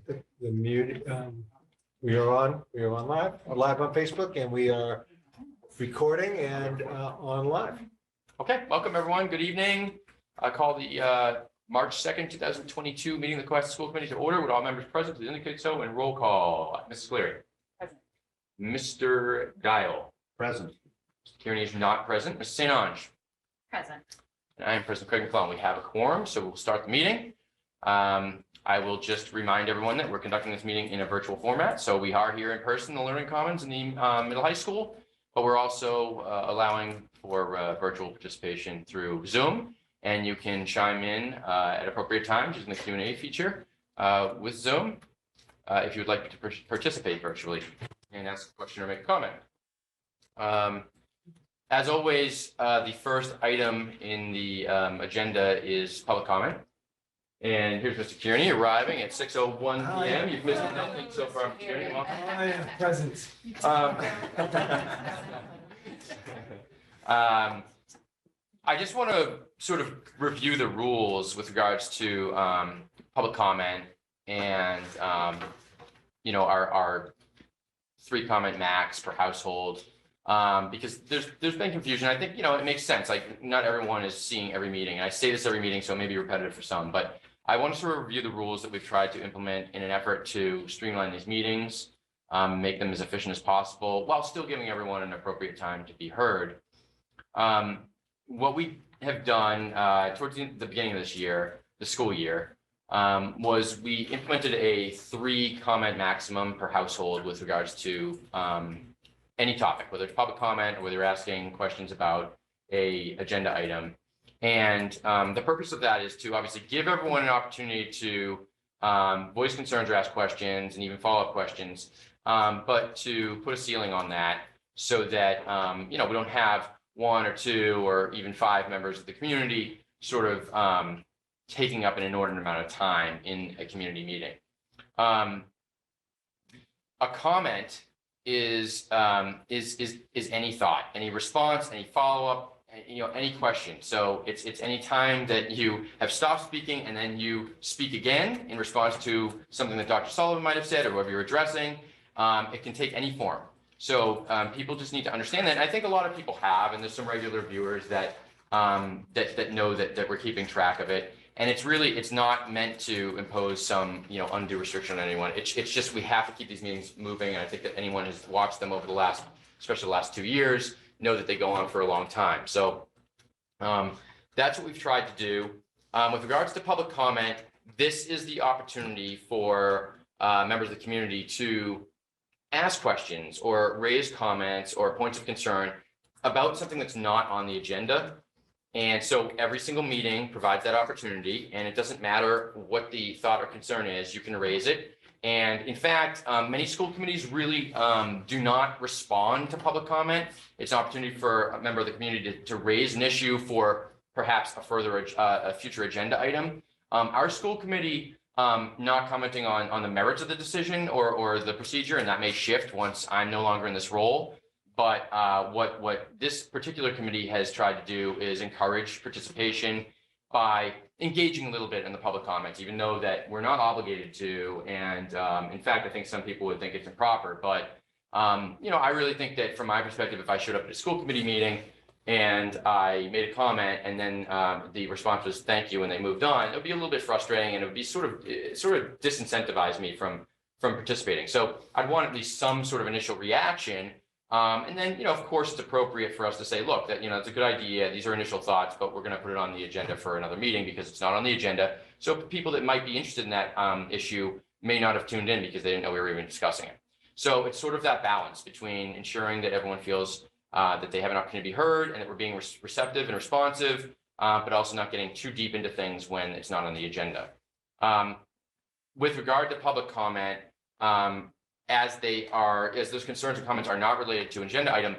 the mute. We are on live on Facebook, and we are recording and on live. Okay, welcome everyone. Good evening. I call the March 2nd, 2022 meeting of the Cohasset School Committee to order with all members present, please indicate so, and roll call. Mrs. Cleary. Present. Mr. Dial. Present. Mr. Kearney is not present. Mrs. St. Ange. Present. And I am President Craig McClellan. We have a quorum, so we'll start the meeting. I will just remind everyone that we're conducting this meeting in a virtual format. So we are here in person, the Learning Commons in the middle high school, but we're also allowing for virtual participation through Zoom. And you can chime in at appropriate times using the Q&A feature with Zoom if you would like to participate virtually and ask a question or make a comment. As always, the first item in the agenda is public comment. And here's Mr. Kearney arriving at 6:01 p.m. You've missed nothing so far, Mr. Kearney. I am present. I just want to sort of review the rules with regards to public comment and our 3 comment max per household. Because there's been confusion. I think, it makes sense. Like, not everyone is seeing every meeting. And I say this every meeting, so it may be repetitive for some, but I want to sort of review the rules that we've tried to implement in an effort to streamline these meetings, make them as efficient as possible, while still giving everyone an appropriate time to be heard. What we have done towards the beginning of this year, the school year, was we implemented a 3 comment maximum per household with regards to any topic, whether it's public comment or whether you're asking questions about a agenda item. And the purpose of that is to obviously give everyone an opportunity to voice concerns or ask questions and even follow-up questions, but to put a ceiling on that so that, we don't have 1 or 2 or even 5 members of the community sort of taking up an inordinate amount of time in a community meeting. A comment is any thought, any response, any follow-up, any question. So it's any time that you have stopped speaking and then you speak again in response to something that Dr. Sullivan might have said or whoever you're addressing. It can take any form. So people just need to understand that. And I think a lot of people have, and there's some regular viewers that that know that we're keeping track of it. And it's not meant to impose some, undue restriction on anyone. It's just, we have to keep these meetings moving. And I think that anyone who's watched them over especially the last 2 years, know that they go on for a long time. So that's what we've tried to do. With regards to public comment, this is the opportunity for members of the community to ask questions or raise comments or points of concern about something that's not on the agenda. And so every single meeting provides that opportunity, and it doesn't matter what the thought or concern is, you can raise it. And in fact, many school committees really do not respond to public comment. It's an opportunity for a member of the community to raise an issue for perhaps a future agenda item. Our school committee not commenting on the merits of the decision or the procedure, and that may shift once I'm no longer in this role. But what this particular committee has tried to do is encourage participation by engaging a little bit in the public comments, even though that we're not obligated to. And in fact, I think some people would think it's improper. But, I really think that from my perspective, if I showed up at a school committee meeting and I made a comment and then the response was thank you and they moved on, it would be a little bit frustrating and it would be sort of disincentivize me from participating. So I'd want at least some sort of initial reaction. And then, of course, it's appropriate for us to say, look, that, it's a good idea. These are initial thoughts, but we're going to put it on the agenda for another meeting because it's not on the agenda. So people that might be interested in that issue may not have tuned in because they didn't know we were even discussing it. So it's sort of that balance between ensuring that everyone feels that they have an opportunity to be heard and that we're being receptive and responsive, but also not getting too deep into things when it's not on the agenda. With regard to public comment, as those concerns and comments are not related to an agenda item,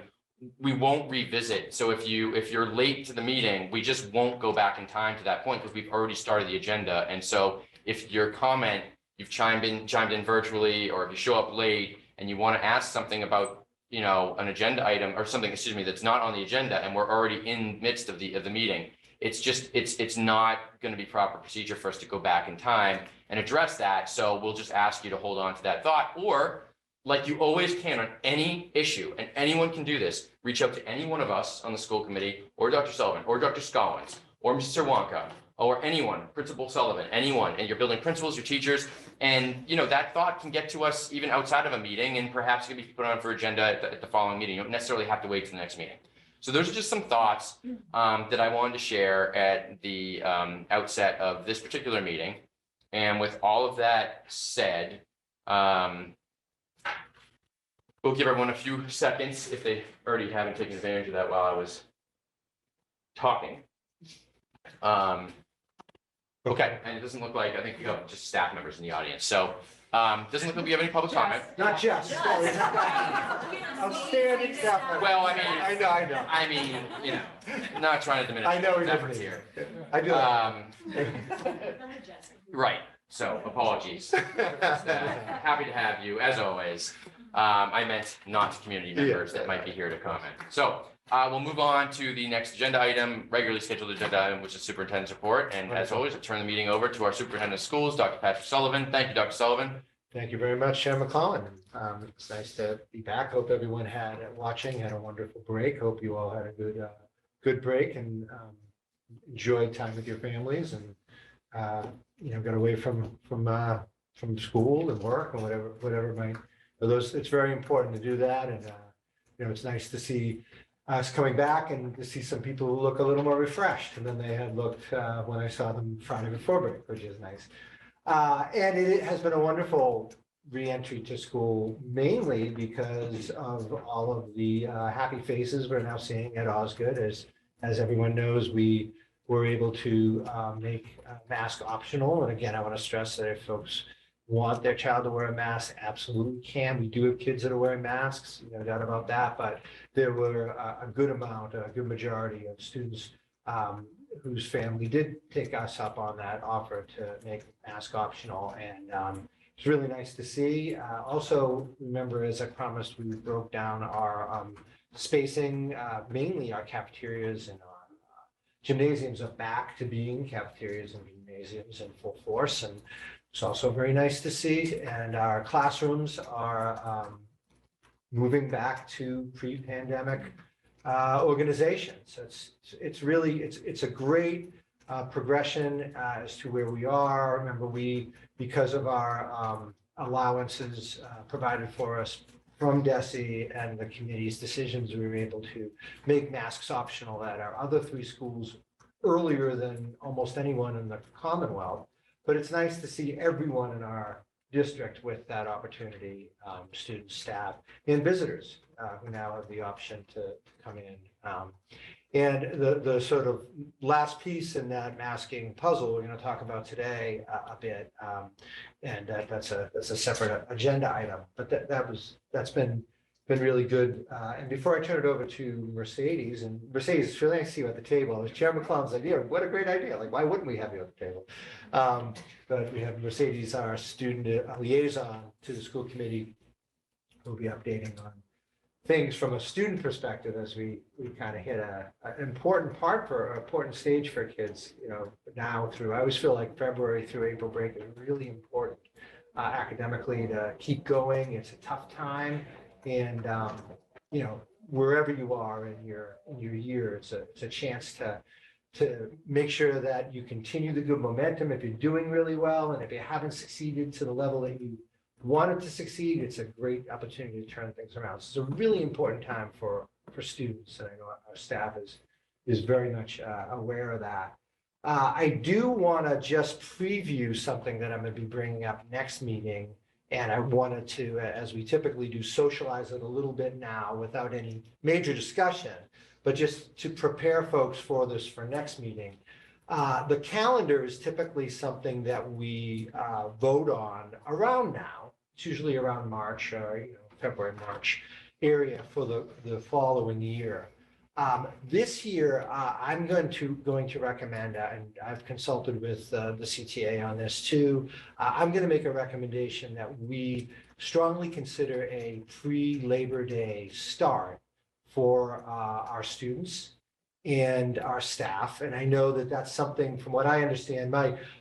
we won't revisit. So if you're late to the meeting, we just won't go back in time to that point because we've already started the agenda. And so if your comment, you've chimed in virtually, or if you show up late and you want to ask something about, an agenda item or something, that's not on the agenda, and we're already in midst of the meeting, it's not going to be proper procedure for us to go back in time and address that. So we'll just ask you to hold on to that thought, or like you always can on any issue, and anyone can do this, reach out to any one of us on the school committee, or Dr. Sullivan, or Dr. Scollins, or Mr. Wonka, or anyone, Principal Sullivan, anyone, and your building principals, your teachers. And, you know, that thought can get to us even outside of a meeting, and perhaps it can be put on for agenda at the following meeting. You don't necessarily have to wait to the next meeting. So those are just some thoughts that I wanted to share at the outset of this particular meeting. And with all of that said, we'll give everyone a few seconds if they already haven't taken advantage of that while I was talking. Okay, and it doesn't look like, I think we have just staff members in the audience. So doesn't look like we have any public comment. Not just. Outstanding staff member. Well, I mean, I know. I mean, you know, not trying to diminish I know efforts here. I do. Right. So apologies. Happy to have you as always. I meant not community members that might be here to comment. So we'll move on to the next agenda item, regularly scheduled agenda item, which is superintendent's report. And as always, I turn the meeting over to our superintendent of schools, Dr. Patrick Sullivan. Thank you, Dr. Sullivan. Thank you very much, Chair McClellan. It's nice to be back. Hope everyone had a wonderful break. Hope you all had a good break and enjoyed time with your families and got away from school and work and whatever might. It's very important to do that, and it's nice to see us coming back and to see some people who look a little more refreshed than they had looked when I saw them Friday before break, which is nice. And it has been a wonderful re-entry to school, mainly because of all of the happy faces we're now seeing at Osgood. As everyone knows, we were able to make mask optional. And again, I want to stress that if folks want their child to wear a mask, absolutely can. We do have kids that are wearing masks, no doubt about that, but there were a good majority of students whose family did take us up on that offer to make mask optional. And it's really nice to see. Also, remember, as I promised, we broke down our spacing, mainly our cafeterias and our gymnasiums are back to being cafeterias and gymnasiums in full force. And it's also very nice to see. And our classrooms are moving back to pre-pandemic organizations. It's a great progression as to where we are. Remember, because of our allowances provided for us from DESE and the committee's decisions, we were able to make masks optional at our other three schools earlier than almost anyone in the Commonwealth. But it's nice to see everyone in our district with that opportunity, students, staff, and visitors who now have the option to come in. And the sort of last piece in that masking puzzle we're going to talk about today a bit, and that's a separate agenda item. But that's been really good. And before I turn it over to Mercedes, it's really nice to see you at the table. It was Chair McClellan's idea. What a great idea! Like, why wouldn't we have you at the table? But we have Mercedes, our student liaison to the school committee, who will be updating on things from a student perspective as we kind of hit an important stage for kids, now through, I always feel like February through April break is really important academically to keep going. It's a tough time. And, wherever you are in your year, it's a chance to make sure that you continue the good momentum if you're doing really well. And if you haven't succeeded to the level that you wanted to succeed, it's a great opportunity to turn things around. So it's a really important time for students. And I know our staff is very much aware of that. I do want to just preview something that I'm going to be bringing up next meeting. And I wanted to, as we typically do, socialize it a little bit now without any major discussion, but just to prepare folks for this for next meeting. The calendar is typically something that we vote on around now. It's usually around March or February, March area for the following year. This year, I'm going to recommend, and I've consulted with the CTA on this too. I'm going to make a recommendation that we strongly consider a pre-Labor Day start for our students. and our staff. And I know that that's something, from what I understand,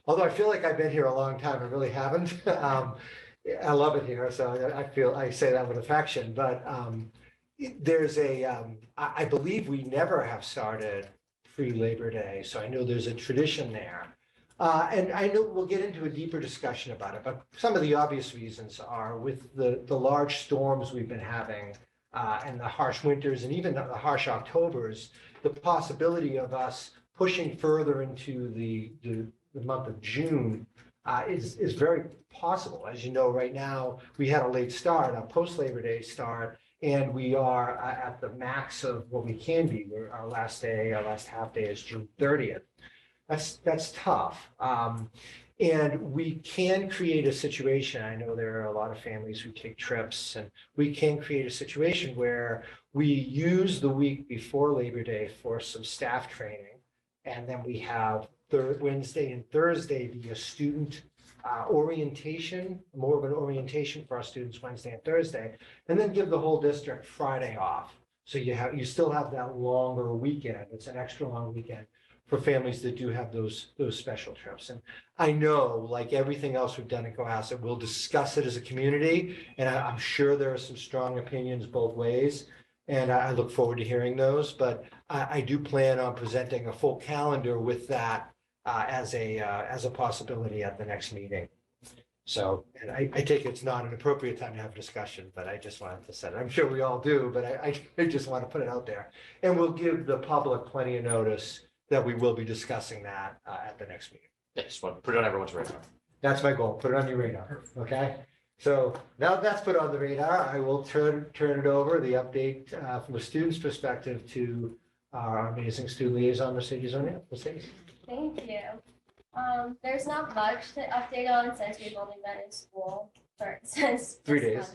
although I feel like I've been here a long time, I really haven't. I love it here, so I say that with affection, but I believe we never have started pre-Labor Day, so I know there's a tradition there. And I know we'll get into a deeper discussion about it, but some of the obvious reasons are with the large storms we've been having and the harsh winters and even the harsh Octobers, the possibility of us pushing further into the month of June is very possible. As you know, right now, we had a late start, a post-Labor Day start, and we are at the max of what we can be. Our last half day is June 30th. That's tough. And we can create a situation. I know there are a lot of families who take trips, and we can create a situation where we use the week before Labor Day for some staff training. And then we have Wednesday and Thursday be a student orientation, more of an orientation for our students Wednesday and Thursday, and then give the whole district Friday off. So you still have that longer weekend. It's an extra long weekend for families that do have those special trips. And I know, like everything else we've done at Cohasset, we'll discuss it as a community, and I'm sure there are some strong opinions both ways, and I look forward to hearing those. But I do plan on presenting a full calendar with that as a possibility at the next meeting. So, and I take it's not an appropriate time to have a discussion, but I just wanted to say it. I'm sure we all do, but I just want to put it out there. And we'll give the public plenty of notice that we will be discussing that at the next meeting. Yeah, just want to put it on everyone's radar. That's my goal. Put it on your radar, okay? So now that's put on the radar, I will turn it over, the update from a student's perspective to our amazing student liaison, Mercedes O'Neill. Mercedes. Thank you. There's not much to update on since we've only been in school since 3 days.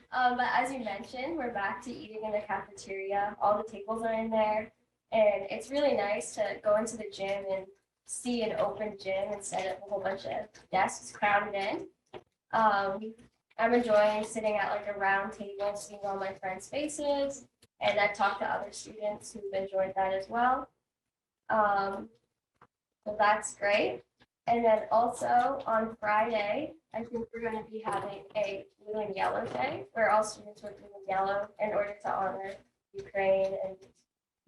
But as you mentioned, we're back to eating in the cafeteria. All the tables are in there, and it's really nice to go into the gym and see an open gym instead of a whole bunch of desks crowded in. I'm enjoying sitting at like a round table, seeing all my friends' faces, and I've talked to other students who've enjoyed that as well. So that's great. And then also on Friday, I think we're going to be having a blue and yellow day where all students wear blue and yellow in order to honor Ukraine and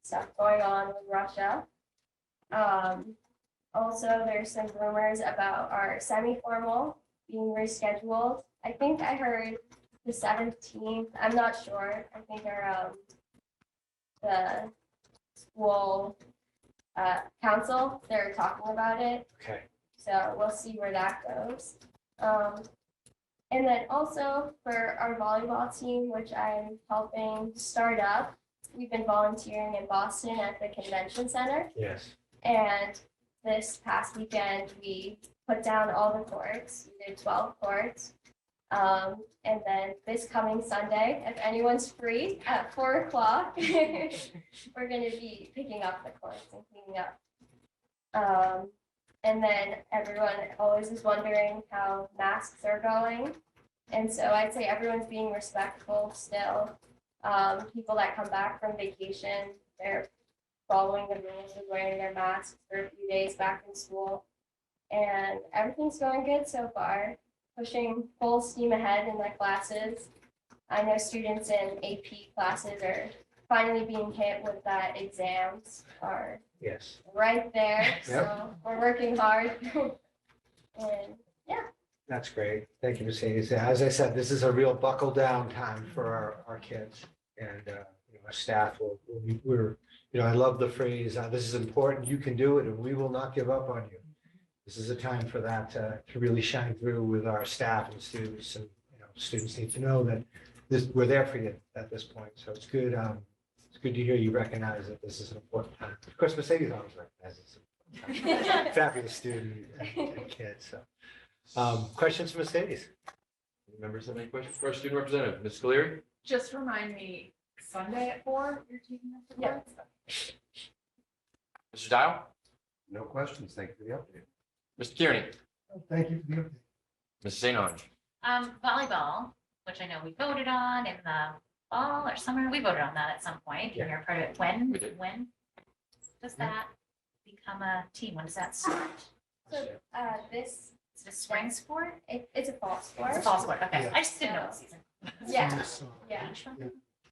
stuff going on with Russia. Also, there's some rumors about our semi-formal being rescheduled. I think I heard the 17th. I'm not sure. I think our the school council, they're talking about it. Okay. So we'll see where that goes. And then also for our volleyball team, which I'm helping start up, we've been volunteering in Boston at the convention center. Yes. And this past weekend, we put down all the courts. We did 12 courts. And then this coming Sunday, if anyone's free at 4 o'clock, we're going to be picking up the courts and cleaning up. And then everyone always is wondering how masks are going. And so I'd say everyone's being respectful still. People that come back from vacation, they're following the rules of wearing their masks for a few days back in school. And everything's going good so far. Pushing full steam ahead in my classes. I know students in AP classes are finally being hit with that exams are Yes. right there. Yep. So we're working hard. And yeah. That's great. Thank you, Mercedes. As I said, this is a real buckle down time for our kids, and our staff we're I love the phrase, this is important, you can do it, and we will not give up on you. This is a time for that to really shine through with our staff and students, and students need to know that we're there for you at this point. So it's good. It's good to hear you recognize that this is an important time. Of course, Mercedes always recognizes it. Fabulous student and kid. So, questions for Mercedes? Any members have any questions for our student representative, Ms. Scaleri? Just remind me, Sunday at 4, you're taking us to work? Mr. Dial? No questions. Thank you for the update. Mr. Kearney? Thank you for the update. Mrs. St. Ange? Volleyball, which I know we voted on in the fall or summer? We voted on that at some point. Yeah. And you're part of it. We did. When does that become a team? When does that start? So, this, Is it a spring sport? it's a fall sport. It's a fall sport. Okay. Yeah. I just didn't know what season. Yeah, yeah.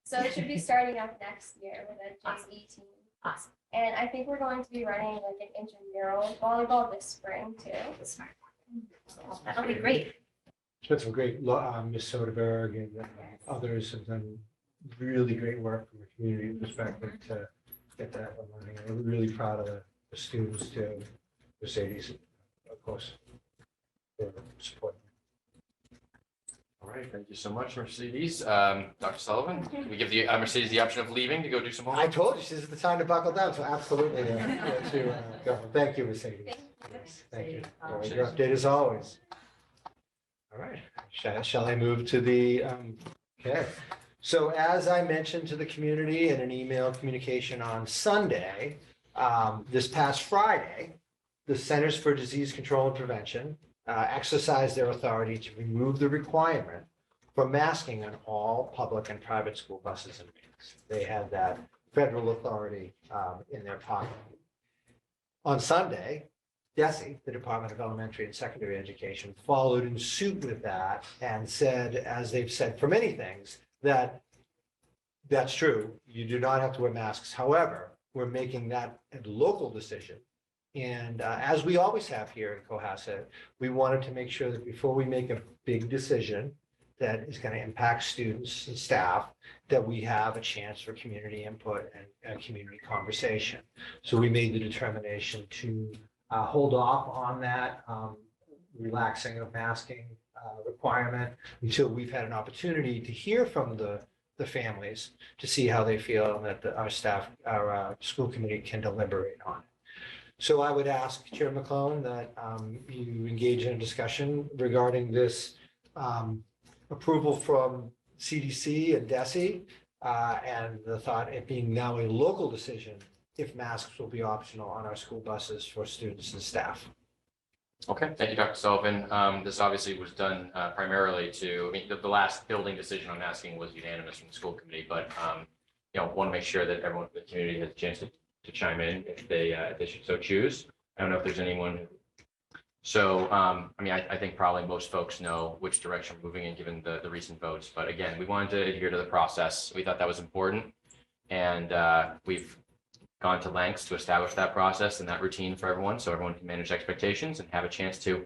So it should be starting up next year with a Awesome. JV team. Awesome. And I think we're going to be running like an intramural volleyball this spring too. Smart. That'll be great. But some great, Ms. Soderberg and others have done really great work from a community perspective to get that running. I'm really proud of the students too, Mercedes, of course, for supporting. All right, thank you so much, Mercedes. Dr. Sullivan, can we give the Mercedes the option of leaving to go do some I homework? told you, this is the time to buckle down, so absolutely, to go. Thank you, Mercedes. Thank you. Your update as always. All right, shall I move to the, okay. So as I mentioned to the community in an email communication on Sunday, this past Friday, the Centers for Disease Control and Prevention exercised their authority to remove the requirement for masking on all public and private school buses and vans. They had that federal authority in their pocket. On Sunday, DESE, the Department of Elementary and Secondary Education, followed in suit with that and said, as they've said for many things, that that's true. You do not have to wear masks. However, we're making that a local decision. And as we always have here in Cohasset, we wanted to make sure that before we make a big decision that is going to impact students and staff, that we have a chance for community input and community conversation. So we made the determination to hold off on that relaxing of masking requirement until we've had an opportunity to hear from the families to see how they feel and that our staff, our school committee can deliberate on it. So I would ask Chair McClellan that you engage in a discussion regarding this approval from CDC and DESE and the thought it being now a local decision if masks will be optional on our school buses for students and staff. Okay, thank you, Dr. Sullivan. This obviously was done primarily to, I mean, the last building decision on masking was unanimous from the school committee, but want to make sure that everyone in the community has a chance to chime in if they should so choose. I don't know if there's anyone. So, I mean, I think probably most folks know which direction we're moving in given the recent votes. But again, we wanted to adhere to the process. We thought that was important. And we've gone to lengths to establish that process and that routine for everyone so everyone can manage expectations and have a chance to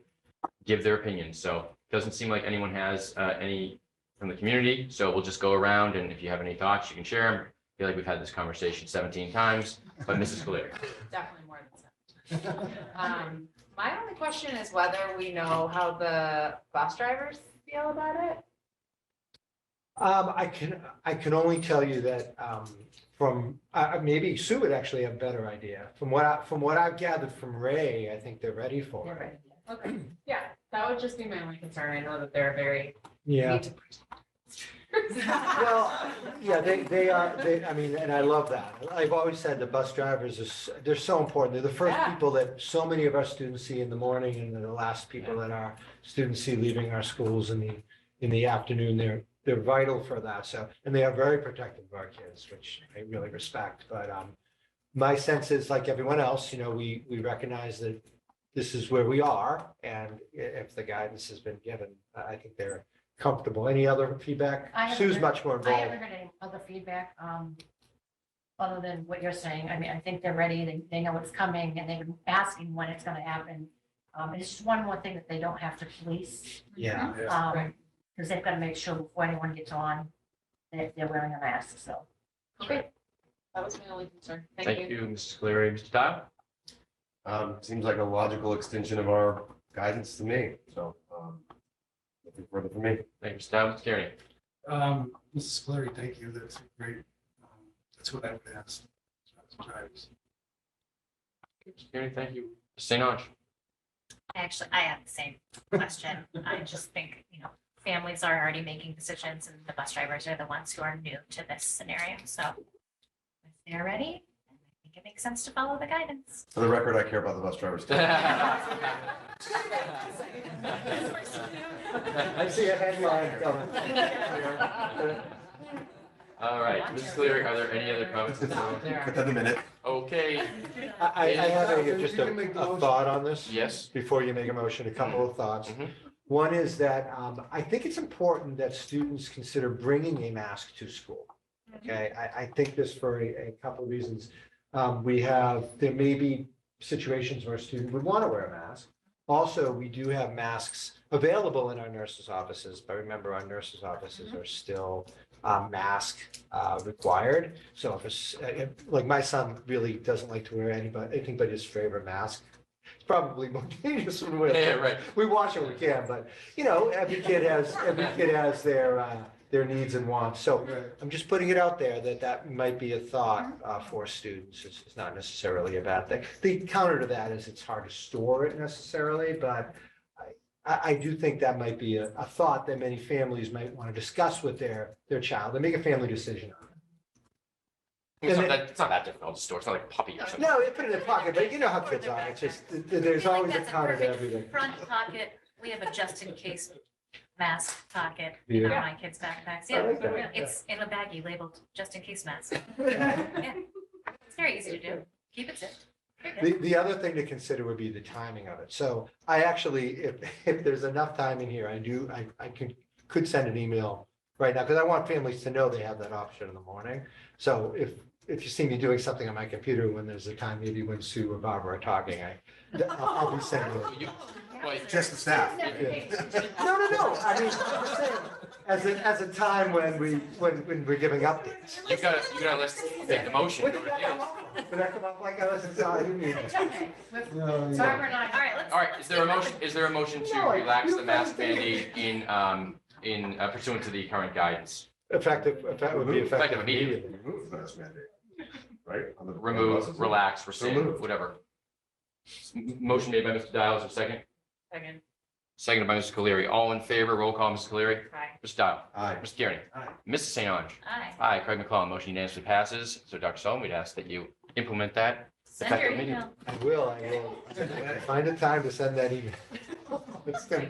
give their opinions. So it doesn't seem like anyone has any from the community. So we'll just go around, and if you have any thoughts, you can share them. I feel like we've had this conversation 17 times, but Mrs. Cleary. Definitely more than 7. My only question is whether we know how the bus drivers feel about it. I can only tell you that from maybe Sue would actually have a better idea. From what I've gathered from Ray, I think they're ready for You're it. right. Okay, yeah, that would just be my only concern. I know that they're very. Yeah. need to Well, yeah, they are, I mean, and I love that. I've always said the bus drivers they're so important. They're the first Yeah. people that so many of our students see in the morning and they're the last people that our students see leaving our schools in the afternoon. They're vital for that. So, and they are very protective of our kids, which I really respect. But my sense is like everyone else, we recognize that this is where we are. And if the guidance has been given, I think they're comfortable. Any other feedback? I haven't Sue's heard- much more I involved. haven't heard any other feedback, other than what you're saying. I mean, I think they're ready, they know what's coming, and they've been asking when it's gonna happen. It's just one more thing that they don't have to police, Yeah. Right. because they've got to make sure before anyone gets on, that they're wearing a mask, so. Okay, that was my only concern. Thank you, Mrs. Cleary. Mr. Tile? Seems like a logical extension of our guidance to me, so nothing further from me. Thank you, Mr. Tile. Mr. Kearney? Mrs. Cleary, thank you. That's great. That's what I would ask. Drivers. Mr. Kearney, thank you. Ms. St. Ange? Actually, I have the same question. I just think, families are already making decisions, and the bus drivers are the ones who are new to this scenario, so if they're ready, I think it makes sense to follow the guidance. For the record, I care about the bus drivers. too. I see a headline coming. All right, Mrs. Cleary, are there any other comments? Put that in a minute. Okay, I have just a thought on this. yes. Before you make a motion, a couple of thoughts. Mhm. One is that I think it's important that students consider bringing a mask to school. Okay, I think this for a couple of reasons. There may be situations where a student would want to wear a mask. Also, we do have masks available in our nurses' offices, but remember, our nurses' offices are still mask required. So like my son really doesn't like to wear anything but his favorite mask. It's probably more dangerous than we Yeah, right. We watch it, we can, but every kid has their needs and wants. So Right. I'm just putting it out there that might be a thought for students. It's not necessarily a bad thing. The counter to that is it's hard to store it necessarily, but I do think that might be a thought that many families might want to discuss with their child and make a family decision on it. It's not that difficult to store. It's not like a puppy or something. No, you put it in the pocket, but you know how kids are. It's just, there's I feel like always a that's counter to perfect everything. Front pocket, we have a just in case mask pocket Yeah. in my kids' backpacks. I Yeah, like that, yeah, it's in a baggie labeled just in case mask. Yeah. Yeah, it's very easy to do. Keep it zipped. You're good. The other thing to consider would be the timing of it. So I actually, if there's enough time in here, I could send an email right now, because I want families to know they have that option in the morning. So if you see me doing something on my computer when there's a time, maybe when Sue or Barbara are talking, I'll be sending it. Wait, Just the staff. No. I mean, I'm just saying, as a time when we're giving updates. you gotta let's take the motion. Would that come up like I was inside? I didn't mean it. No, yeah. Barbara and I. All right, let's. All right, is there a motion to No, I- relax you the mask don't- mandate in pursuant to the current guidance? Effective would be effective Effective immediately. immediately. Remove the mask mandate. Right? On the- Remove, relax, rescind, Removed. whatever. Motion made by Mr. Dials, a second. Second. Seconded by Mrs. Cleary. All in favor, roll call, Mrs. Cleary. Aye. Mr. Dial. Aye. Mr. Kearney. Aye. Mrs. St. Ange. Aye. Aye. Craig McClellan. Motion unanimously passes. So Dr. Sullivan, we'd ask that you implement that. Send your Effective email. I will. Find a time to send that email. It's gonna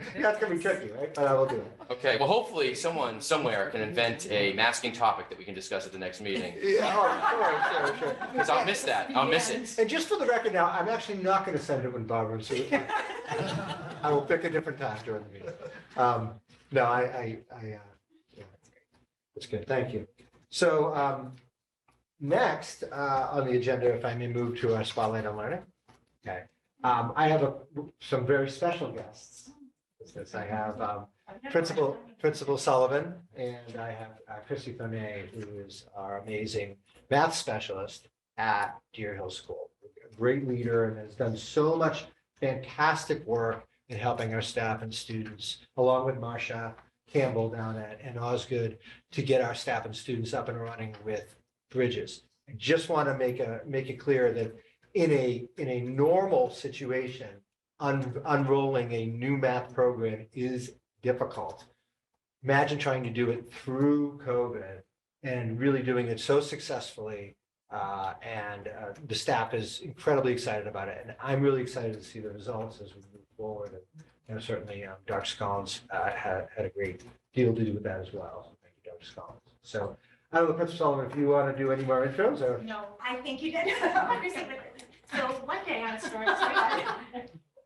be tricky, right? But I will do it. Okay, well, hopefully someone somewhere can invent a masking topic that we can discuss at the next meeting. Yeah, oh, sure. Because I'll miss that. I'll miss it. And just for the record now, I'm actually not gonna send it when Barbara and Sue. I will pick a different time during the meeting. No, yeah, that's good. Thank you. So, next, on the agenda, if I may move to our spotlight on learning. Okay. I have some very special guests. Because I have Principal Sullivan, and I have Chrissy Thornay, who is our amazing math specialist at Deer Hill School. A great leader and has done so much fantastic work in helping our staff and students, along with Marcia Campbell down at Osgood, to get our staff and students up and running with Bridges. I just want to make it clear that in a normal situation, unrolling a new math program is difficult. Imagine trying to do it through COVID and really doing it so successfully. And the staff is incredibly excited about it. And I'm really excited to see the results as we move forward. And certainly Dr. Scollins had a great deal to do with that as well. So thank you, Dr. Scollins. So I don't know, Principal Sullivan, if you want to do any more intros or? No, I think you did. So one day on a story.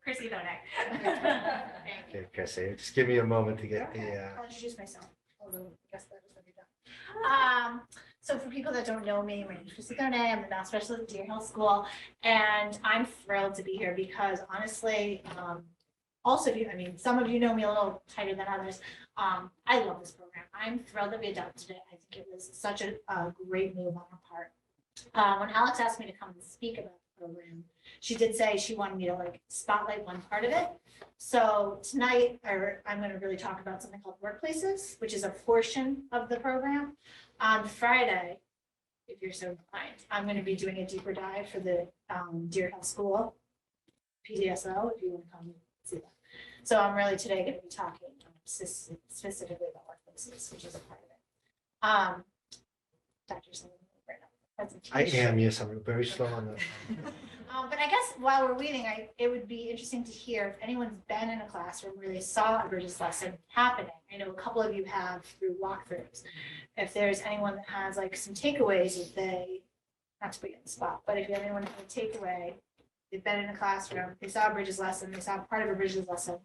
Chrissy Bodak. Okay, Chrissy, just give me a moment to get the, I'll introduce myself. Although I guess that was already done. So for people that don't know me, my name is Chrissy Bodak. I'm the math specialist at Deer Hill School, and I'm thrilled to be here because honestly, also, some of you know me a little tighter than others. I love this program. I'm thrilled that we adopted it. I think it was such a great move on our part. When Alex asked me to come and speak about the program, she did say she wanted me to spotlight one part of it. So tonight, I'm going to really talk about something called workplaces, which is a portion of the program. On Friday, if you're so inclined, I'm going to be doing a deeper dive for the Deer Hill School PDSO, if you want to come and see that. So I'm really today going to be talking specifically about workplaces, which is a part of it. Dr. Sullivan, right That's a I t-shirt. am, yes, I'm very slow on that. But I guess while we're waiting, it would be interesting to hear if anyone's been in a classroom where they saw a Bridges lesson happening. I know a couple of you have through walkthroughs. If there's anyone that has like some takeaways that they, not to put you on the spot, but if you have anyone who has a takeaway, they've been in a classroom, they saw a Bridges lesson, they saw part of a Bridges lesson,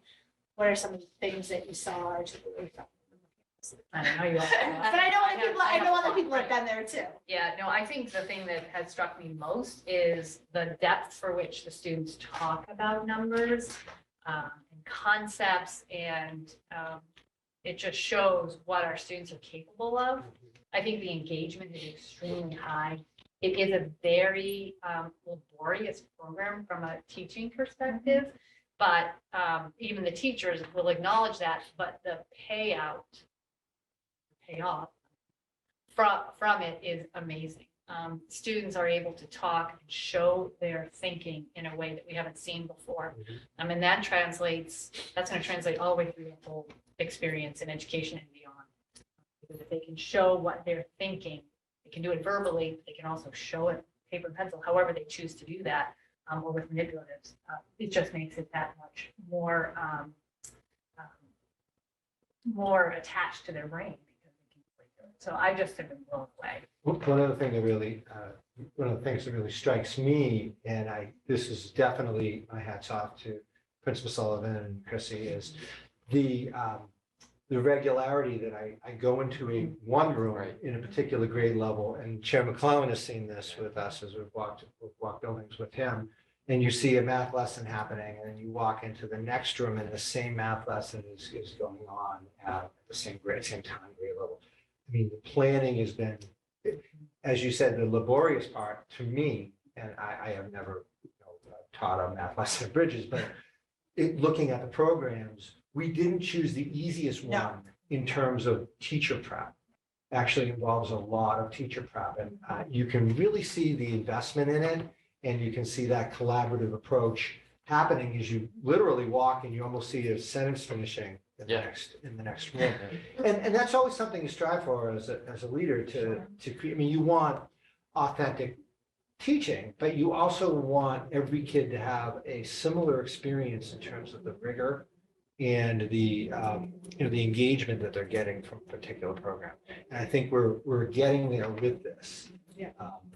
what are some of the things that you saw or took away from? I don't know you all. But I know other people have been there too. Yeah, no, I think the thing that has struck me most is the depth for which the students talk about numbers and concepts, and it just shows what our students are capable of. I think the engagement is extremely high. It is a very laborious program from a teaching perspective, but even the teachers will acknowledge that, but the payoff from it is amazing. Students are able to talk and show their thinking in a way that we haven't seen before. I mean, that's going to translate all the way through the whole experience in education and beyond. Because if they can show what they're thinking, they can do it verbally, they can also show it paper and pencil, however they choose to do that, or with manipulatives. It just makes it that much more more attached to their brain. So I just have been blown away. One of the things that really strikes me, and this is definitely my hats off to Principal Sullivan and Chrissy, is the regularity that I go into one room Right. in a particular grade level, and Chair McClellan has seen this with us as we've walked buildings with him, and you see a math lesson happening, and then you walk into the next room and the same math lesson is going on at the same time grade level. I mean, the planning has been, as you said, the laborious part to me, and I have never taught a math lesson at Bridges, but looking at the programs, we didn't choose the easiest one in terms of teacher prep. Actually involves a lot of teacher prep, and you can really see the investment in it, and you can see that collaborative approach happening as you literally walk and you almost see a sentence finishing in the next room. And that's always something you strive for as a leader to create. I mean, you want authentic teaching, but you also want every kid to have a similar experience in terms of the rigor and the the engagement that they're getting from a particular program. And I think we're getting there with this. Yeah.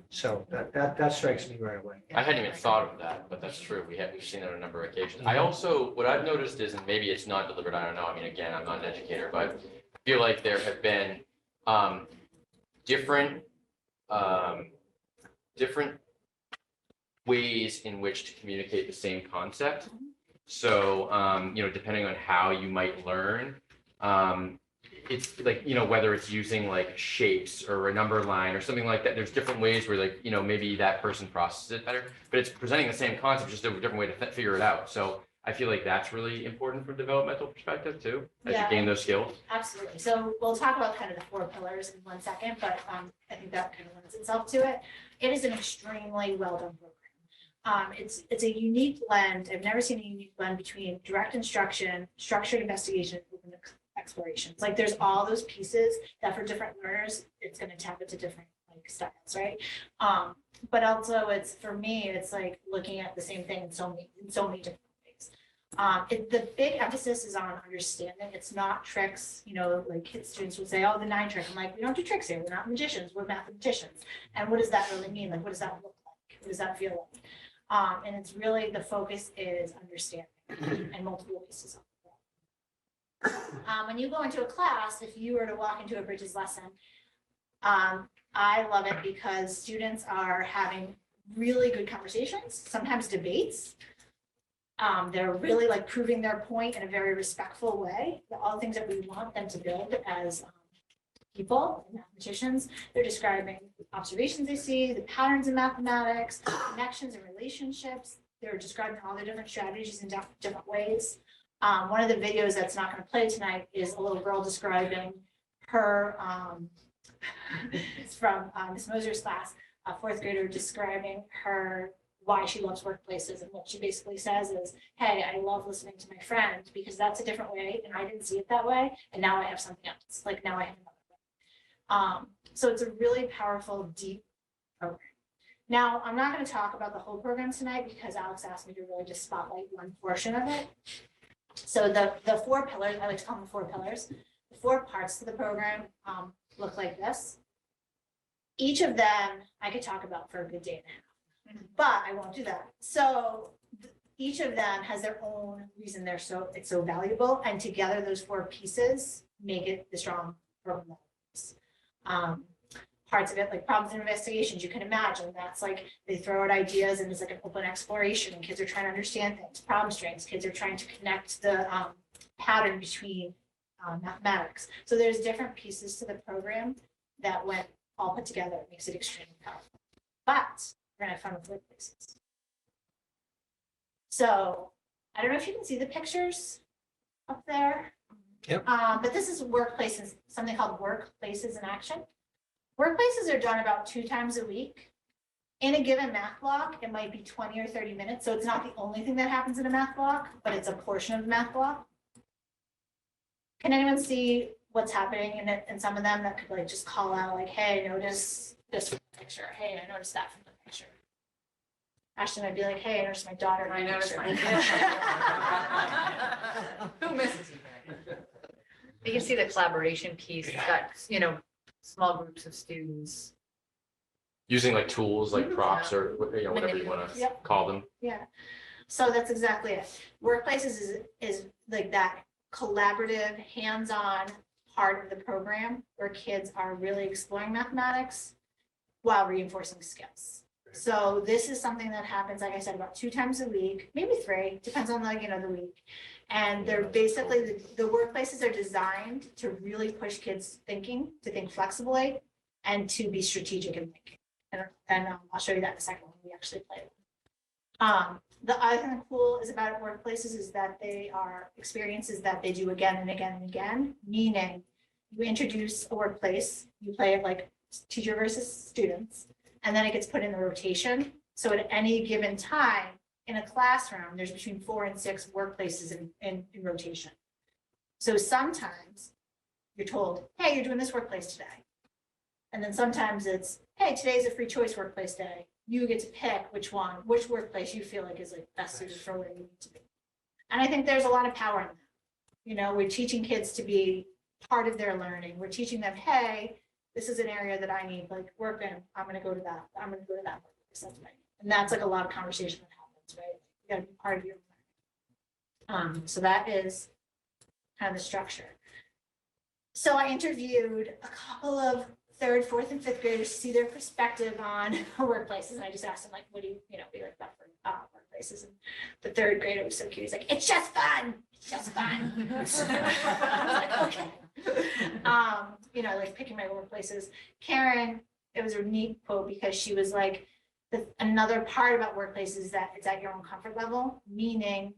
So that strikes me right away. I hadn't even thought of that, but that's true. We've seen it on a number of occasions. I also, what I've noticed is, and maybe it's not delivered, I don't know. I mean, again, I'm not an educator, but I feel like there have been different ways in which to communicate the same concept. So, depending on how you might learn, it's like, whether it's using like shapes or a number line or something like that, there's different ways where like, maybe that person processes it better, but it's presenting the same concept, just a different way to figure it out. So I feel like that's really important from a developmental perspective too, as you gain those skills. Absolutely. So we'll talk about kind of the 4 pillars in 1 second, but I think that kind of lends itself to it. It is an extremely well done program. It's a unique blend. I've never seen a unique blend between direct instruction, structured investigation, and open explorations. Like there's all those pieces that for different learners, it's going to tap into different like styles, right? But also for me, it's like looking at the same thing in so many different ways. The big emphasis is on understanding. It's not tricks, like students would say, oh, the 9 trick. I'm like, we don't do tricks here. We're not magicians, we're mathematicians. And what does that really mean? Like, what does that look like? What does that feel like? And it's really, the focus is understanding and multiple pieces of it. When you go into a class, if you were to walk into a Bridges lesson, I love it because students are having really good conversations, sometimes debates. They're really like proving their point in a very respectful way. All the things that we want them to build as people, mathematicians. They're describing observations they see, the patterns in mathematics, connections and relationships. They're describing all the different strategies in different ways. One of the videos that's not going to play tonight is a little girl describing her, it's from Ms. Moser's class, a 4th grader describing why she loves workplaces. And what she basically says is, hey, I love listening to my friend because that's a different way and I didn't see it that way. And now I have something else. Like now I have another way. So it's a really powerful, deep program. Now, I'm not going to talk about the whole program tonight because Alex asked me to really just spotlight one portion of it. So the 4 pillars, I like to call them 4 pillars, the 4 parts to the program look like this. Each of them I could talk about for a good day and a half, but I won't do that. So each of them has their own reason it's so valuable, and together those 4 pieces make it the strong program. Parts of it, like problems and investigations, you can imagine that's like they throw out ideas and it's like an open exploration, and kids are trying to understand things. Problem strings, kids are trying to connect the pattern between mathematics. So there's different pieces to the program that when all put together, it makes it extremely powerful. But we're gonna have fun with workplaces. So I don't know if you can see the pictures up there. Yep. But this is workplaces, something called workplaces in action. Workplaces are done about 2 times a week. In a given math block, it might be 20 or 30 minutes. So it's not the only thing that happens in a math block, but it's a portion of the math block. Can anyone see what's happening in it, in some of them that could like just call out like, hey, I noticed this from the picture. Hey, I noticed that from the picture. Ashton might be like, hey, I noticed my daughter. in the I noticed picture. Who misses you? You can see the collaboration piece, it's got, you know, small groups of students. Using like tools, like props or, whatever you want to Yep. call them. Yeah, so that's exactly it. Workplaces is like that collaborative, hands-on part of the program where kids are really exploring mathematics while reinforcing skills. So this is something that happens, like I said, about 2 times a week, maybe 3, depends on the week. And they're basically, the workplaces are designed to really push kids thinking, to think flexibly, and to be strategic in thinking. And I'll show you that in a second when we actually play it. The other thing that's cool is about workplaces is that they are experiences that they do again and again and again, meaning you introduce a workplace, you play it like teacher versus students, and then it gets put in the rotation. So at any given time in a classroom, there's between 4 and 6 workplaces in rotation. So sometimes you're told, hey, you're doing this workplace today. And then sometimes it's, hey, today's a free choice workplace day. You get to pick which workplace you feel like is like best suited for where you need to be. And I think there's a lot of power in that. You know, we're teaching kids to be part of their learning. We're teaching them, hey, this is an area that I need like work in. I'm going to go to that. I'm going to go to that workplace. That's right. And that's like a lot of conversation that happens, right? You got to be part of your learning. So that is kind of the structure. So I interviewed a couple of 3rd, 4th, and 5th graders to see their perspective on workplaces. And I just asked them, like, what do you be like about for workplaces? And the 3rd grader was so cute. He's like, it's just fun. It's just fun. I was like, okay. Like picking my workplaces. Karen, it was a neat quote because she was like, another part about workplaces is that it's at your own comfort level, meaning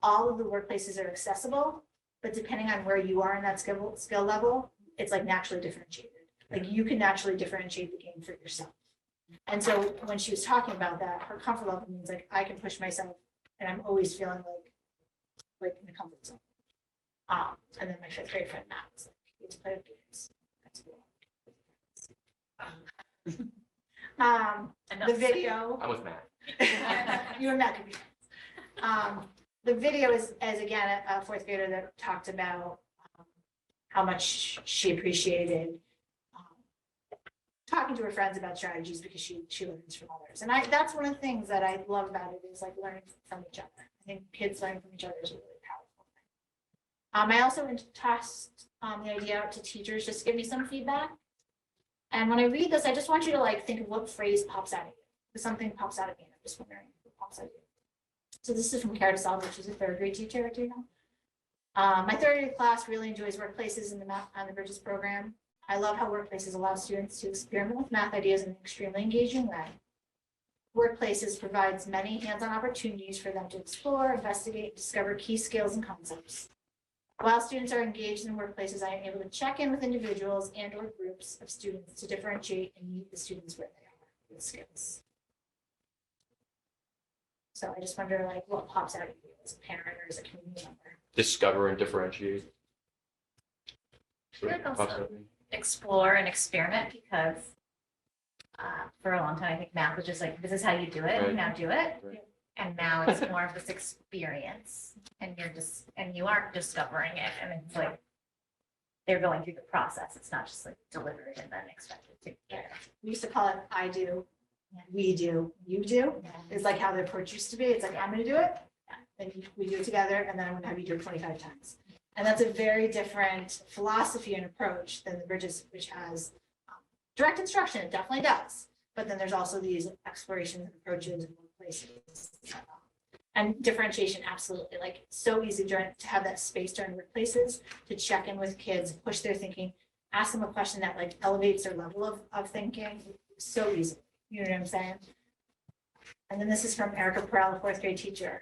all of the workplaces are accessible, but depending on where you are in that skill level, it's like naturally differentiated. Like you can naturally differentiate the game for yourself. And so when she was talking about that, her comfort level means like I can push myself and I'm always feeling like in the comfort zone. And then my 5th grade friend Matt was like, you get to play with games. That's cool. The video. I'm with Matt. You and Matt could be friends. The video is again a 4th grader that talked about how much she appreciated talking to her friends about strategies because she learns from others. And that's one of the things that I love about it is like learning from each other. I think kids learning from each other is a really powerful thing. I also tossed the idea out to teachers just to give me some feedback. And when I read this, I just want you to like think of what phrase pops out at you. If something pops out at me, and I'm just wondering what pops out at you. So this is from Cara DeSalvo, she's a 3rd grade teacher, do you know? My 3rd grade class really enjoys workplaces in the Math on the Bridges program. I love how workplaces allow students to experiment with math ideas in an extremely engaging way. Workplaces provides many hands-on opportunities for them to explore, investigate, discover key skills and concepts. While students are engaged in workplaces, I am able to check in with individuals and or groups of students to differentiate and meet the students where they are with skills. So I just wonder like what pops out at you as a parent or as a community member. Discover and differentiate. I feel like also explore and experiment because For a long time, I think math was just like, this is how you do it, Right. now do it. Right. And now it's more of this experience and you aren't discovering it. And it's like, they're going through the process. It's not just like delivered and then expected to get it. We used to call it I do, we do, you do. It's like how the approach used to be. It's like, I'm gonna do it, then we do it together, and then I'm gonna have you do it 25 times. And that's a very different philosophy and approach than the Bridges, which has direct instruction. It definitely does. But then there's also these explorations and approaches and workplaces. And differentiation, absolutely. Like, it's so easy to have that space during workplaces to check in with kids, push their thinking, ask them a question that like elevates their level of thinking. So easy. You know what I'm saying? And then this is from Erica Perel, a 4th grade teacher.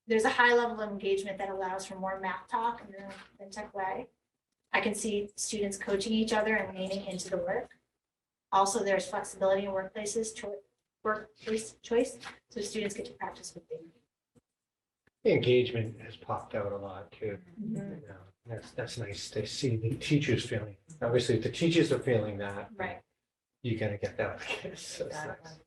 There's a high level of engagement that allows for more math talk in the tech way. I can see students coaching each other and leaning into the work. Also, there's flexibility in workplaces, choice, so students get to practice what they need. The engagement has popped out a lot too. Mm-hmm. You know, that's nice to see the teachers feeling. Obviously, if the teachers are feeling that, Right. you're gonna get that. So it's nice.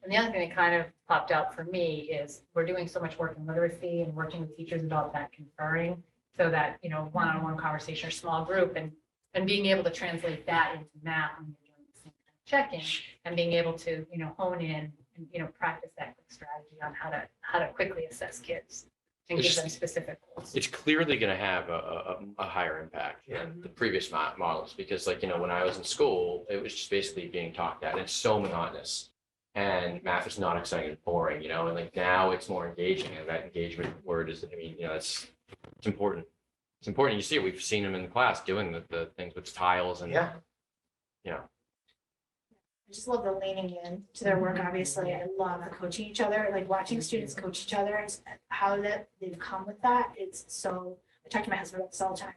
And the other thing that kind of popped out for me is we're doing so much work in literacy and working with teachers about that conferring, so that, you know, one-on-one conversation or small group, and being able to translate that into math when you're doing the same kind of check-in, and being able to, you know, hone in and, you know, practice that quick strategy on how to quickly assess kids and give them specific goals. It's clearly going to have a higher impact than the previous models, because like, you know, when I was in school, it was just basically being talked at, and it's so monotonous. And math is not exciting, it's boring, you know, and like now it's more engaging, and that engagement word is, I mean, you know, it's important. It's important. You see it, we've seen them in the class doing the things with tiles and, Yeah. you know. I just love the leaning in to their work, obviously. I love the coaching each other, like watching students coach each other, and how that they've come with that. It's so, I talk to my husband about this all the time.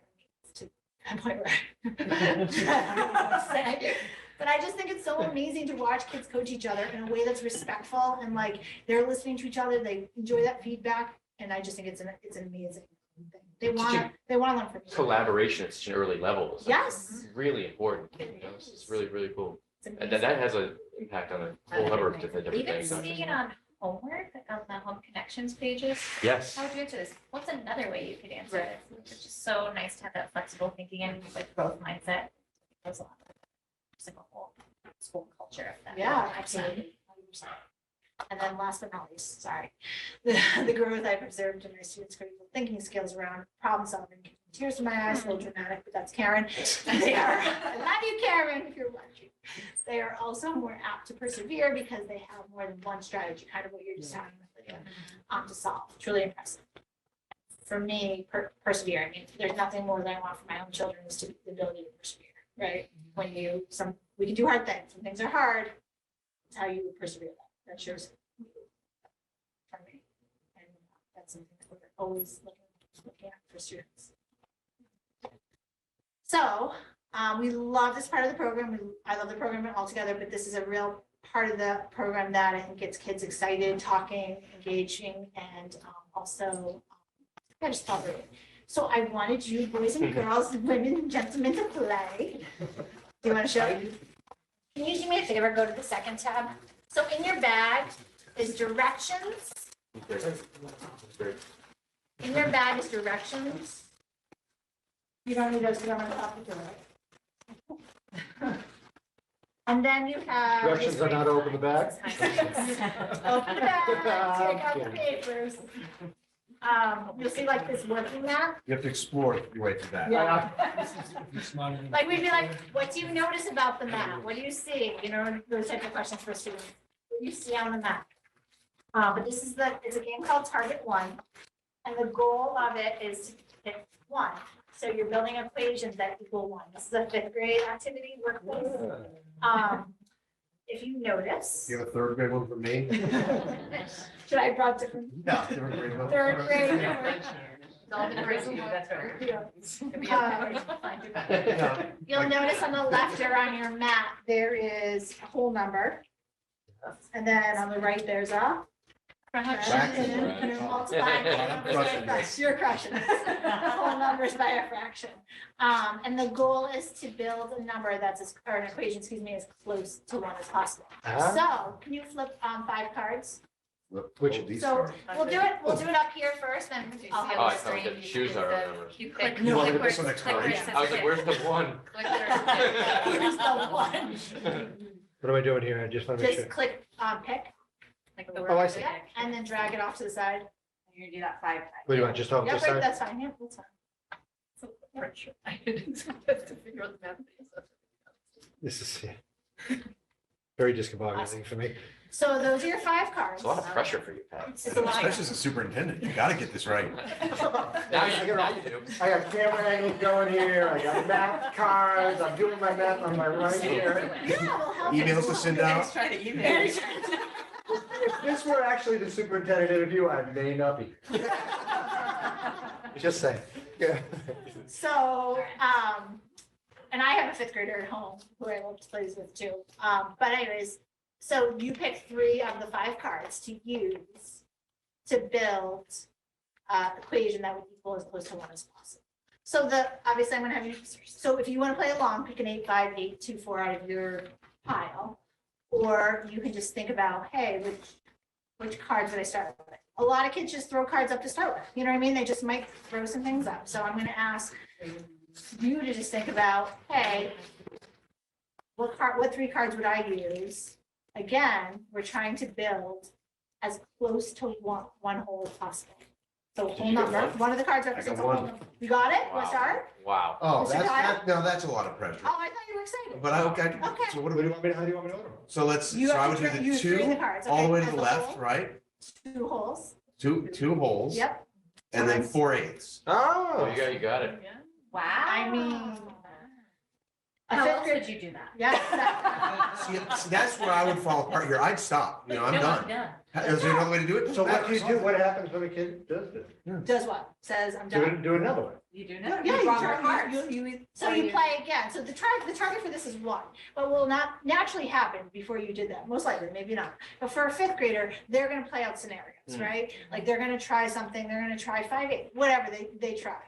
To a point where I don't know what to say. But I just think it's so amazing to watch kids coach each other in a way that's respectful, and like they're listening to each other, they enjoy that feedback, and I just think it's an amazing thing. They want to learn from each other. Collaboration at such an early level is like Yes. really important, you know, it's really, really cool. It's And amazing. that has an impact on a whole number of different Even things. not seeing just it on homework, like on the home connections pages. Yes. How would you answer this? What's another way you could answer Right. this? It's just so nice to have that flexible thinking and like growth mindset. It goes a lot. It's like a whole school culture of that. Yeah, absolutely. 100%. And then last but not least, sorry, the growth I've observed in my students' critical thinking skills around problem solving. Tears in my eyes, a little dramatic, but that's Karen. They are, I love you, Karen, if you're watching. They are also more apt to persevere because they have more than one strategy, kind of what you're just talking about, to solve. Truly impressive. For me, persevere. I mean, there's nothing more that I want for my own children is to the ability to persevere, right? When we can do hard things. When things are hard, it's how you persevere. That shows for me. And that's something that we're always looking at for students. So we love this part of the program. I love the program altogether, but this is a real part of the program that I think gets kids excited, talking, engaging, and also, I just thought of it. So I wanted you boys and girls, women and gentlemen to play. Do you want to show? Can you do me a favor, go to the second tab? So in your bag is directions. In your bag is directions. You don't need those because I'm going to talk you through it. And then you have. Directions are not open the back. Open the bag, take out the papers. You'll see like this working map. You have to explore your way through that. Yeah. Smarter than- Like we'd be like, what do you notice about the map? What do you see? You know, those type of questions for students. What do you see on the map? But this is it's a game called Target One. And the goal of it is to pick one. So you're building equations that equal one. This is a 5th grade activity workbook. If you notice. You have a 3rd grade one for me? Should I have brought different? No, 3rd grade one. 3rd grade. It's all been crazy, that's right. Yeah. You'll notice on the left or on your map, there is a whole number. And then on the right, there's a Fraction. Fraction. You're multiplying the I'm numbers crushing by this. You're crushing this. Whole numbers by a fraction. And the goal is to build a number or an equation, excuse me, as close to one as possible. Ah. So can you flip 5 cards? Which- These So are- we'll do it up here first, then I'll Oh, have I the thought screen. the shoes are remember. You Click, click, You want click this where one it's- click where it next says I was like, click. where's the one? click there. Here's the one. What am I doing here? I just want to make sure. Just click pick, Like the Oh, I word see. pick. and then drag it off to the side. You're gonna do that 5 times. What do you want, just off the Yep, right, side? that's fine, yeah, that's fine. Pressure. I didn't have to figure out the math. This is yeah. Very discombobulating for me. So those are your 5 cards. It's a lot of pressure for you, Pat. It's a lot. Especially as a superintendent, you gotta get this right. Now you do. I got camera angles going here, I got math cards, I'm doing my math on my right here. Yeah, we'll help. Emails to send out. Try to email. If this were actually the superintendent interview, I may not be. Just saying. Yeah. So, and I have a 5th grader at home who I love to play with too. But anyways, so you pick 3 of the 5 cards to use to build equation that would equal as close to 1 as possible. So obviously I'm gonna have you, so if you wanna play along, pick an 8, 5, 8, 2, 4 out of your pile. Or you can just think about, hey, which cards would I start with? A lot of kids just throw cards up to start with, you know what I mean? They just might throw some things up. So I'm gonna ask you to just think about, hey, what 3 cards would I use? Again, we're trying to build as close to one whole as possible. So Did whole you get number, one? one of the cards I represents a got whole one. number. You got it? Want to Wow. start? Wow. Oh, Mr. Kyle? no, that's a lot of pressure. Oh, I thought you were excited. But okay, Okay. so what How do do we, you want me to, how do you want me to order them? so let's, You so I have would to do the use 3 of the 2 cards. all the okay, way to as the a left, whole. right? 2 holes. Two holes. Yep. And then Times. 4/8. Oh, Oh. you got it. Wow. I mean. A How 5th else grade. would you do that? Yeah. See, that's where I would fall apart here. I'd stop, you know, I'm No, done. Is there another way to do it? So what do you do? What happens when a kid does this? Does what? Says, I'm Do done. it, do another one. You do Yeah, not. you draw try- more cards. so you play again. So the target for this is 1, but will not naturally happen before you did that. Most likely, maybe not. But for a 5th grader, they're gonna play out scenarios, Mm. right? Like they're gonna try something, they're gonna try 5, 8, whatever they try.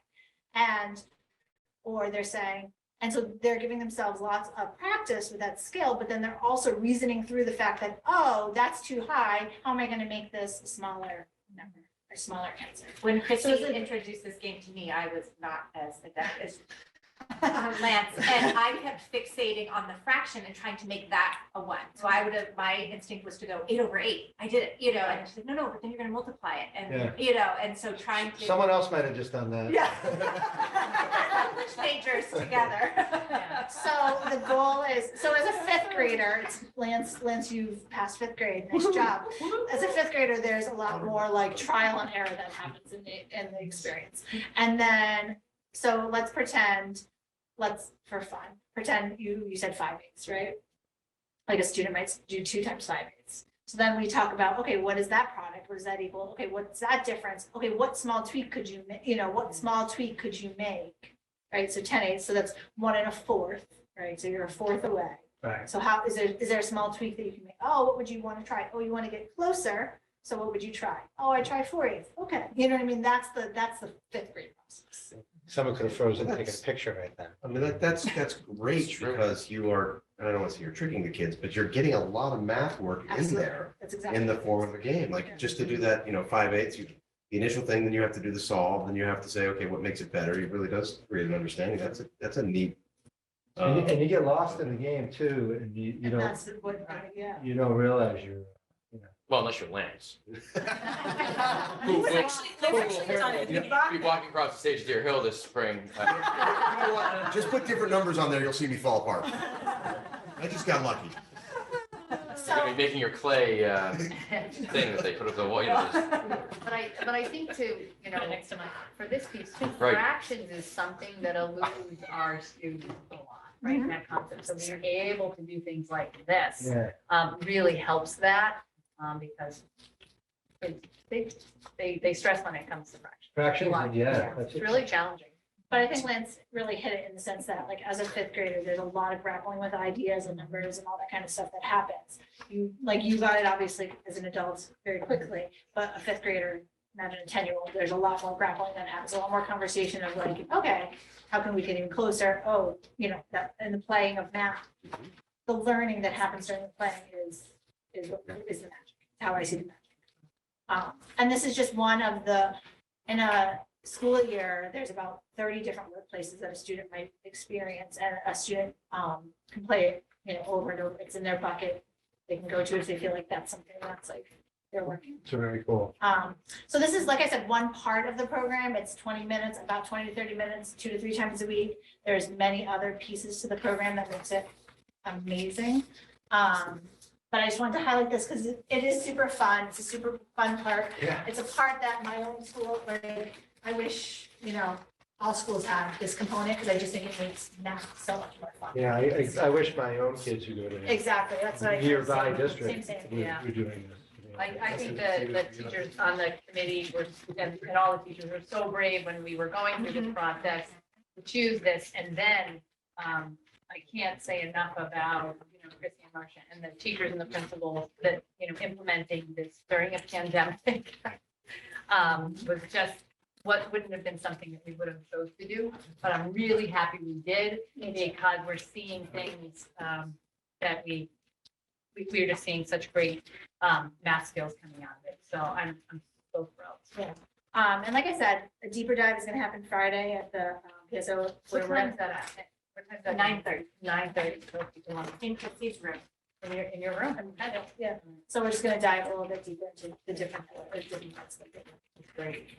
Or they're saying, and so they're giving themselves lots of practice with that skill, but then they're also reasoning through the fact that, oh, that's too high. How am I gonna make this a smaller number or smaller answer? When So Chrissy is it- introduced this game to me, I was not as adept as Lance, and I kept fixating on the fraction and trying to make that a 1. So my instinct was to go 8/8. I did it, you know, and she said, no, but then you're gonna multiply it, Yeah. and, you know, and so trying to. Someone else might have just done that. English majors together. So the goal is, so as a 5th grader, it's Lance, you've passed 5th grade, nice job. As a 5th grader, there's a lot more like trial and error that happens in the experience. And then, so for fun, pretend you said 5/8, right? Like a student might do 2 times 5/8. So then we talk about, okay, what is that product? What does that equal? Okay, what's that difference? Okay, what small tweak could you make? What small tweak could you make? Right, so 10/8, so that's 1 1/4, right? So you're a 1/4 away. Right. So how, is there a small tweak that you can make? Oh, what would you want to try? Oh, you want to get closer, so what would you try? Oh, I try 4/8, okay, you know what I mean? That's the 5th grade process. Someone could have frozen, taken a picture right then. I mean, that's great It's true. because you are, I don't want to say you're tricking the kids, but you're getting a lot of math work in Absolutely. there That's exactly. in the form of a game. Like just to do that, 5/8, the initial thing, then you have to do the solve, then you have to say, okay, what makes it better? It really does create an understanding. That's a neat. And you get lost in the game too, and you And don't, that's what, yeah. you don't realize you're, Well, unless you're Lance. There's actually a ton of- Be walking across the stage at Deer Hill this spring. You know what? Just put different numbers on there, you'll see me fall apart. I just got lucky. You're gonna be making your clay thing that they put up the wall, But I think too, Next to mine. for this piece too, Right. fractions is something that eludes our students a lot, right? Mhm. That concept, so being able to do things like this, yeah. really helps that, because they stress when it comes to fractions. Fractions, Lot. yeah. that's It's it. really challenging. But I think Lance really hit it in the sense that, like, as a fifth grader, there's a lot of grappling with ideas and numbers and all that kind of stuff that happens. You got it obviously as an adult very quickly, but a fifth grader, imagine a 10-year-old, there's a lot more grappling that happens, a lot more conversation of like, okay, how can we get even closer? Oh, that, and the playing of math, the learning that happens during the playing is the magic, how I see the magic. And this is just one of in a school year, there's about 30 different workplaces that a student might experience, and a student can play it, over and over. It's in their bucket. They can go to if they feel like that's something that's like they're working. It's very cool. So this is, like I said, one part of the program. It's 20 minutes, about 20 to 30 minutes, 2 to 3 times a week. There's many other pieces to the program that makes it amazing. But I just wanted to highlight this because it is super fun. It's a super fun part. Yeah. It's a part that my own school, like, I wish, all schools have this component, because I just think it makes math so much more fun. Yeah, I wish my own kids who go to Exactly, that's what I. nearby Same, district same. were doing this. I think the teachers on the committee were, and all the teachers were so brave when we were going through this process to choose this. And then I can't say enough about, Chrissy and Marcia and the teachers and the principals that, implementing this during a pandemic was just what wouldn't have been something that we would have chose to do. But I'm really happy we did, because we're seeing things that we're just seeing such great math skills coming out of it. So I'm so thrilled. Yeah. And like I said, a deeper dive is gonna happen Friday at the PSO. What time is that at? What time is that? 9:30. 9:30. In Chrissy's room. In your room? Yeah, so we're just gonna dive a little bit deeper into the different parts of it. Great.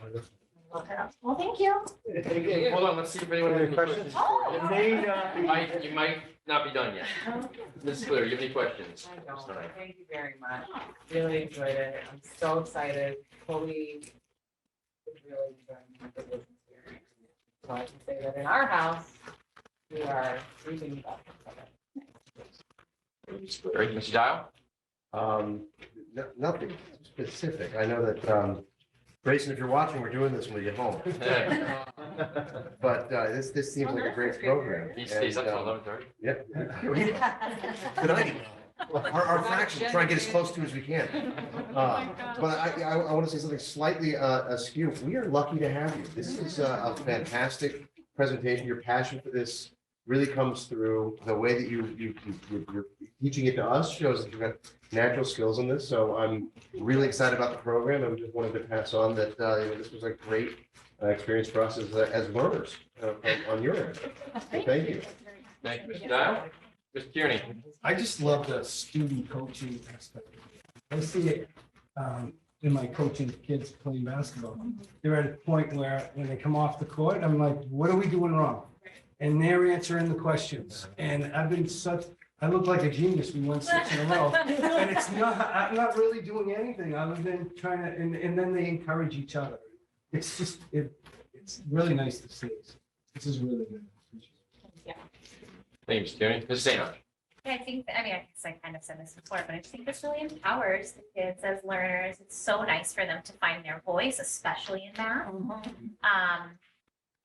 Well, thank you. Hey, hold on, let's see if anyone has any questions. Oh. It may, You might not be done yet. Ms. Clear, you have any questions? I don't. Thank you very much. Really enjoyed it. I'm so excited. Totally really enjoying the business experience. So I can say that in our house, we are reaping the benefits of it. Great, Mr. Dial? Nothing specific. I know that, Grayson, if you're watching, we're doing this when we get home. But this seems like a great program. He stays up And, till 11:30. Yeah. Tonight, our fraction, try and get as close to as we can. But I want to say something slightly askew. We are lucky to have you. This is a fantastic presentation. Your passion for this really comes through. The way that you're teaching it to us shows that you've got natural skills in this. So I'm really excited about the program. I just wanted to pass on that this was a great experience for us as learners on your end. So thank you. Thank you, Mr. Dial. Mr. Kearney? I just love the student coaching aspect. I see it in my coaching kids playing basketball. They're at a point where when they come off the court, I'm like, what are we doing wrong? And they're answering the questions. And I look like a genius. We won 6 in a row. And I'm not really doing anything other than trying to, and then they encourage each other. It's just, it's really nice to see. This is really good. Thank you, Mr. Kearney. Mrs. St. Ange? I think, I guess I kind of said this before, but I just think this really empowers the kids as learners. It's so nice for them to find their voice, especially in math.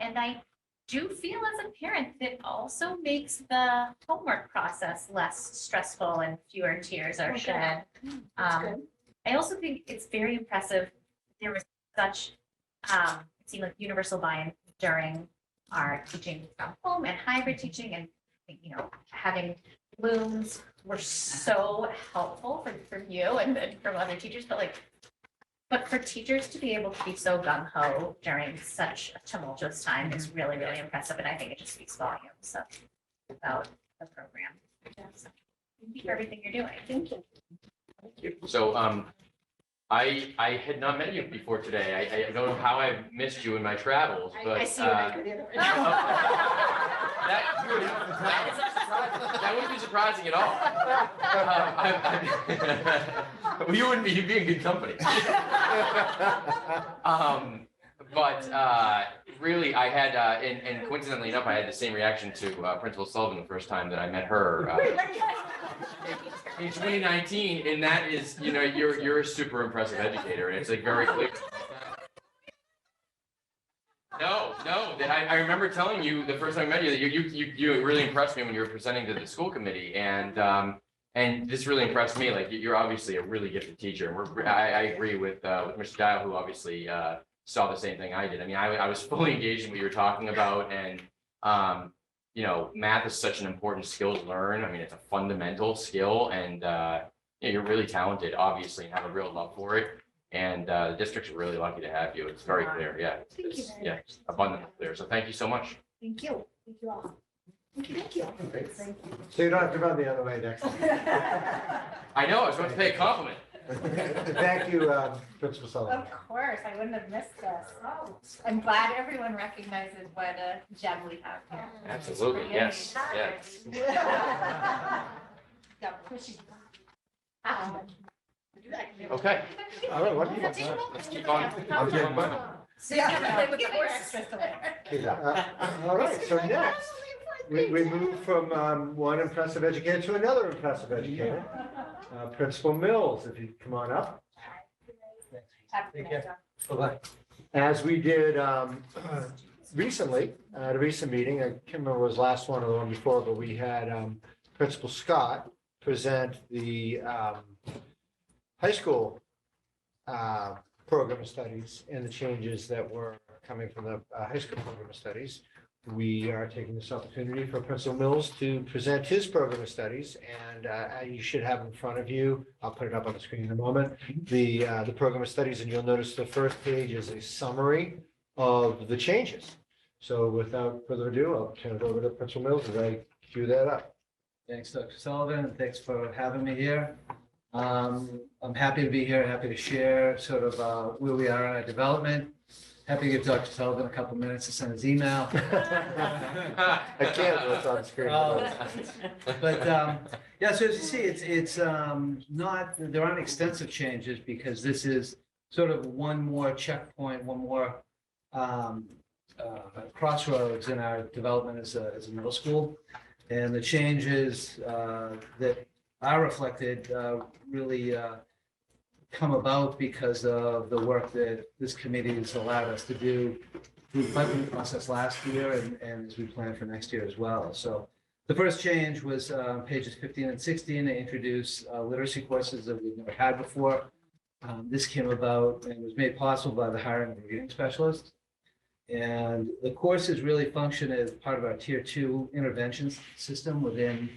And I do feel as a parent that it also makes the homework process less stressful and fewer tears are shed. I also think it's very impressive. There was such, it seemed like universal buy-in during our teaching from home and hybrid teaching, and having Blooms were so helpful from you and from other teachers, but for teachers to be able to be so gung-ho during such a tumultuous time is really, really impressive, and I think it just speaks volumes about the program. So, thank you for everything you're doing. Thank you. Thank you. So, I had not met you before today. I don't know how I've missed you in my travels, but. I see what I did. That wouldn't be surprising at all. Well, you wouldn't be, you'd be in good company. But really, I had, and coincidentally enough, I had the same reaction to Principal Sullivan the first time that I met her in 2019, and that is, you're a super impressive educator, and it's like very clear. No, that I remember telling you the first time I met you that you really impressed me when you were presenting to the school committee, and this really impressed me. Like you're obviously a really gifted teacher, and I agree with Mr. Dial, who obviously saw the same thing I did. I mean, I was fully engaged in what you were talking about, and you know, math is such an important skill to learn. I mean, it's a fundamental skill, and you know, you're really talented, obviously, and have a real love for it. And the district's really lucky to have you. It's very clear, yeah. Thank you It's- very Yeah, much. abundantly clear. So thank you so much. Thank you. Thank you all. Thank you. So you don't have to run the other way next time. I know, I was going to pay a compliment. Thank you, Principal Sullivan. Of course, I wouldn't have missed this. I'm glad everyone recognizes what a gem we have here. Absolutely, yes, yes. Yeah, pushy. Okay, All right, wonderful. let's keep on. I'm good. All right, so next, we move from one impressive educator to another impressive educator. Principal Mills, if you come on up. As we did recently, at a recent meeting, I can't remember if it was last one or the one before, but we had Principal Scott present the high school program of studies and the changes that were coming from the high school program of studies. We are taking this opportunity for Principal Mills to present his program of studies, and you should have in front of you, I'll put it up on the screen in a moment, the program of studies, and you'll notice the first page is a summary of the changes. So without further ado, I'll turn it over to Principal Mills as I cue that up. Thanks, Dr. Sullivan, and thanks for having me here. I'm happy to be here, happy to share sort of where we are in our development. Happy to give Dr. Sullivan a couple minutes to send his email. I can't, but it's on screen. But yeah, so as you see, it's not, there aren't extensive changes because this is sort of one more checkpoint, one more crossroads in our development as a middle school. And the changes that are reflected really come about because of the work that this committee has allowed us to do through the budgeting process last year and as we plan for next year as well. So the first change was pages 15 and 16. They introduced literacy courses that we've never had before. This came about and was made possible by the hiring of a reading specialist. And the courses really function as part of our tier 2 interventions system within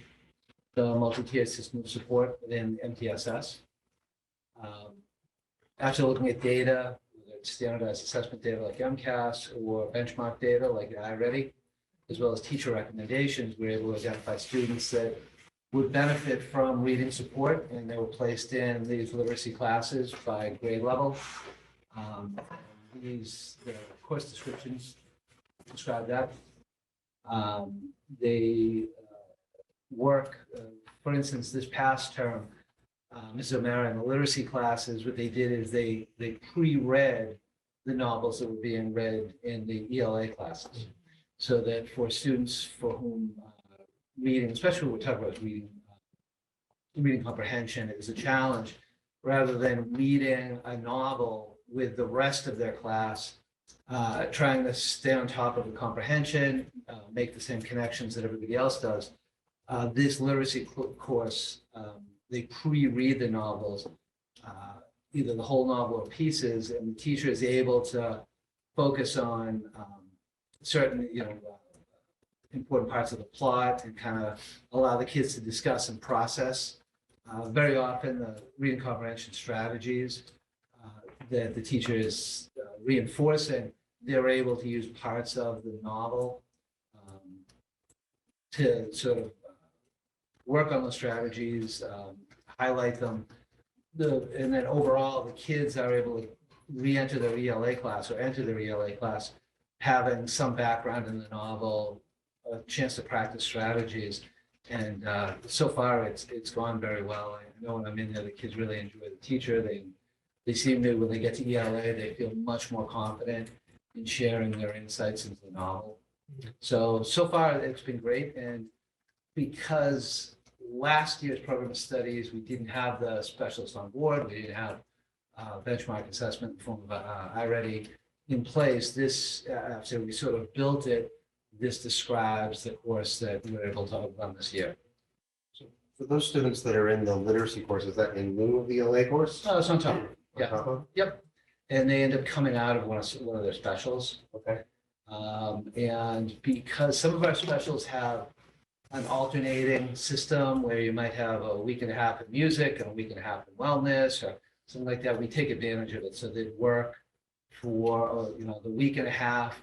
the multi-tiered system of support within MTSS. After looking at data, whether it's standardized assessment data like MCAS or benchmark data like iReady, as well as teacher recommendations, we were able to identify students that would benefit from reading support, and they were placed in these literacy classes by grade level. The course descriptions describe that. They work, for instance, this past term, Ms. O'Mara in the literacy classes, what they did is they pre-read the novels that were being read in the ELA classes. So that for students for whom reading, especially when we're talking about reading comprehension is a challenge, rather than reading a novel with the rest of their class, trying to stay on top of the comprehension, make the same connections that everybody else does. This literacy course, they pre-read the novels, either the whole novel or pieces, and the teacher is able to focus on certain, important parts of the plot and kind of allow the kids to discuss and process. Very often, the reading comprehension strategies that the teacher is reinforcing, they're able to use parts of the novel to sort of work on the strategies, highlight them. And then overall, the kids are able to re-enter their ELA class or enter their ELA class, having some background in the novel, a chance to practice strategies. And so far, it's gone very well. I know when I'm in there, the kids really enjoy the teacher. They seem to, when they get to ELA, they feel much more confident in sharing their insights into the novel. So far, it's been great. And because last year's program of studies, we didn't have the specialist on board, we didn't have benchmark assessment in the form of iReady, in place. This, after we sort of built it, this describes the course that we're able to run this year. For those students that are in the literacy course, is that in lieu of the LA course? Oh, it's on top. On Yeah. top of? And they end up coming out of one of their specials. Okay. And because some of our specials have an alternating system where you might have a week and a half of music and a week and a half of wellness or something like that, we take advantage of it. So they work for, the week and a half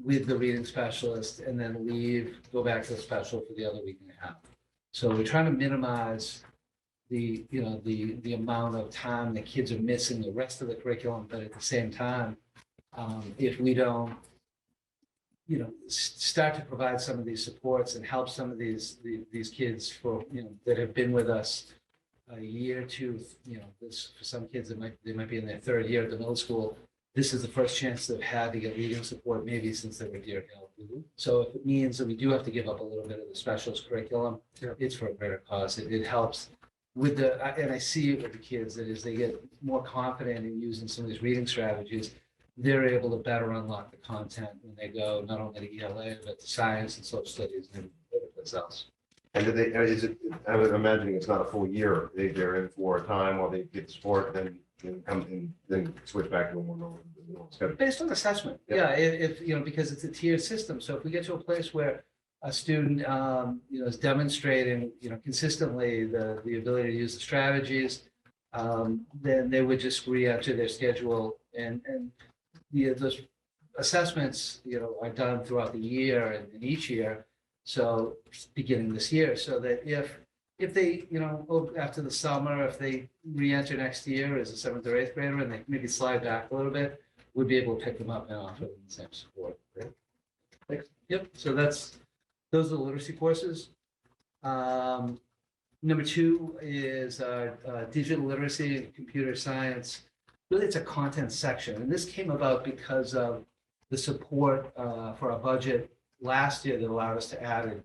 with the reading specialist and then leave, go back to the special for the other week and a half. So we're trying to minimize the amount of time the kids are missing the rest of the curriculum, but at the same time, if we don't, start to provide some of these supports and help some of these kids that have been with us a year or two, this, for some kids, they might be in their third year at the middle school. This is the first chance they've had to get reading support, maybe since they were Deer Hill. So if it means that we do have to give up a little bit of the specialist curriculum, it's for a better cause. It helps with and I see it with the kids, that as they get more confident in using some of these reading strategies, they're able to better unlock the content when they go not only to ELA, but to science and social studies and everything else. And I was imagining it's not a full year. They're in for a time while they get support, then come and then switch back to a more normal schedule. Based on assessment, if because it's a tiered system. So if we get to a place where a student, is demonstrating, consistently the ability to use the strategies, then they would just re-enter their schedule and those assessments, are done throughout the year and each year. So beginning this year, so that if they, after the summer, if they re-enter next year as a 7th or 8th grader and they maybe slide back a little bit, we'd be able to pick them up and offer them the same support. Right? Yep. So those are the literacy courses. Number 2 is digital literacy and computer science. Really, it's a content section. And this came about because of the support for our budget last year that allowed us to add a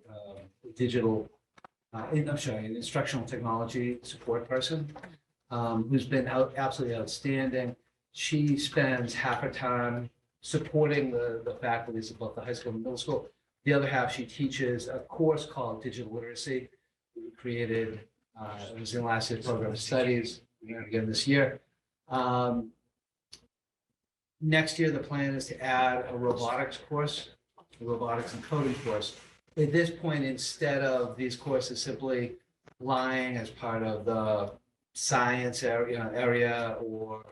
an instructional technology support person who's been absolutely outstanding. She spends half her time supporting the faculties of both the high school and middle school. The other half, she teaches a course called Digital Literacy. We created, it was in last year's program of studies, again this year. Next year, the plan is to add a robotics course, a robotics and coding course. At this point, instead of these courses simply lying as part of the science area or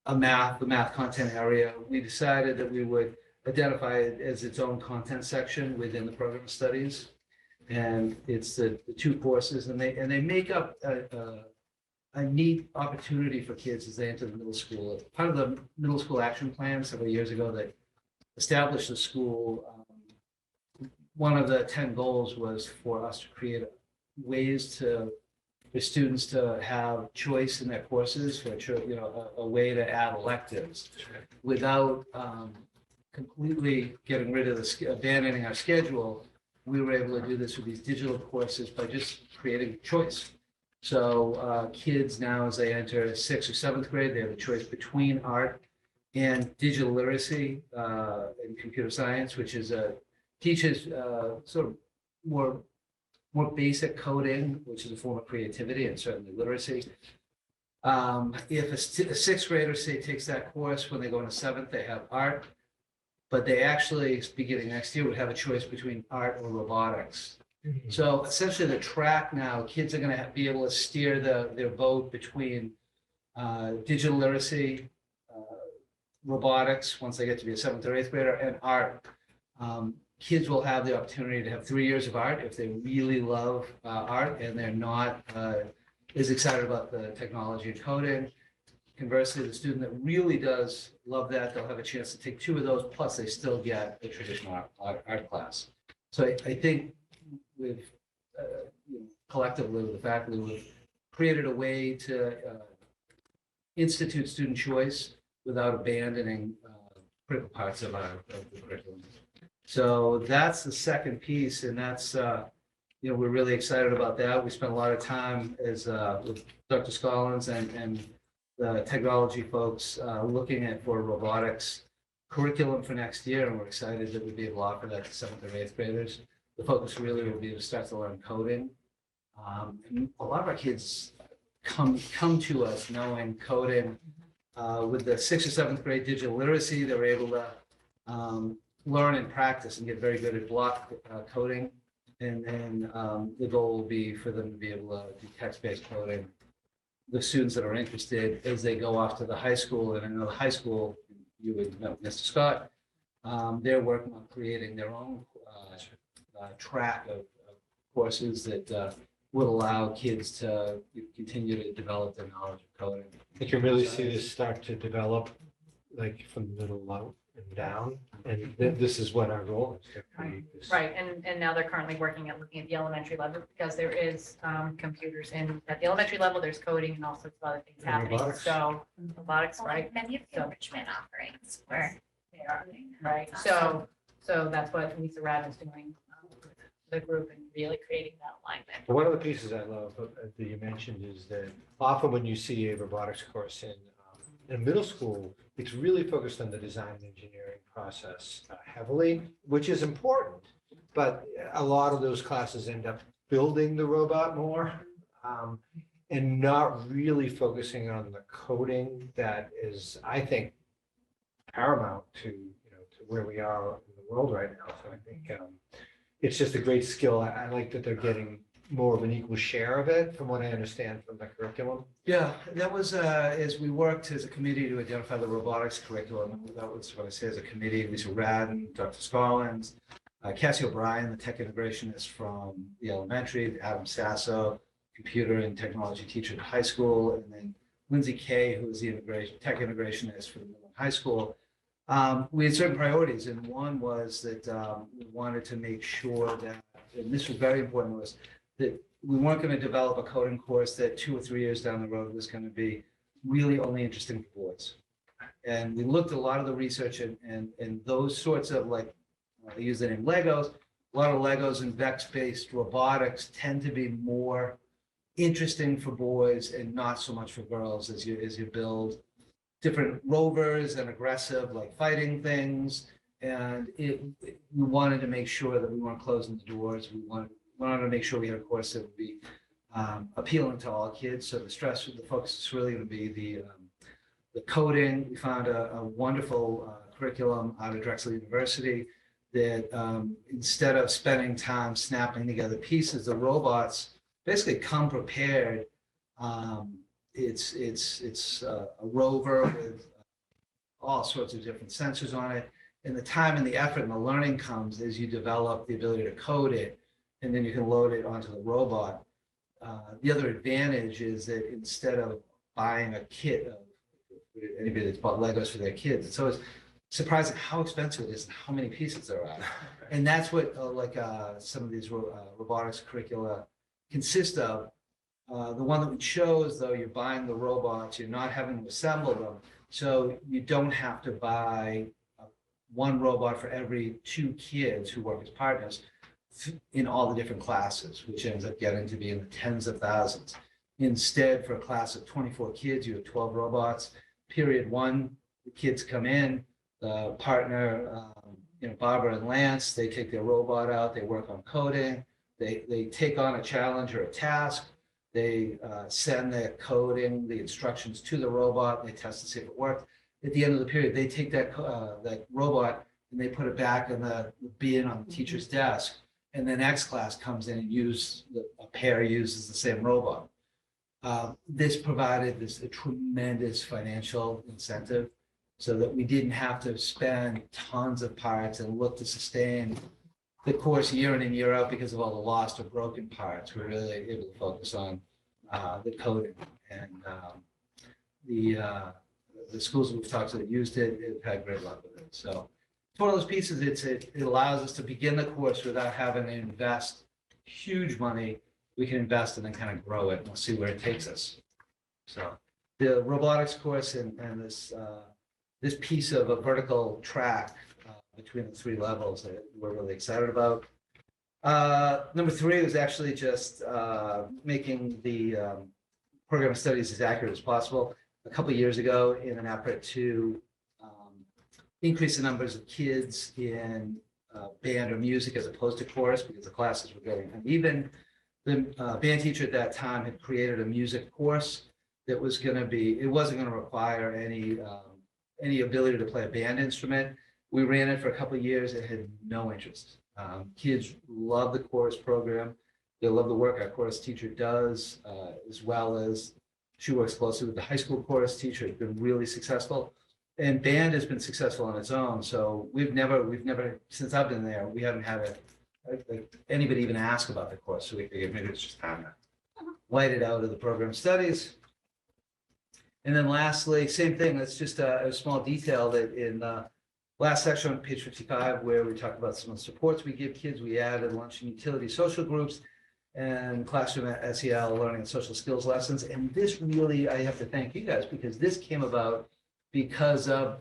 the math content area, we decided that we would identify it as its own content section within the program of studies. And it's the 2 courses, and they make up a neat opportunity for kids as they enter the middle school. Part of the middle school action plan several years ago that established the school, one of the 10 goals was for us to create ways for students to have choice in their courses, for a way to add electives without completely getting rid of abandoning our schedule. We were able to do this with these digital courses by just creating choice. So kids now, as they enter 6th or 7th grade, they have a choice between art and digital literacy and computer science, which is teaches sort of more basic coding, which is a form of creativity and certainly literacy. If a 6th grader, say, takes that course, when they go into 7th, they have art, but they actually, beginning next year, would have a choice between art or robotics. So essentially the track now, kids are going to be able to steer their boat between digital literacy, robotics, once they get to be a 7th or 8th grader, and art. Kids will have the opportunity to have 3 years of art if they really love art and they're not as excited about the technology and coding. Conversely, the student that really does love that, they'll have a chance to take 2 of those, plus they still get the traditional art class. So I think we've collectively with the faculty, we've created a way to institute student choice without abandoning critical parts of the curriculum. So that's the second piece, and that's we're really excited about that. We spent a lot of time as with Dr. Scollins and the technology folks looking at for robotics curriculum for next year, and we're excited that we'll be able to offer that to 7th or 8th graders. The focus really will be to start to learn coding. And a lot of our kids come to us knowing coding. With the 6th or 7th grade digital literacy, they were able to learn and practice and get very good at block coding. And then the goal will be for them to be able to do text-based coding. The students that are interested as they go off to the high school, and I know the high school, you would know Mr. Scott, they're working on creating their own track of courses that would allow kids to continue to develop their knowledge of coding. You can really see this start to develop, like from the middle out and down, and this is what our goal is. To create this. Right, and now they're currently working at looking at the elementary level, because there is computers in, at the elementary level, there's coding and all sorts of other things And happening. robotics. So robotics, Well, right? Many of the So- enrichment offerings where they are. Right, so that's what Lisa Radin is doing with the group and really creating that alignment. But one of the pieces I love that you mentioned is that often when you see a robotics course in middle school, it's really focused on the design and engineering process heavily, which is important. But a lot of those classes end up building the robot more and not really focusing on the coding that is, I think, paramount to, to where we are in the world right now. So I think it's just a great skill. I like that they're getting more of an equal share of it, from what I understand from the curriculum. Yeah, that was, as we worked as a committee to identify the robotics curriculum, that was what I say as a committee, Lisa Radin, Dr. Scollins, Cassie O'Brien, the tech integrationist from the elementary, Adam Sasso, computer and technology teacher at high school, and then Lindsay Kay, who was the tech integrationist for the middle and high school. We had certain priorities, and one was that we wanted to make sure that, and this was very important to us, that we weren't going to develop a coding course that 2 or 3 years down the road was going to be really only interesting for boys. And we looked at a lot of the research and those sorts of, like, I use the name Legos, a lot of Legos and VEX-based robotics tend to be more interesting for boys and not so much for girls as you build different rovers and aggressive, like, fighting things. And we wanted to make sure that we weren't closing the doors. We wanted to make sure we had a course that would be appealing to all kids. So the focus is really going to be the coding. We found a wonderful curriculum out of Drexel University that instead of spending time snapping together pieces, the robots basically come prepared. It's a rover with all sorts of different sensors on it. And the time and the effort and the learning comes as you develop the ability to code it, and then you can load it onto the robot. The other advantage is that instead of buying a kit of anybody that's bought Legos for their kids, it's always surprising how expensive it is and how many pieces there are. And that's what some of these robotics curricula consist of. The one that we chose, though, you're buying the robots, you're not having to assemble them. So you don't have to buy one robot for every 2 kids who work as partners in all the different classes, which ends up getting to be in the tens of thousands. Instead, for a class of 24 kids, you have 12 robots. Period 1, the kids come in, the partner, Barbara and Lance, they take their robot out, they work on coding, they take on a challenge or a task, they send their coding, the instructions to the robot, they test to see if it works. At the end of the period, they take that robot and they put it back in the bin on the teacher's desk. And the next class comes in and a pair uses the same robot. This provided a tremendous financial incentive so that we didn't have to spend tons of parts and look to sustain the course year in and year out because of all the lost or broken parts. We're really able to focus on the coding, and the schools that we've talked to that used it have had great luck with it. So it's one of those pieces. It allows us to begin the course without having to invest huge money. We can invest and then kind of grow it, and we'll see where it takes us. So the robotics course and this piece of a vertical track between the 3 levels that we're really excited about. Number 3 was actually just making the program of studies as accurate as possible. a couple of years ago in an effort to increase the numbers of kids in band or music as opposed to chorus because the classes were getting uneven. The band teacher at that time had created a music course that was going to be, it wasn't going to require any ability to play a band instrument. We ran it for a couple of years. It had no interest. Kids love the chorus program. They love the work our chorus teacher does, as well as she works closely with the high school chorus teacher. It's been really successful. And band has been successful on its own. So we've never, since I've been there, we haven't had anybody even ask about the course. So we figured maybe it's just time to light it out of the program studies. And then lastly, same thing, that's just a small detail that in the last section on page 55, where we talk about some of the supports we give kids, we added lunch and utility social groups and classroom SEL learning and social skills lessons. And this really, I have to thank you guys because this came about because of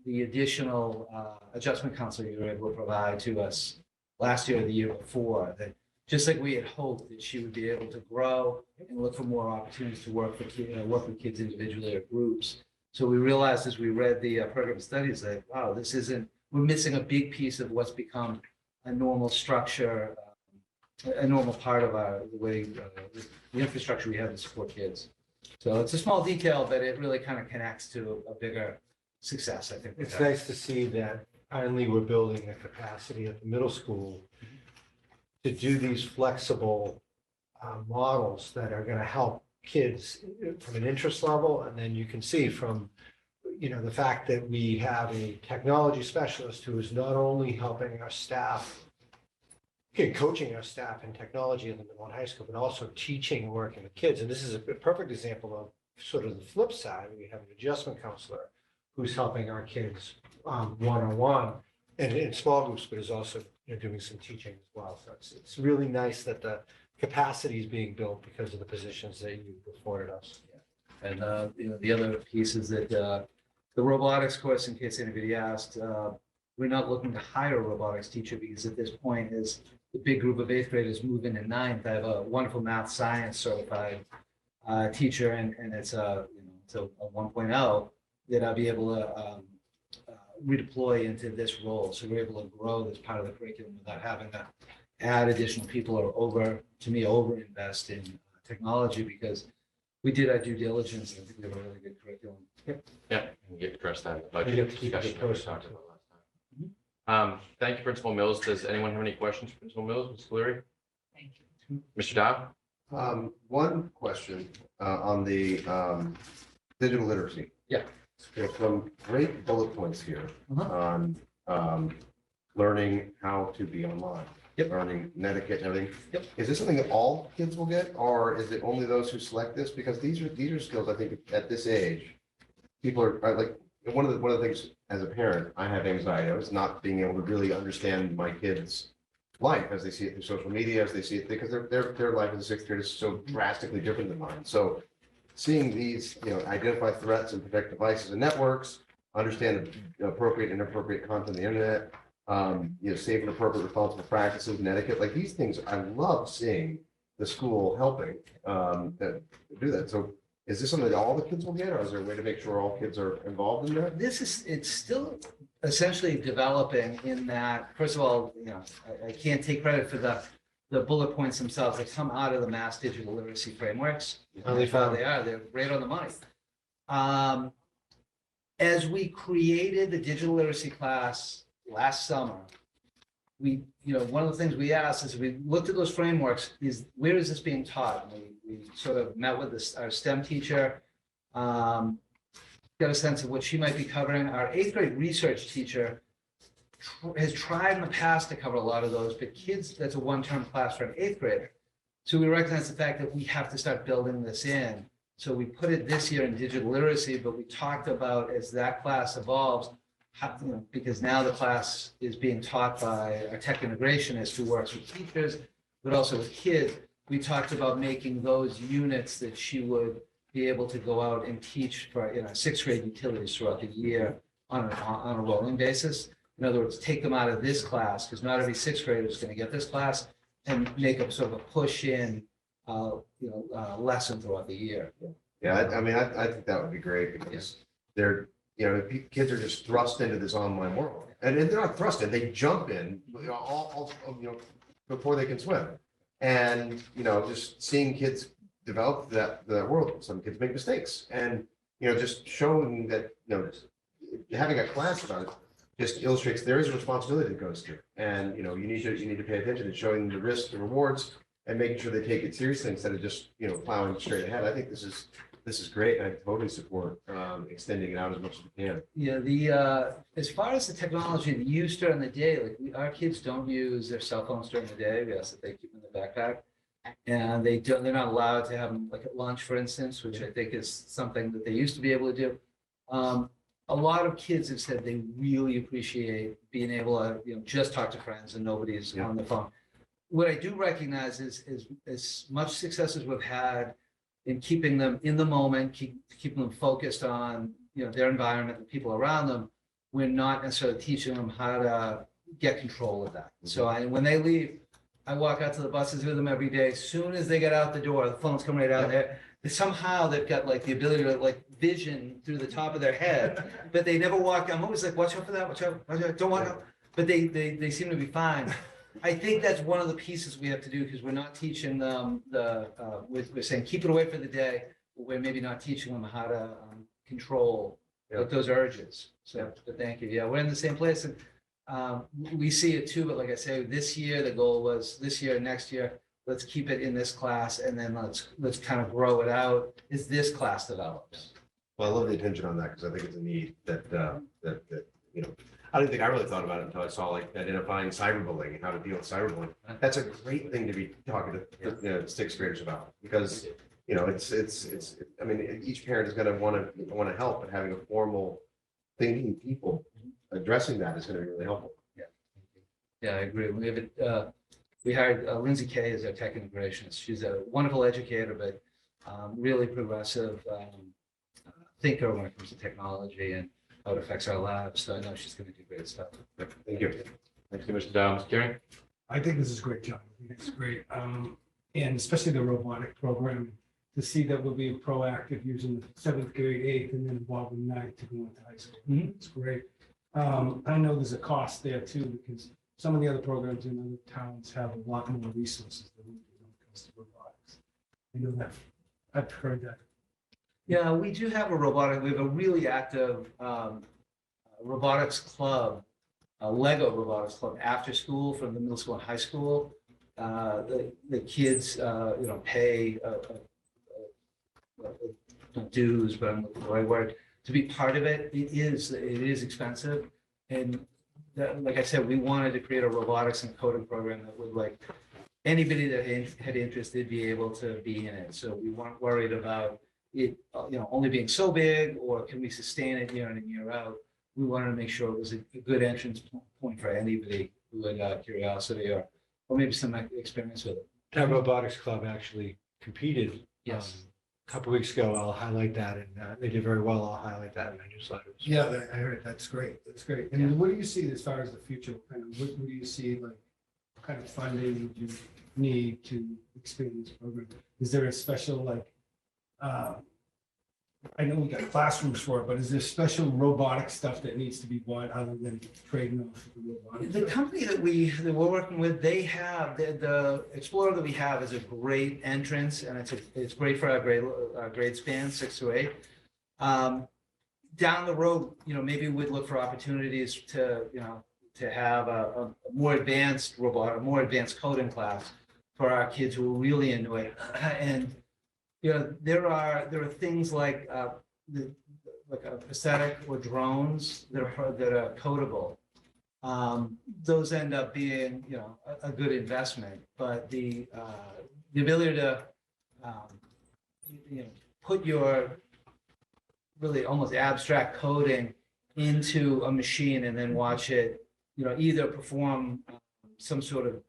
the additional adjustment counseling you were able to provide to us last year or the year before, that just like we had hoped that she would be able to grow and look for more opportunities to work with kids individually or groups. So we realized as we read the program studies that, wow, we're missing a big piece of what's become a normal structure, a normal part of the infrastructure we have to support kids. So it's a small detail, but it really kind of connects to a bigger success, I think. It's nice to see that finally we're building a capacity at the middle school to do these flexible models that are going to help kids from an interest level. And then you can see from, the fact that we have a technology specialist who is not only helping our staff, coaching our staff in technology in the middle and high school, but also teaching and working with kids. And this is a perfect example of sort of the flip side. We have an adjustment counselor who's helping our kids one-on-one and in small groups, but is also doing some teaching as well. So it's really nice that the capacity is being built because of the positions that you afforded us. Yeah. And the other piece is that the robotics course, in case anybody asked, we're not looking to hire a robotics teacher because at this point, as the big group of 8th graders move into 9th, I have a wonderful math science certified teacher, and it's a 1.0 that I'll be able to redeploy into this role. So we're able to grow this part of the curriculum without having to add additional people or over-invest in technology, because we did our due diligence and I think we have a really good curriculum. Yeah, we get to address that in the We budget get to keep discussion it that we posted. talked about last time. Thank you, Principal Mills. Does anyone have any questions for Principal Mills, Ms. Cleary? Thank you. Mr. Dow? One question on the digital literacy. Yeah. There's some great bullet points here Uh-huh. on learning how to be online. Yep. Learning etiquette and everything. Yep. Is this something that all kids will get, or is it only those who select this? Because these are skills, I think, at this age, people are like, one of the things as a parent, I have anxiety. I was not being able to really understand my kids' life as they see it through social media, as they see it, because their life as a 6th grader is so drastically different than mine. So seeing these, identify threats and protect devices and networks, understand the appropriate and inappropriate content on the internet, safe and appropriate responsible practices and etiquette, like these things, I love seeing the school helping that do that. So is this something that all the kids will get, or is there a way to make sure all kids are involved in that? It's still essentially developing in that, first of all, I can't take credit for the bullet points themselves. They come out of the Mass Digital Literacy Frameworks. They're right on the money. As we created the digital literacy class last summer, one of the things we asked is we looked at those frameworks, where is this being taught? And we sort of met with our STEM teacher, got a sense of what she might be covering. Our 8th grade research teacher has tried in the past to cover a lot of those, but kids, that's a one-term class for an 8th grader. So we recognize the fact that we have to start building this in. So we put it this year in digital literacy, but we talked about as that class evolves, because now the class is being taught by our tech integrationist who works with teachers, but also with kids. We talked about making those units that she would be able to go out and teach for 6th grade utilities throughout the year on a rolling basis. In other words, take them out of this class, because not every 6th grader is going to get this class, and make them sort of a push in lesson throughout the year. Yeah, I mean, I think that would be great because they're, kids are just thrust into this online world. And they're not thrust in, they jump in, all, before they can swim. And, just seeing kids develop that world, some kids make mistakes. And, just showing that, having a class about it just illustrates there is a responsibility that goes through. And, you need to pay attention to showing the risks, the rewards, and making sure they take it seriously instead of just, plowing straight ahead. I think this is great. I totally support extending it out as much as we can. Yeah, as far as the technology that you use during the day, like our kids don't use their cell phones during the day. We ask that they keep them in the backpack. And they're not allowed to have them like at lunch, for instance, which I think is something that they used to be able to do. A lot of kids have said they really appreciate being able to, just talk to friends and nobody's on the phone. What I do recognize is as much success as we've had in keeping them in the moment, keeping them focused on, their environment, the people around them, we're not necessarily teaching them how to get control of that. So when they leave, I walk out to the buses with them every day. As soon as they get out the door, the phones come right out there. Somehow they've got like the ability to like vision through the top of their head, but they never walk. I'm always like, watch out for that, watch out, don't walk out. But they seem to be fine. I think that's one of the pieces we have to do because we're not teaching them we're saying keep it away for the day, but we're maybe not teaching them how to control those urges. So, but thank you. Yeah, we're in the same place and we see it too. But like I say, this year the goal was this year, next year. Let's keep it in this class and then let's kind of grow it out as this class develops. Well, I love the attention on that because I think it's a need that I didn't think I really thought about it until I saw like identifying cyberbullying and how to deal with cyberbullying. That's a great thing to be talking to sixth graders about because it's I mean each parent is going to want to help, but having a formal thinking people addressing that is going to be really helpful. Yeah, I agree. We hired Lindsay Kay as our tech integrationist. She's a wonderful educator, but really progressive thinker when it comes to technology and how it affects our labs. So I know she's going to do great stuff. Thank you. Thanks so much, Mr. Gary. I think this is a great job. I think it's great. And especially the robotic program, to see that we'll be proactive using 7th grade, 8th, and then involving 9th to go into high school. It's great. I know there's a cost there too, because some of the other programs in other towns have a lot more resources than we do when it comes to robotics. I know that. I've heard that. Yeah, we do have we have a really active robotics club, a Lego robotics club after school from the middle school and high school. The kids, pay dues, but I'm looking for the right word, to be part of it. It is expensive. And like I said, we wanted to create a robotics and coding program that would like anybody that had interest, they'd be able to be in it. So we weren't worried about it, only being so big, or can we sustain it year in and year out? We wanted to make sure it was a good entrance point for anybody who had curiosity or maybe some experience with it. That robotics club actually competed. Yes. A couple weeks ago. I'll highlight that, and they did very well. I'll highlight that in my newsletters. Yeah, I heard it. That's great. That's great. And what do you see as far as the future? What do you see, like, what kind of funding would you need to expand this program? Is there a special, I know we got classrooms for it, but is there special robotic stuff that needs to be bought other than trading off the robotics? The company that we're working with, they have the Explorer that we have is a great entrance, and it's great for our grade span 6 to 8. Down the road, maybe we'd look for opportunities to have a more advanced a more advanced coding class for our kids who are really into it. And there are things like a prosthetic or drones that are codable. Those end up being a good investment, but the ability to put your really almost abstract coding into a machine and then watch it either perform some sort of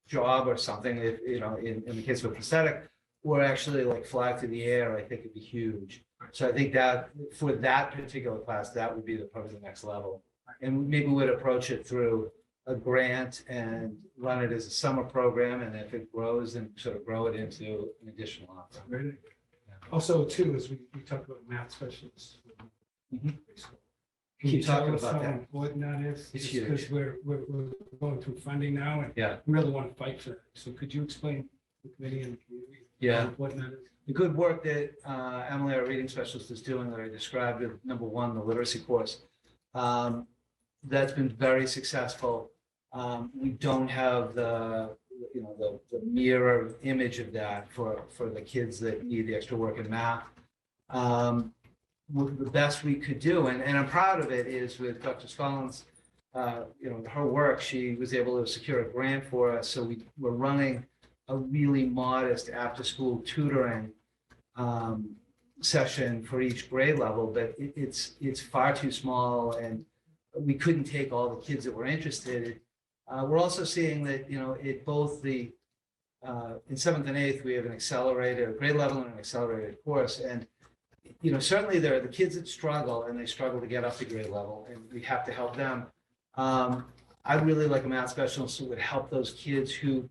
job or something, in the case of a prosthetic, or actually like fly through the air, I think it'd be huge. So I think that for that particular class, that would be probably the next level. And maybe we'd approach it through a grant and run it as a summer program. And if it grows, then sort of grow it into an additional offer. Also, too, as we talk about math specialists. Mhm. Can you Keep tell talking us about how that. important that is? It's Just huge. because we're going through funding now and Yeah. really want to fight for that. So could you explain to the committee and the community? Yeah. How important that is? The good work that Emily, our reading specialist, is doing that I described with number one, the literacy course. That's been very successful. We don't have the mirror image of that for the kids that need the extra work in math. The best we could do, and I'm proud of it, is with Dr. Scollins, her work, she was able to secure a grant for us. So we're running a really modest after-school tutoring session for each grade level, but it's far too small, and we couldn't take all the kids that were interested. We're also seeing that, it both the in 7th and 8th, we have an accelerated, a grade level and an accelerated course. And, certainly there are the kids that struggle, and they struggle to get up to grade level, and we have to help them. I'd really like a math specialist who would help those kids who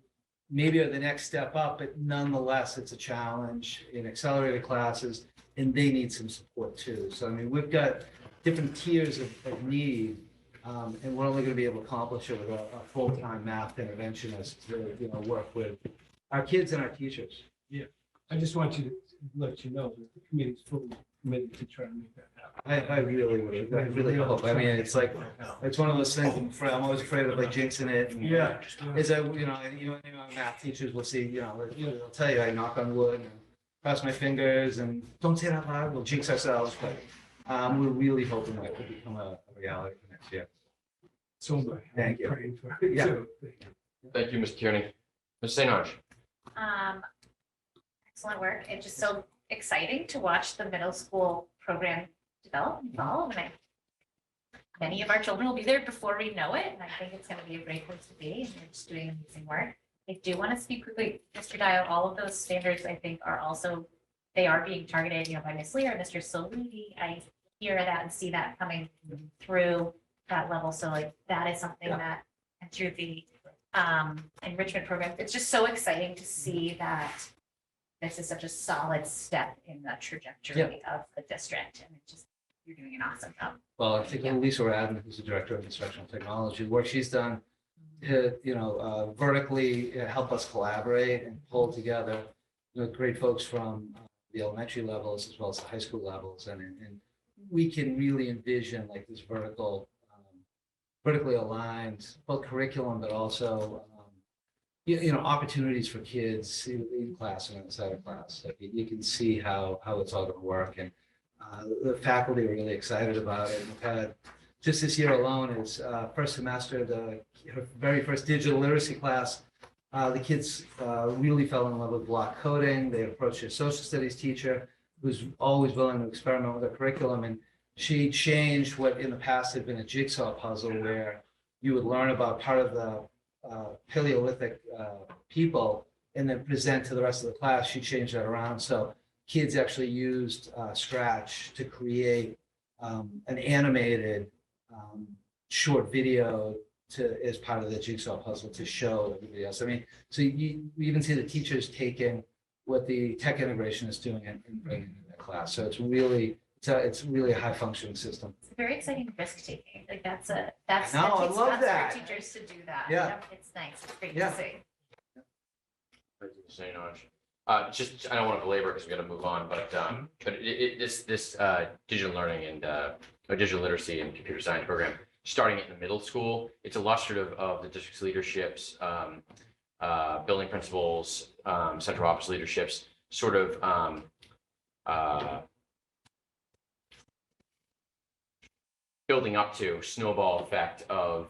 maybe are the next step up, but nonetheless, it's a challenge in accelerated classes, and they need some support too. So, I mean, we've got different tiers of need, and we're only going to be able to accomplish it with a full-time math interventionist to, work with our kids and our teachers. I just want you to let you know that the committee's fully committed to try to make that happen. I really hope. I mean, it's like, it's one of those things, I'm always afraid of like jinxing it. And Yeah. Is that, math teachers will see, they'll tell you, I knock on wood and cross my fingers and don't say it out loud, we'll jinx ourselves, but we're really hoping that could become a reality for next year. So am I. Thank you. I'm praying for it Yeah. too. Thank you. Thank you, Mr. Kearney. Ms. St. Ange. Excellent work. It's just so exciting to watch the middle school program develop and evolve. And many of our children will be there before we know it. And I think it's going to be a great place to be. And you're just doing amazing work. I do want to speak quickly, Mr. Dial. All of those standards, I think, are also, they are being targeted, by Ms. Lee or Mr. Solidi. I hear that and see that coming through that level. So like that is something that, and through the enrichment program, it's just so exciting to see that this is such a solid step in the trajectory of the district. And it just, you're doing an awesome job. Well, I think Lisa Radden, who's the director of instructional technology, work she's done to, vertically help us collaborate and pull together, great folks from the elementary levels as well as the high school levels. And we can really envision like this vertically aligned, both curriculum, but also, opportunities for kids in class and outside of class. Like you can see how it's all going to work. And the faculty are really excited about it. We've had, just this year alone, is first semester, her very first digital literacy class, the kids really fell in love with block coding. They approached their social studies teacher, who's always willing to experiment with the curriculum. And she changed what in the past had been a jigsaw puzzle where you would learn about part of the Paleolithic people and then present to the rest of the class. She changed that around. So kids actually used Scratch to create an animated short video as part of the jigsaw puzzle to show everybody else. I mean, so you even see the teachers taking what the tech integration is doing and bringing it into the class. So it's really a high functioning system. It's a very exciting risk taking. Like that's No, that I takes love guts for that. teachers to do that. Yeah. Yep, it's nice. It's great Yeah. to see. Thank you, Ms. St. Ange. Just, I don't want to belabor because we got to move on, but this digital learning and digital literacy and computer science program, starting it in the middle school, it's illustrative of the district's leaderships, building principals, central office leaderships, sort of building up to snowball effect of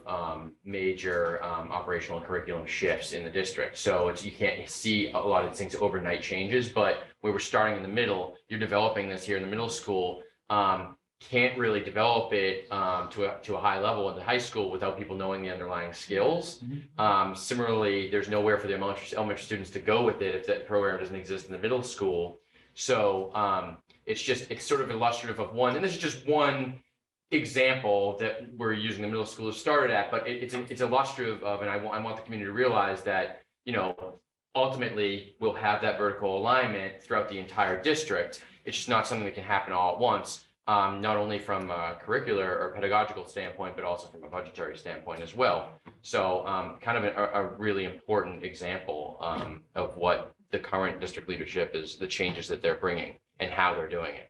major operational and curriculum shifts in the district. So you can't see a lot of these things overnight changes, but we were starting in the middle. You're developing this here in the middle school. Can't really develop it to a high level in the high school without people knowing the underlying skills. Similarly, there's nowhere for the elementary students to go with it if that program doesn't exist in the middle school. So it's sort of illustrative of one, and this is just one example that we're using the middle school to start it at, but it's illustrative of, and I want the community to realize that, ultimately, we'll have that vertical alignment throughout the entire district. It's just not something that can happen all at once, not only from a curricular or pedagogical standpoint, but also from a budgetary standpoint as well. So kind of a really important example of what the current district leadership is, the changes that they're bringing and how they're doing it.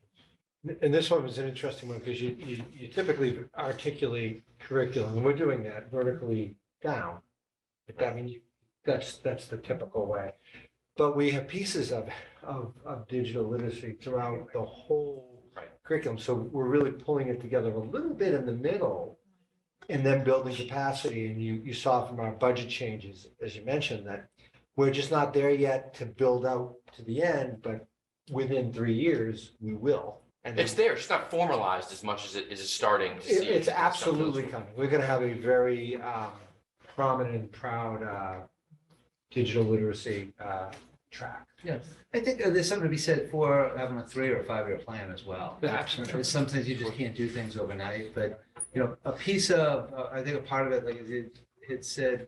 And this one was an interesting one because you typically articulate curriculum, and we're doing that vertically down. But I mean, that's the typical way. But we have pieces of digital literacy throughout the whole curriculum. So we're really pulling it together a little bit in the middle and then building capacity. And you saw from our budget changes, as you mentioned, that we're just not there yet to build out to the end, but within 3 years, we will. And It's there, it's not formalized as much as it is starting to see. it's absolutely coming. We're gonna have a very prominent and proud digital literacy track. Yeah, I think there's something to be said for having a 3 or 5 year plan as well. Absolutely. Sometimes you just can't do things overnight, but, a piece of, I think a part of it, like it said,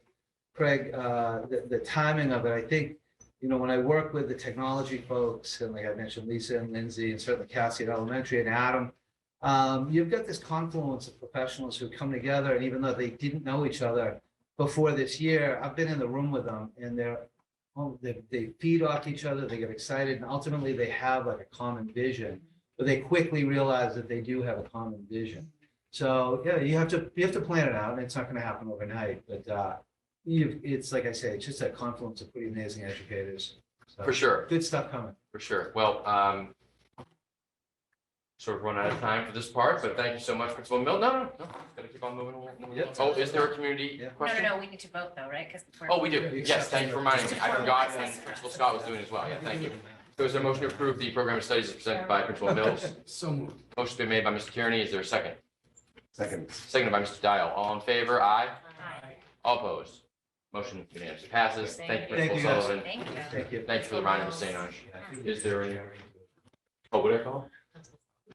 Craig, the timing of it, I think, when I work with the technology folks, and like I mentioned, Lisa and Lindsay, and certainly Cassie at Elementary and Adam, you've got this confluence of professionals who come together, and even though they didn't know each other before this year, I've been in the room with them, and they feed off each other, they get excited, and ultimately they have like a common vision, but they quickly realize that they do have a common vision. So yeah, you have to plan it out, and it's not going to happen overnight, but it's like I say, it's just a confluence of pretty amazing educators. So, For sure, good stuff coming. for sure. Well, sort of run out of time for this part, but thank you so much, Principal Mill. No, gotta keep on moving. Yep. Oh, is there a community Yeah. question? No, we need to vote though, right? 'Cause we're- Oh, we do. Yes, thank you for reminding me. I forgot, and Principal Scott was doing it as well. Yeah, thank you. So is there a motion to approve the program of studies as presented by Principal Mills? So moved. Motion's been made by Mr. Kearney. Is there a second? Second. Seconded by Mr. Dial. All in favor? Aye. Aye. All opposed? Motion unanimously passes. Thank you, Thank Principal you, guys. Sullivan. Thank you. Thank you. Thank you for the reminder, Ms. St. Ange. Is there any? Oh, what did I call?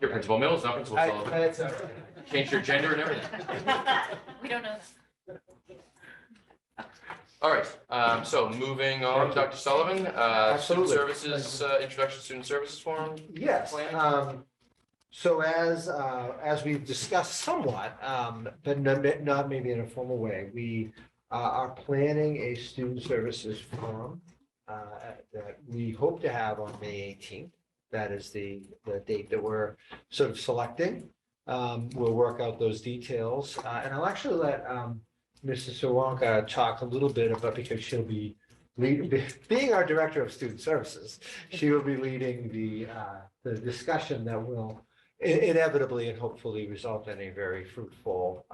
You're Principal Mills, not Principal Sullivan. Change your gender and everything. We don't know. All right, so moving on, Dr. Sullivan, Student Absolutely. Services, Introduction to Student Services Forum. Yes, Plan? so as we've discussed somewhat, but not maybe in a formal way, we are planning a student services forum that we hope to have on May 18th. That is the date that we're sort of selecting. We'll work out those details, and I'll actually let Mrs. Sawanka talk a little bit about, because she'll be being our Director of Student Services, she will be leading the discussion that will inevitably and hopefully result in a very fruitful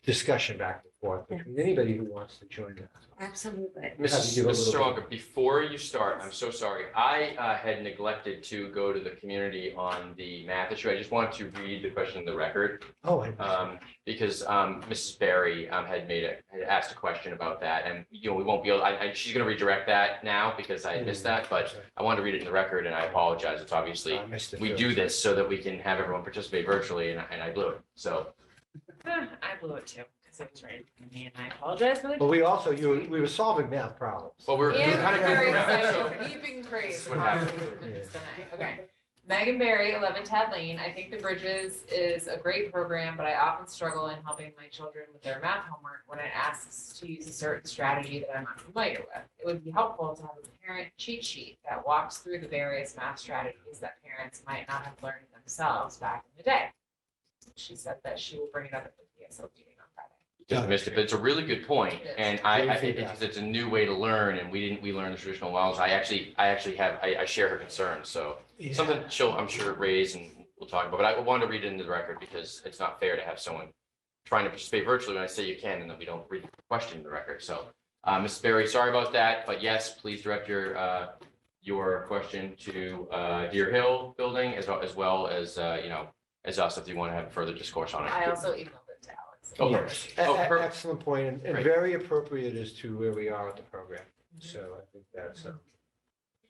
discussion back and forth between anybody who wants to join us. Absolutely. Mrs. give a Mrs. little Saronka, before you start, I'm so sorry. I had neglected to go to the community on the math issue. I just want to read the question in the record. Oh, I Because Mrs. Berry had asked a question about that, and we won't be able. She's going to redirect that now because I missed that, but I wanted to read it in the record, and I apologize. It's obviously missed it we too. do this so that we can have everyone participate virtually, and I blew it. So I blew it too, because it was right in me, and I apologize for the. But we also, we were solving math problems. well, we're And kind of very so excited, weeping This praise. is what happened. Tonight. Okay. Megan Berry, 11 Tad Lane. I think the Bridges is a great program, but I often struggle in helping my children with their math homework when it asks to use a certain strategy that I'm not familiar with. It would be helpful to have a parent cheat sheet that walks through the various math strategies that parents might not have learned themselves back in the day. She said that she will bring it up at the PSO meeting on Friday. Just missed it, but it's a really good point, It is. and Great feedback. because it's a new way to learn, and we learn the traditional models. I share her concerns, so something she'll, I'm sure, raise and we'll talk about. But I wanted to read it into the record because it's not fair to have someone trying to participate virtually when I say you can, and then we don't read the question in the record. So, Mrs. Berry, sorry about that, but yes, please direct your question to Deer Hill Building as well as as us if you want to have further discourse on it. I also emailed it to Alex. Oh, Yes. perfect. Excellent point, and Great. very appropriate as to where we are with the program. So I think that's,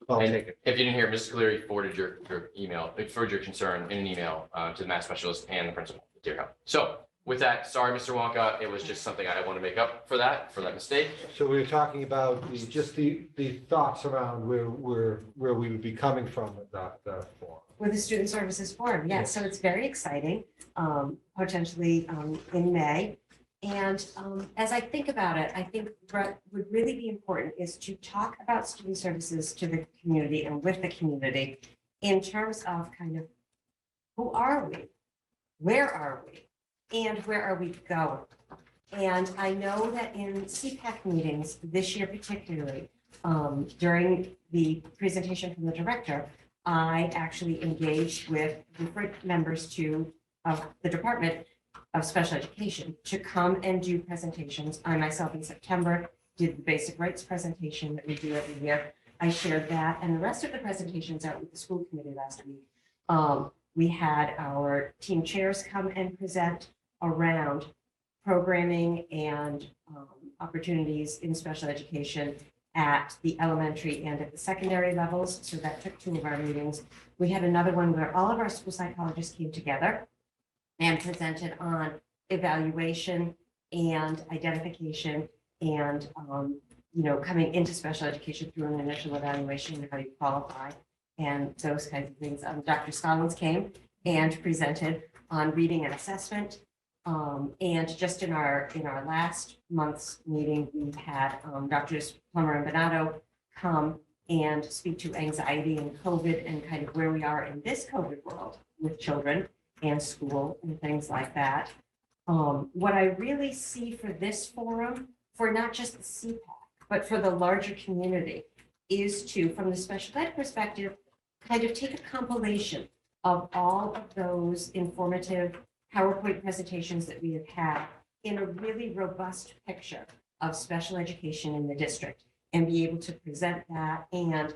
I'll And take it. if you didn't hear, Mrs. Cleary forwarded your email, forwarded your concern in an email to the math specialist and the principal at Deer Hill. So with that, sorry, Mr. Wonka, it was just something I want to make up for that mistake. So we were talking about the thoughts around where we would be coming from with the form. With the Student Services Forum, yes, so it's very exciting, potentially in May. And as I think about it, I think what would really be important is to talk about student services to the community and with the community in terms of kind of who are we? Where are we? And where are we going? And I know that in CPAC meetings this year particularly, during the presentation from the director, I actually engaged with different members of the Department of Special Education to come and do presentations. I myself in September did the basic rights presentation that we do every year. I shared that and the rest of the presentations out with the school committee last week. We had our team chairs come and present around programming and opportunities in special education at the elementary and at the secondary levels. So that took 2 of our meetings. We had another one where all of our school psychologists came together and presented on evaluation and identification and, coming into special education through an initial evaluation and how you qualify and those kinds of things. Dr. Scollins came and presented on reading and assessment. And just in our last month's meeting, we had Drs. Plummer and Bonato come and speak to anxiety and COVID and kind of where we are in this COVID world with children and school and things like that. What I really see for this forum, for not just the CPAC, but for the larger community, is to, from the special ed perspective, kind of take a compilation of all of those informative PowerPoint presentations that we have had in a really robust picture of special education in the district and be able to present that and,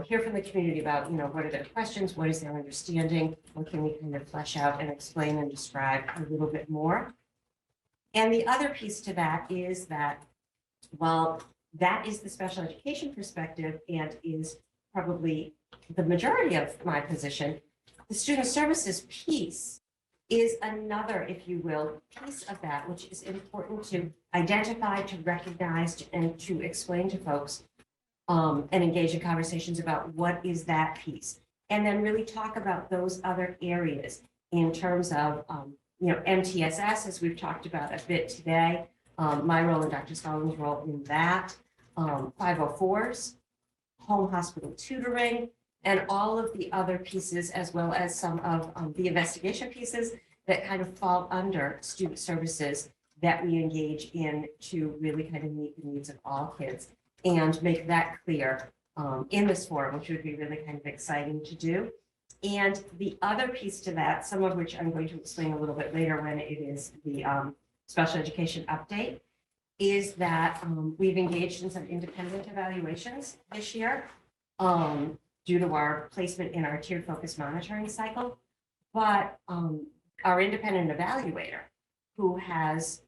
hear from the community about, what are their questions, what is their understanding, what can we kind of flesh out and explain and describe a little bit more. And the other piece to that is that while that is the special education perspective and is probably the majority of my position, the student services piece is another, if you will, piece of that, which is important to identify, to recognize, and to explain to folks and engage in conversations about what is that piece. And then really talk about those other areas in terms of, MTSS, as we've talked about a bit today, my role and Dr. Scollins' role in that, 504s, home hospital tutoring, and all of the other pieces, as well as some of the investigation pieces that kind of fall under student services that we engage in to really kind of meet the needs of all kids and make that clear in this forum, which would be really kind of exciting to do. And the other piece to that, some of which I'm going to explain a little bit later when it is the special education update, is that we've engaged in some independent evaluations this year due to our placement in our tiered focus monitoring cycle. But our independent evaluator, who has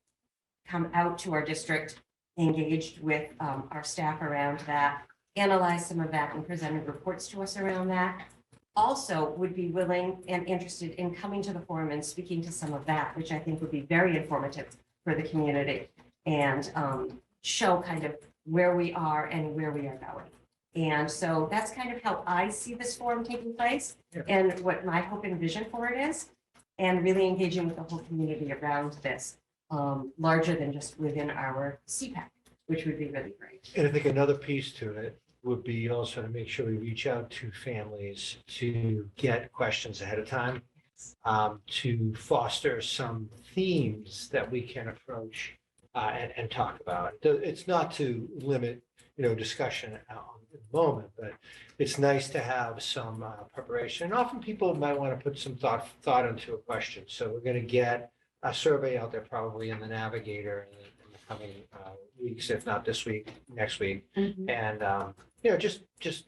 come out to our district, engaged with our staff around that, analyzed some of that and presented reports to us around that, also would be willing and interested in coming to the forum and speaking to some of that, which I think would be very informative for the community and show kind of where we are and where we are going. And so that's kind of how I see this forum taking place and what my hope and vision for it is, and really engaging with the whole community around this, larger than just within our CPAC, which would be really great. And I think another piece to it would be also to make sure we reach out to families to get questions ahead of time, to foster some themes that we can approach and talk about. It's not to limit, discussion in the moment, but it's nice to have some preparation. And often people might want to put some thought into a question. So we're going to get a survey out there probably in the Navigator in the coming weeks, if not this week, next week. Mhm. And, just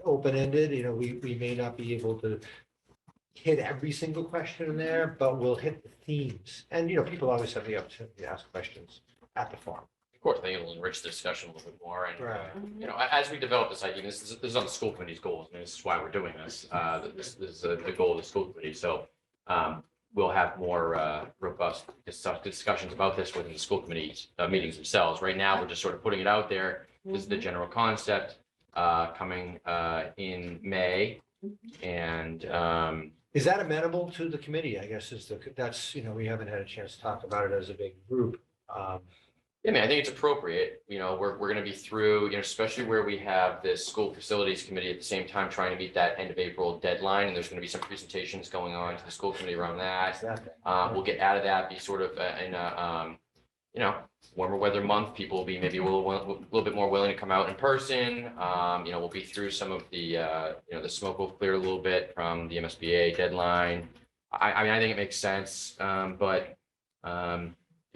open-ended, we may not be able to hit every single question in there, but we'll hit the themes. And, people always have the opportunity to ask questions at the forum. Of course, I think it'll enrich the discussion a little bit more. And, Right. as we develop this idea, this is on the school committee's goals. I mean, this is why we're doing this. This is the goal of the school committee. So we'll have more robust discussions about this within the school committees, meetings themselves. Right now, we're just sort of putting it out there. This is the general concept coming in May. And Is that amenable to the committee? I guess that's, we haven't had a chance to talk about it as a big group. I mean, I think it's appropriate, we're gonna be through, especially where we have this school facilities committee at the same time trying to meet that end of April deadline, and there's gonna be some presentations going on to the school committee around that. We'll get out of that, be sort of in a, warmer weather month, people will be maybe a little bit more willing to come out in person. We'll be through some of the, the smoke will clear a little bit from the MSBA deadline. I mean, I think it makes sense, but,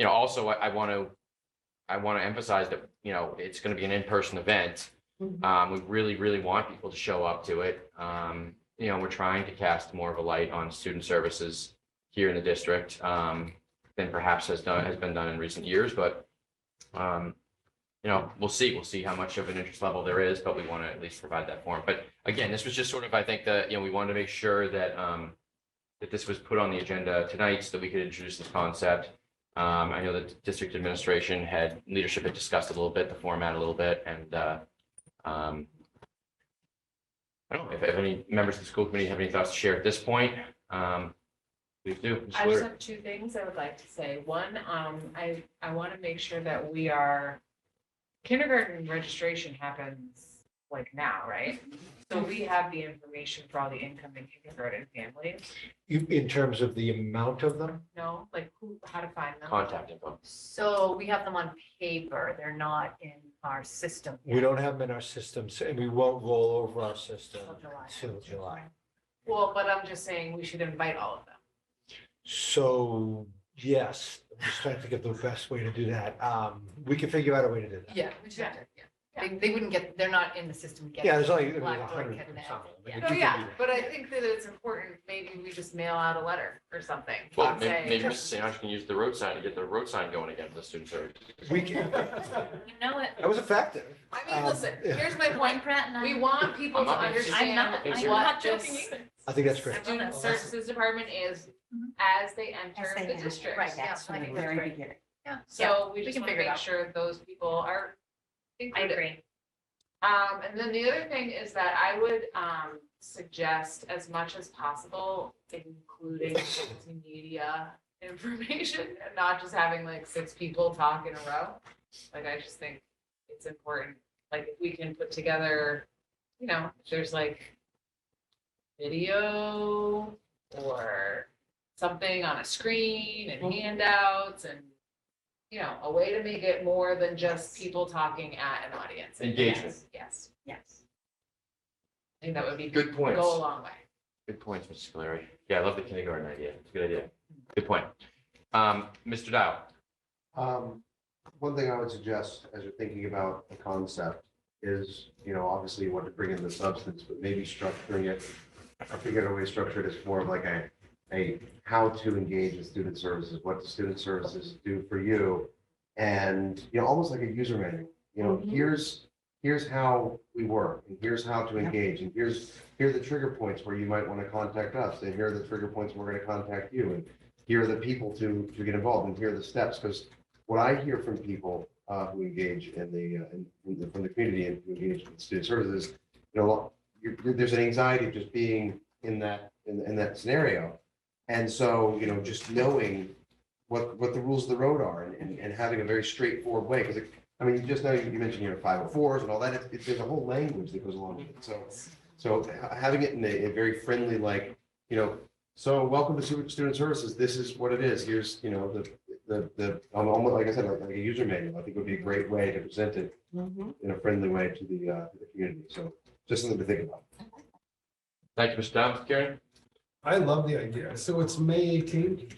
also I want to emphasize that, it's going to be an in-person event. We really, really want people to show up to it. We're trying to cast more of a light on student services here in the district than perhaps has been done in recent years. But, we'll see how much of an interest level there is, but we want to at least provide that forum. But again, this was just sort of, I think that, we wanted to make sure that, that this was put on the agenda tonight so that we could introduce this concept. I know that district administration leadership had discussed a little bit, the format a little bit, and I don't know if any members of the school committee have any thoughts to share at this point. Please do. Ms. I just Schluter. have two things I would like to say. One, I want to make sure that we are, kindergarten registration happens like now, right? So we have the information for all the incoming kindergarten families. In terms of the amount of them? No, like how to find them. Contact info. So we have them on paper. They're not in our system. We don't have them in our systems, and we won't roll over our system Till July. till July. Well, but I'm just saying we should invite all of them. So, yes, I'm just trying to think of the best way to do that. We can figure out a way to do that. Yeah, we should. They wouldn't get, they're not in the system yet. Yeah, there's only a Blackboard hundred can or now. something. but Yeah. we Oh, can yeah, do that. but I think that it's important, maybe we just mail out a letter or something. Well, and maybe say- Mrs. St. Ange can use the road sign to get the road sign going again for the student service. We can, You know it. that was effective. I mean, listen, yeah. here's my point. Pratt and I. We want people I'm to not being understand I'm not what joking this either. I think that's great. student services department is Mhm. as they enter As they the enter, district. right, Yes, Yeah, I from the think that's very great. beginning. So we we just can want to figure it make out. sure those people are I included. agree. And then the other thing is that I would suggest as much as possible, including multimedia information and not just having like 6 people talk in a row. Like, I just think it's important, like if we can put together, if there's like video or something on a screen and handouts and, a way to make it more than just people talking at an audience. Engagement. Yes. Yes. I think that would be, Good points. go a long way. Good points, Mrs. Scalari. Yeah, I love the kindergarten idea. It's a good idea. Good point. Mr. Dow. One thing I would suggest as you're thinking about the concept is, obviously you want to bring in the substance, but maybe structuring it, I figured a way to structure it is more of like a how to engage with student services, what do student services do for you? And, almost like a user manual, here's how we work, and here's how to engage, and here are the trigger points where you might want to contact us, and here are the trigger points we're going to contact you, and here are the people to get involved, and here are the steps, because what I hear from people who engage from the community and who engage with student services, there's an anxiety of just being in that scenario. And so, just knowing what the rules of the road are and having a very straightforward way, because you just know, you mentioned, 504s and all that, there's a whole language that goes along with it. So having it in a very friendly, like, so welcome to student services, this is what it is, here's, almost, like I said, like a user manual, I think would be a great way to present it in a friendly way to the community. So just something to think about. Thank you, Mr. Dow. Mr. Karen? I love the idea. So it's May 18th.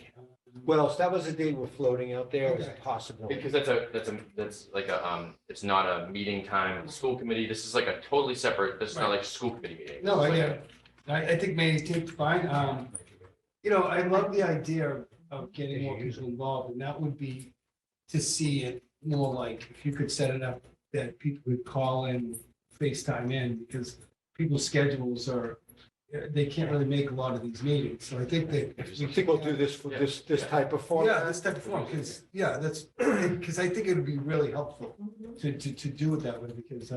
Well, so that was the date we're floating out there as a Okay. possibility. Because that's like it's not a meeting time of the school committee. This is like a totally separate, this is not like a school committee meeting. No, This I is like get it. I think May 18th, fine. I love the idea of getting more people involved, and that would be to see it more like, if you could set it up that people would call in, FaceTime in, because people's schedules are, they can't really make a lot of these meetings, so I think that. if You think we'll do this for this type of format? Yeah, this type of form, because, yeah, that's, because I think it would be really helpful to do it that way, because,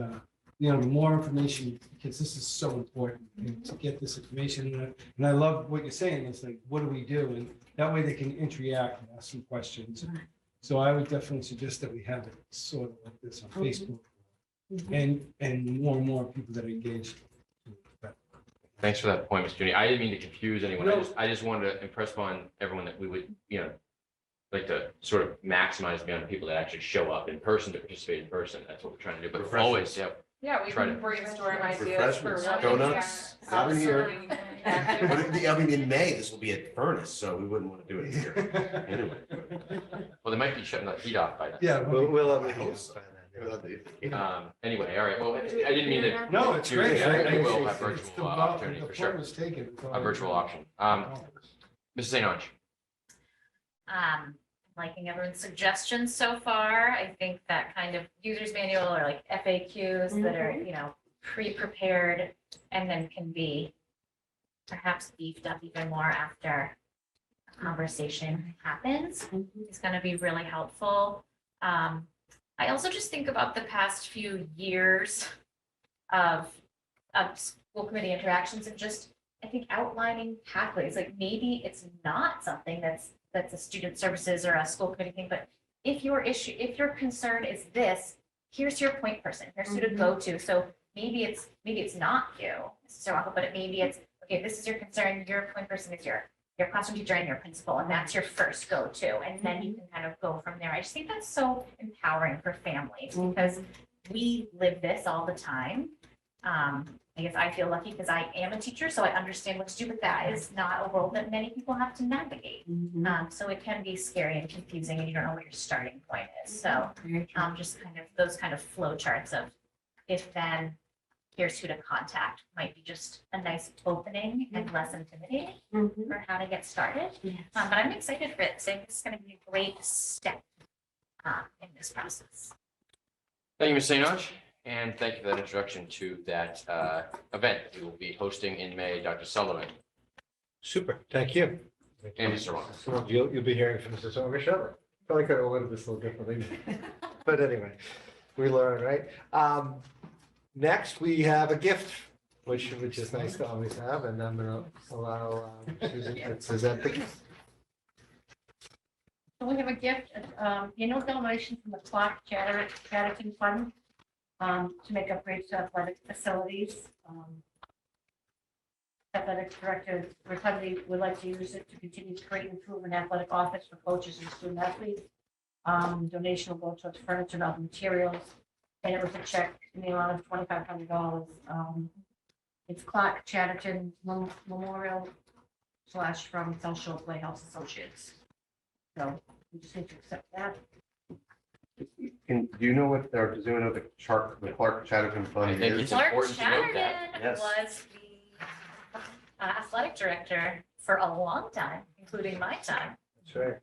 you know, the more information, because this is so important, and to get this information. And I love what you're saying, it's like, what do we do? And that way they can interact and ask some questions. So I would definitely suggest that we have it sort of like this on Facebook, and more people that are engaged. Thanks for that point, Mr. Junie. I didn't mean to confuse anyone. No. I just wanted to impress upon everyone that we would, you know, like to sort of maximize the amount of people that actually show up in person to participate in person. That's what we're trying to do, but Refreshments. always, yeah. Yeah, we Try can to- brainstorm ideas for. Refreshments, what donuts, we have it here. have. But I mean, in May, this will be at Furnace, so we wouldn't want to do it here. Anyway. Well, they might be shutting the heat off by then. Yeah. We'll have I a hope so. Anyway, all right. Well, I didn't mean to. No, it's great. We will have It's the virtual opportunity the for sure. form was taken. It's all A virtual right. option. Mrs. St. Ange. Liking everyone's suggestions so far. I think that kind of user's manual or like FAQs that are, you know, pre-prepared and then can be perhaps beefed up even more after a conversation happens is going to be really helpful. I also just think about the past few years of school committee interactions and just, I think, outlining pathways. Like maybe it's not something that's a student services or a school committee thing, but if your concern is this, here's your point person, here's who to go to. So maybe it's not you, Mr. Walker, but maybe it's, okay, this is your concern, your point person is your classroom teacher and your principal, and that's your first go-to, and then you can kind of go from there. I just think that's so empowering for families because we live this all the time. I guess I feel lucky because I am a teacher, so I understand what to do, but that is not a world that many people have to navigate. So it can be scary and confusing, and you don't know what your starting point is. So just kind of those kind of flow charts of if then, here's who to contact might be just a nice opening and less intimidating for how to get started. But I'm excited for it. So it's going to be a great step in this process. Thank you, Ms. St. Ange. And thank you for that introduction to that event that we will be hosting in May, Dr. Sullivan Super, thank you. and Mr. Wong. So you'll be hearing from Mrs. Overshadow. I feel like I ordered this a little differently. But anyway, we learn, right? Next, we have a gift, which is nice to always have, and I'm gonna allow Susan to present the gift. So we have a gift, annual donation from the Clark Chatterton Fund to make upgrades to athletic facilities. Athletic director Rotunda would like to use it to continue to create and improve an athletic office for coaches and student athletes. Donation will go towards furniture and other materials, and it was a check in the amount of $2,500. It's Clark Chatterton Memorial / from South Shore Playhouse Associates. So we just need to accept that. Do you know what, or does anyone know the Clark Chatterton I Fund think is? it's Clark important to note that. Chatterton Yes. was the athletic director for a long time, including my time. That's right.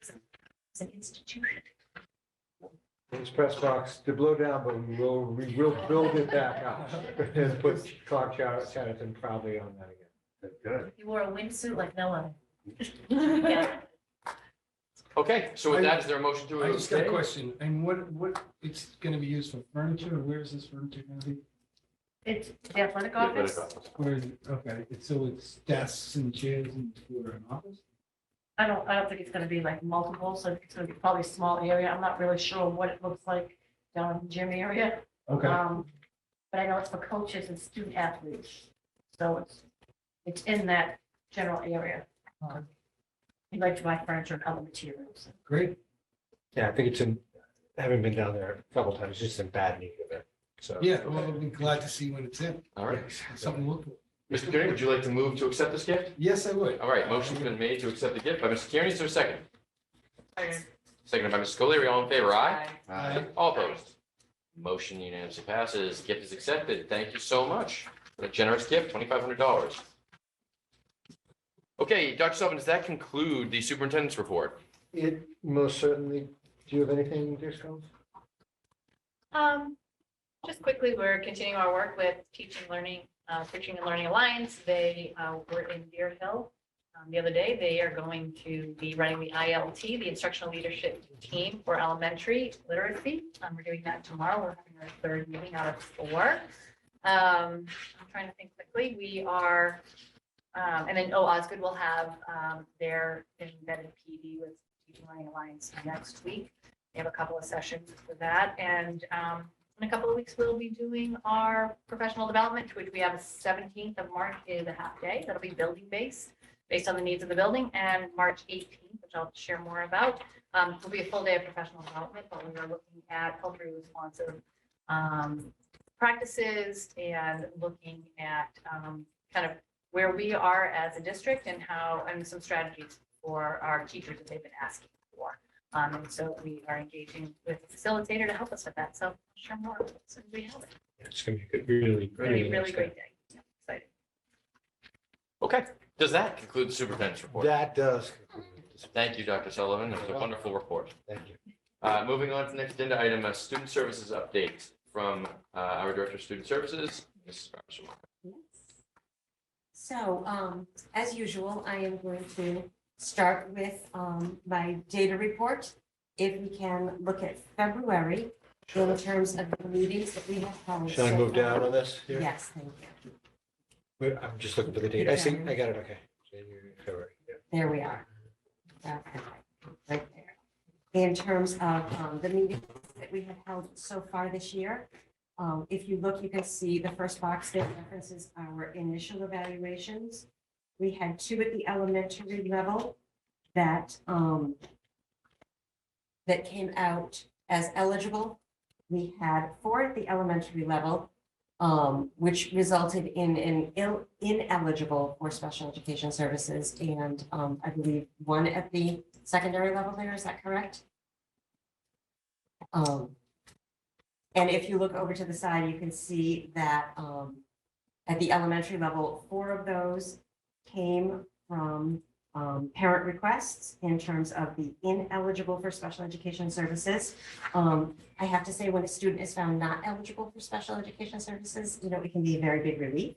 It's an institution. This press box to blow down, but we will build it back up and put Clark Chatterton proudly on that again. Good. He wore a windsuit like no other. Yeah. Okay, so with that, is there a motion to? I just got a question, and what, it's gonna be used for furniture, where is this furniture gonna be? It's the athletic office. Where, okay, so it's desks and chairs and for an office? I don't think it's gonna be like multiple, so it's gonna be probably a small area. I'm not really sure what it looks like down in the gym area. Okay, But I know it's for coaches and student athletes. So it's in that general area. We'd like to buy furniture and other materials. great. Yeah, I think it's having been down there a couple times, just in bad need of it. So. Yeah, well, I'll be glad to see when it's in. All right. Something to look for. Mr. Kearney, would you like to move to accept this gift? Yes, I would. All right, motion's been made to accept the gift by Mr. Kearney. Is there a second? Seconded by Ms. Scolari. All in favor? Aye. All opposed? Motion unanimously passes. Gift is accepted. Thank you so much for the generous gift, $2,500. Okay, Dr. Sullivan, does that conclude the superintendent's report? It most certainly, do you have anything, dear Scones? Just quickly, we're continuing our work with teaching, learning, Teaching and Learning Alliance. They were in Deer Hill the other day. They are going to be running the ILT, the Instructional Leadership Team for Elementary Literacy. We're doing that tomorrow. We're having our third meeting out of 4. I'm trying to think quickly. We are, and then, Osgood will have their embedded PD with Teaching and Learning Alliance next week. We have a couple of sessions for that. And in a couple of weeks, we'll be doing our professional development, which we have 17th of March is a half day. That'll be building based on the needs of the building. And March 18th, which I'll share more about, will be a full day of professional development, but we are looking at culturally responsive practices and looking at kind of where we are as a district and some strategies for our teachers that they've been asking for. And so we are engaging with a facilitator to help us with that. So I'll share more as soon as we have it. It's gonna be a good, really Really great day. Yeah, exciting. Okay, does that conclude the superintendent's report? That does. Thank you, Dr. Sullivan. That was a wonderful report. Thank you. Moving on to the next agenda item, a student services update from our Director of Student Services, Mrs. Marshall. Yes. So, as usual, I am going to start with my data report. If we can look at February in terms of the meetings that we have held. Should I so move down far. on this? here? Yes, thank you. I'm just looking for the date. I see, I got it, okay. January, February, yeah. There we are. Okay, right there. In terms of the meetings that we have held so far this year, if you look, you can see the first box that references our initial evaluations. We had 2 at the elementary level that that came out as eligible. We had 4 at the elementary level, which resulted in an ineligible for special education services, and I believe 1 at the secondary level there, is that correct? And if you look over to the side, you can see that at the elementary level, 4 of those came from parent requests in terms of the ineligible for special education services. I have to say, when a student is found not eligible for special education services, it can be a very big relief.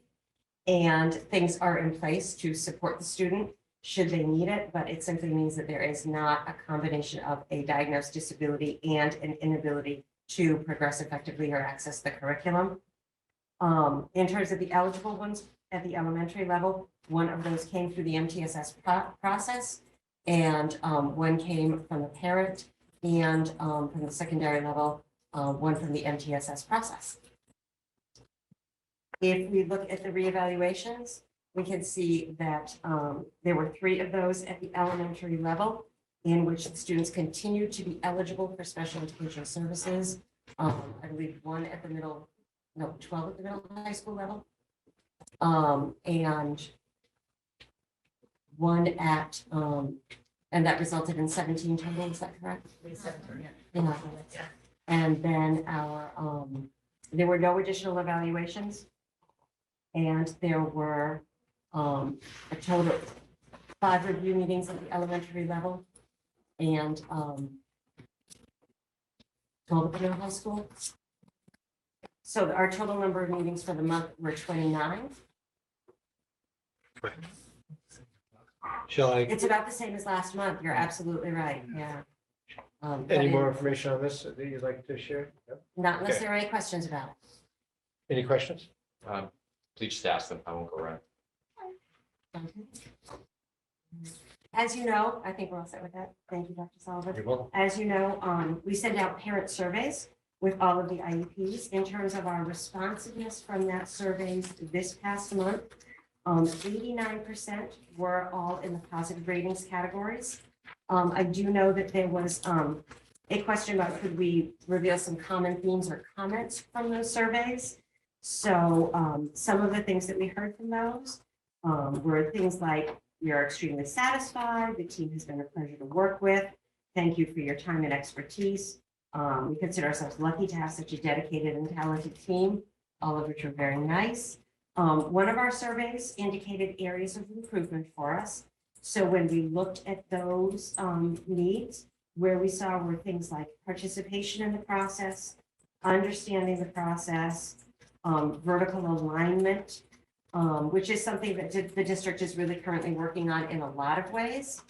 And things are in place to support the student should they need it, but it simply means that there is not a combination of a diagnosed disability and an inability to progress effectively or access the curriculum. In terms of the eligible ones at the elementary level, 1 of those came through the MTSS process, and 1 came from the parent, and from the secondary level, 1 from the MTSS process. If we look at the reevaluations, we can see that there were 3 of those at the elementary level in which the students continued to be eligible for special education services. I believe 1 at the 12 at the middle high school level. And 1 at, and that resulted in 17 total, is that correct? Yeah. And then there were no additional evaluations. And there were a total of 5 review meetings at the elementary level and 12 at the middle high school. So our total number of meetings for the month were 29. Shall I, It's about the same as last month. You're absolutely right. Yeah. any more information on this that you'd like to share? No? Not unless Okay. there are any questions about it. Any questions? Please just ask them. I won't go around. As you know, I think we're all set with that. Thank you, Dr. Sullivan. You're welcome. As you know, we send out parent surveys with all of the IEPs. In terms of our responsiveness from that surveys this past month, 89% were all in the positive ratings categories. I do know that there was a question about could we reveal some common themes or comments from those surveys. So some of the things that we heard from those were things like, we are extremely satisfied, the team has been a pleasure to work with, thank you for your time and expertise. We consider ourselves lucky to have such a dedicated and talented team, all of which are very nice. One of our surveys indicated areas of improvement for us. So when we looked at those needs, where we saw were things like participation in the process, understanding the process, vertical alignment, which is something that the district is really currently working on in a lot of ways.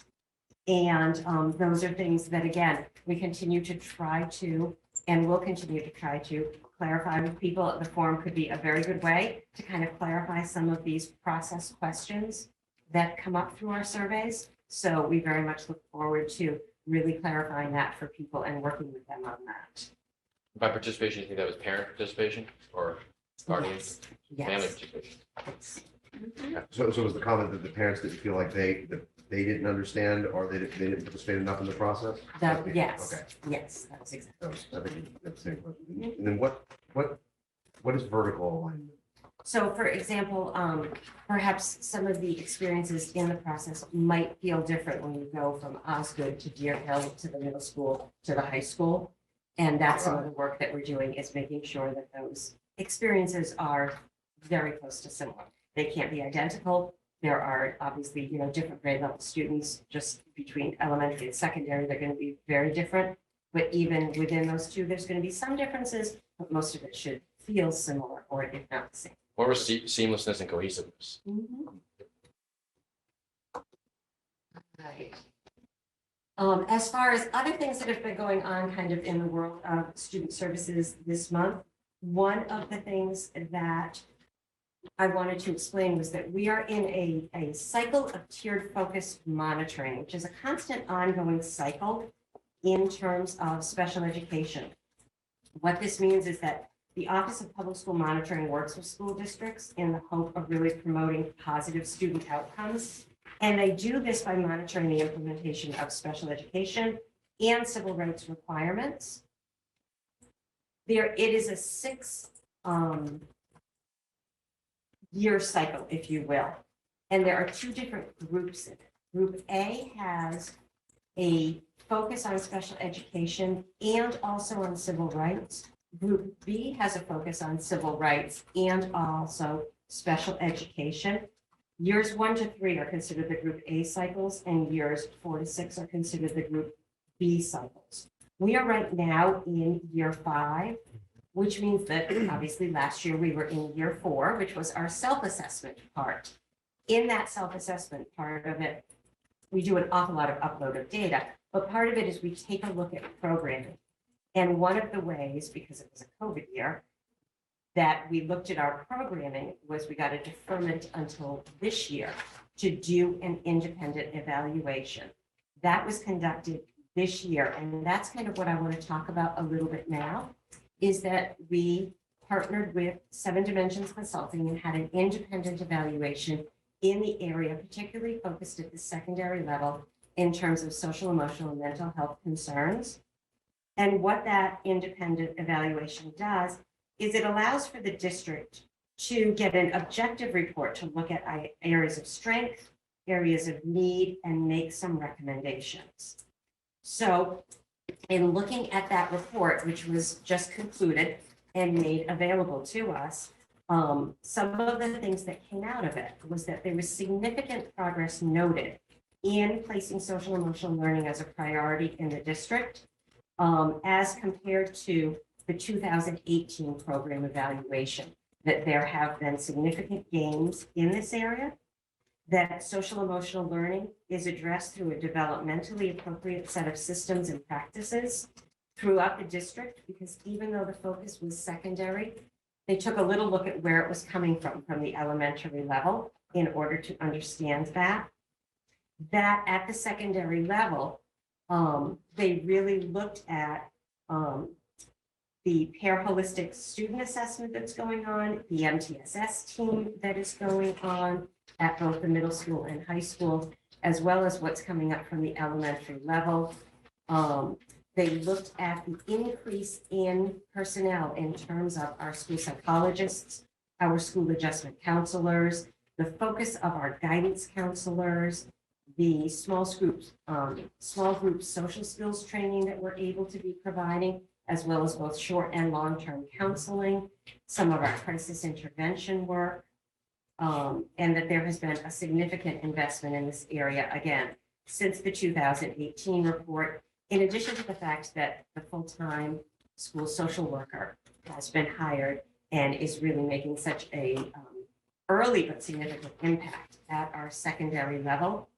And those are things that, again, we continue to try to, and will continue to try to clarify with people. The forum could be a very good way to kind of clarify some of these process questions that come up through our surveys. So we very much look forward to really clarifying that for people and working with them on that. By participation, you think that was parent participation or guardians, family Yes. participation? Yes. So was the comment that the parents didn't feel like that they didn't understand or they didn't participate enough in the process? That, yes, Okay. yes, that's exactly. I think that's the same question. And then what is vertical alignment? So for example, perhaps some of the experiences in the process might feel different when you go from Osgood to Deer Hill to the middle school to the high school. And that's some of the work that we're doing, is making sure that those experiences are very close to similar. They can't be identical. There are obviously, different grade level students just between elementary and secondary. They're going to be very different. But even within those two, there's going to be some differences, but most of it should feel similar, or if not the same. What was seamlessness and cohesiveness? Right. As far as other things that have been going on kind of in the world of student services this month, one of the things that I wanted to explain was that we are in a cycle of tiered focused monitoring, which is a constant ongoing cycle in terms of special education. What this means is that the Office of Public School Monitoring works with school districts in the hope of really promoting positive student outcomes. And they do this by monitoring the implementation of special education and civil rights requirements. It is a 6 year cycle, if you will. And there are 2 different groups in it. Group A has a focus on special education and also on civil rights. Group B has a focus on civil rights and also special education. Years 1 to 3 are considered the Group A cycles, and years 4 to 6 are considered the Group B cycles. We are right now in year 5, which means that obviously last year we were in year 4, which was our self-assessment part. In that self-assessment part of it, we do an awful lot of upload of data, but part of it is we take a look at programming. And one of the ways, because it was a COVID year, that we looked at our programming was we got a deferment until this year to do an independent evaluation. That was conducted this year, and that's kind of what I want to talk about a little bit now, is that we partnered with 7 Dimensions Consulting and had an independent evaluation in the area, particularly focused at the secondary level in terms of social, emotional, and mental health concerns. And what that independent evaluation does is it allows for the district to get an objective report to look at areas of strength, areas of need, and make some recommendations. So in looking at that report, which was just concluded and made available to us, some of the things that came out of it was that there was significant progress noted in placing social emotional learning as a priority in the district, as compared to the 2018 program evaluation, that there have been significant gains in this area, that social emotional learning is addressed through a developmentally appropriate set of systems and practices throughout the district, because even though the focus was secondary, they took a little look at where it was coming from the elementary level in order to understand that. That at the secondary level, they really looked at the pair holistic student assessment that's going on, the MTSS team that is going on at both the middle school and high school, as well as what's coming up from the elementary level. They looked at the increase in personnel in terms of our school psychologists, our school adjustment counselors, the focus of our guidance counselors, the small group social skills training that we're able to be providing, as well as both short and long-term counseling, some of our crisis intervention work, and that there has been a significant investment in this area, again, since the 2018 report, in addition to the fact that the full-time school social worker has been hired and is really making such a early but significant impact at our secondary level.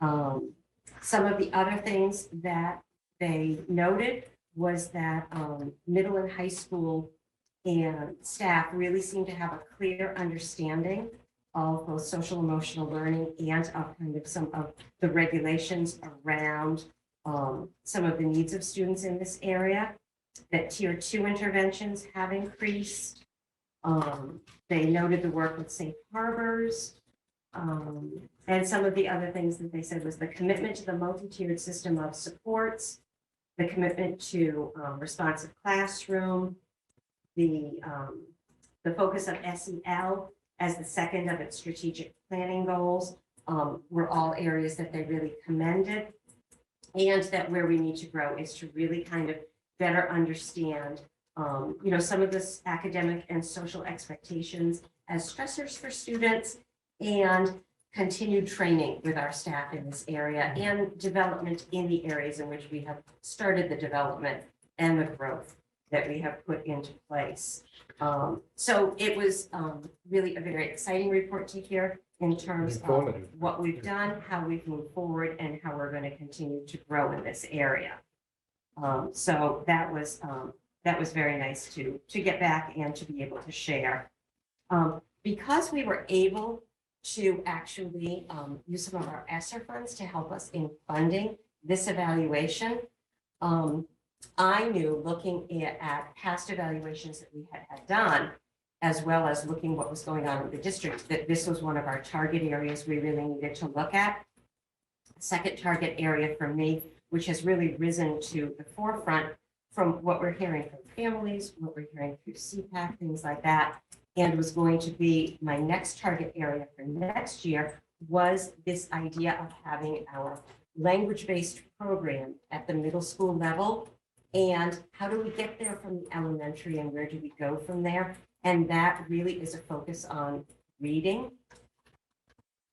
Some of the other things that they noted was that middle and high school and staff really seem to have a clear understanding of both social emotional learning and of kind of some of the regulations around some of the needs of students in this area, that tier 2 interventions have increased. They noted the work with safe harbors. And some of the other things that they said was the commitment to the multi-tiered system of supports, the commitment to responsive classroom, the focus of SEL as the second of its strategic planning goals were all areas that they really commended. And that where we need to grow is to really kind of better understand, some of this academic and social expectations as stressors for students, and continued training with our staff in this area and development in the areas in which we have started the development and the growth that we have put into place. So it was really a very exciting report to hear in terms of Informative. what we've done, how we've moved forward, and how we're going to continue to grow in this area. So that was very nice to get back and to be able to share. Because we were able to actually use some of our ESSER funds to help us in funding this evaluation, I knew looking at past evaluations that we had done, as well as looking what was going on in the district, that this was one of our target areas we really needed to look at. Second target area for me, which has really risen to the forefront from what we're hearing from families, what we're hearing through CPAC, things like that, and was going to be my next target area for next year, was this idea of having our language-based program at the middle school level. And how do we get there from the elementary, and where do we go from there? And that really is a focus on reading.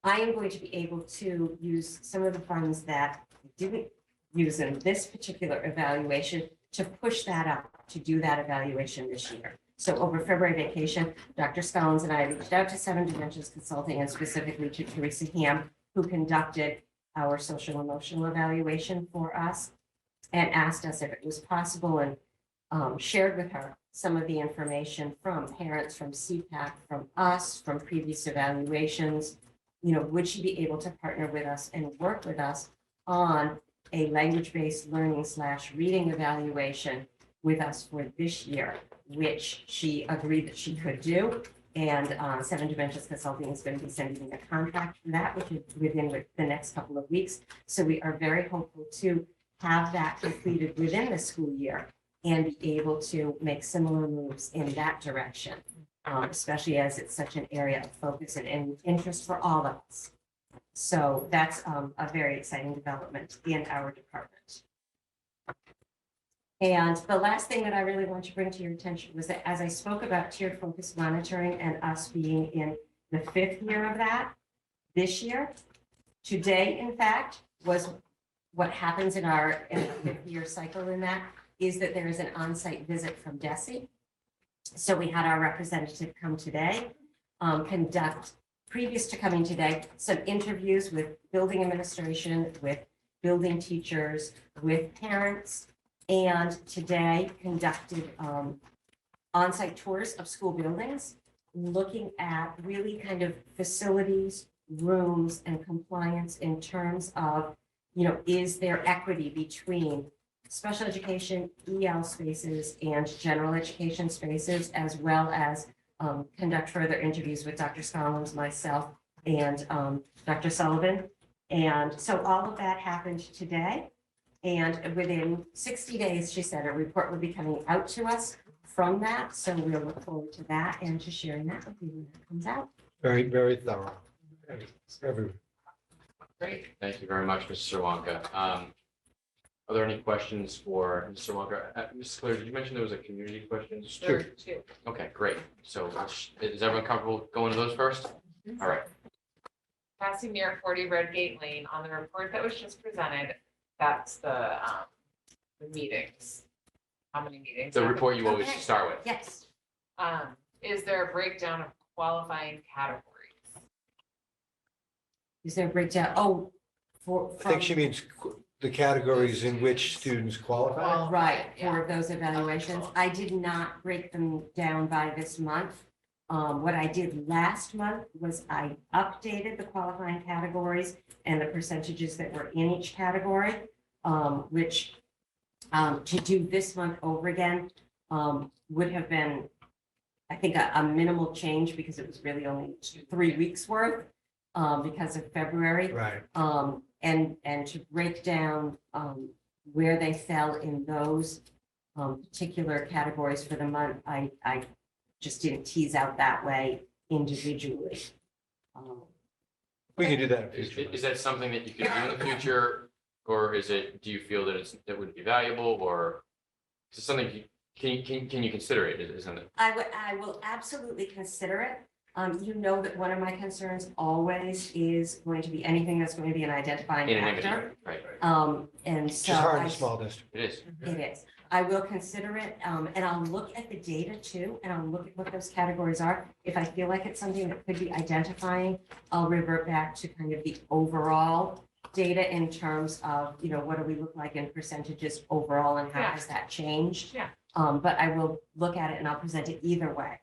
I am going to be able to use some of the funds that I didn't use in this particular evaluation to push that up, to do that evaluation this year. So over February vacation, Dr. Scollins and I reached out to Seven Dimensions Consulting, and specifically to Teresa Ham, who conducted our social emotional evaluation for us, and asked us if it was possible, and shared with her some of the information from parents, from CPAC, from us, from previous evaluations. Would she be able to partner with us and work with us on a language-based learning / reading evaluation with us for this year, which she agreed that she could do. And Seven Dimensions Consulting is going to be sending me a contract for that, which is within the next couple of weeks. So we are very hopeful to have that completed within the school year and be able to make similar moves in that direction, especially as it's such an area of focus and interest for all of us. So that's a very exciting development in our department. And the last thing that I really want to bring to your attention was that as I spoke about tiered focus monitoring and us being in the 5th year of that this year, today, in fact, was what happens in our 5th year cycle in that is that there is an on-site visit from DESE. So we had our representative come today, conduct, previous to coming today, some interviews with building administration, with building teachers, with parents, and today conducted on-site tours of school buildings, looking at really kind of facilities, rooms, and compliance in terms of, is there equity between special education, EL spaces, and general education spaces, as well as conduct further interviews with Dr. Scollins, myself, and Dr. Sullivan. And so all of that happened today. And within 60 days, she said, a report will be coming out to us from that. So we'll look forward to that and to sharing that with you when it comes out. Very, very thorough. Every Great. Thank you very much, Mrs. Sirwanka. Are there any questions for Mrs. Sirwanka? Mrs. Claire, did you mention there was a community question? Sure, too. Okay, great. So is everyone comfortable going to those first? All right. Casimir 40 Redgate Lane, on the report that was just presented, that's the meetings. How many meetings? The report you always Okay. start with. Yes. Is there a breakdown of qualifying categories. Is there a breakdown? Oh, I think she means the categories in which students qualify. Right, Yeah. for those evaluations. I did not break them down by this month. What I did last month was I updated the qualifying categories and the percentages that were in each category, which to do this month over again would have been, I think, a minimal change because it was really only 3 weeks worth because of February. Right. And to break down where they fell in those particular categories for the month, I just didn't tease out that way individually. We can do that in Is, future. is that something that you could do in the future? Or is it, do you feel that that would be valuable, or is it something, can you consider it, isn't it? I will absolutely consider it. You know that one of my concerns always is going to be anything that's going to be an identifying In an image, factor. right, And Which so is hard in I- a small district. it is. it is. I will consider it, and I'll look at the data too, and I'll look at what those categories are. If I feel like it's something that could be identifying, I'll revert back to kind of the overall data in terms of, what do we look like in percentages overall and how Yeah. has that changed? Yeah. But I will look at it and I'll present it either way.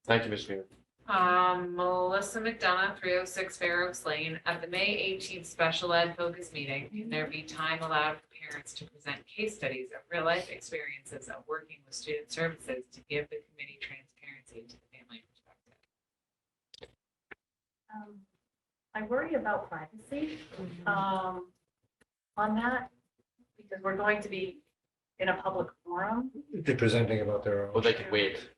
Thank you, Mr. Freeman. Melissa McDonough, 306 Fair Oaks Lane. At the May 18th special ed focus meeting, can there be time allowed for parents to present case studies of real life experiences of working with student services to give the committee transparency to the family perspective? I worry about privacy, on that, because we're going to be in a public forum. They're presenting about their own. Well, they could wait.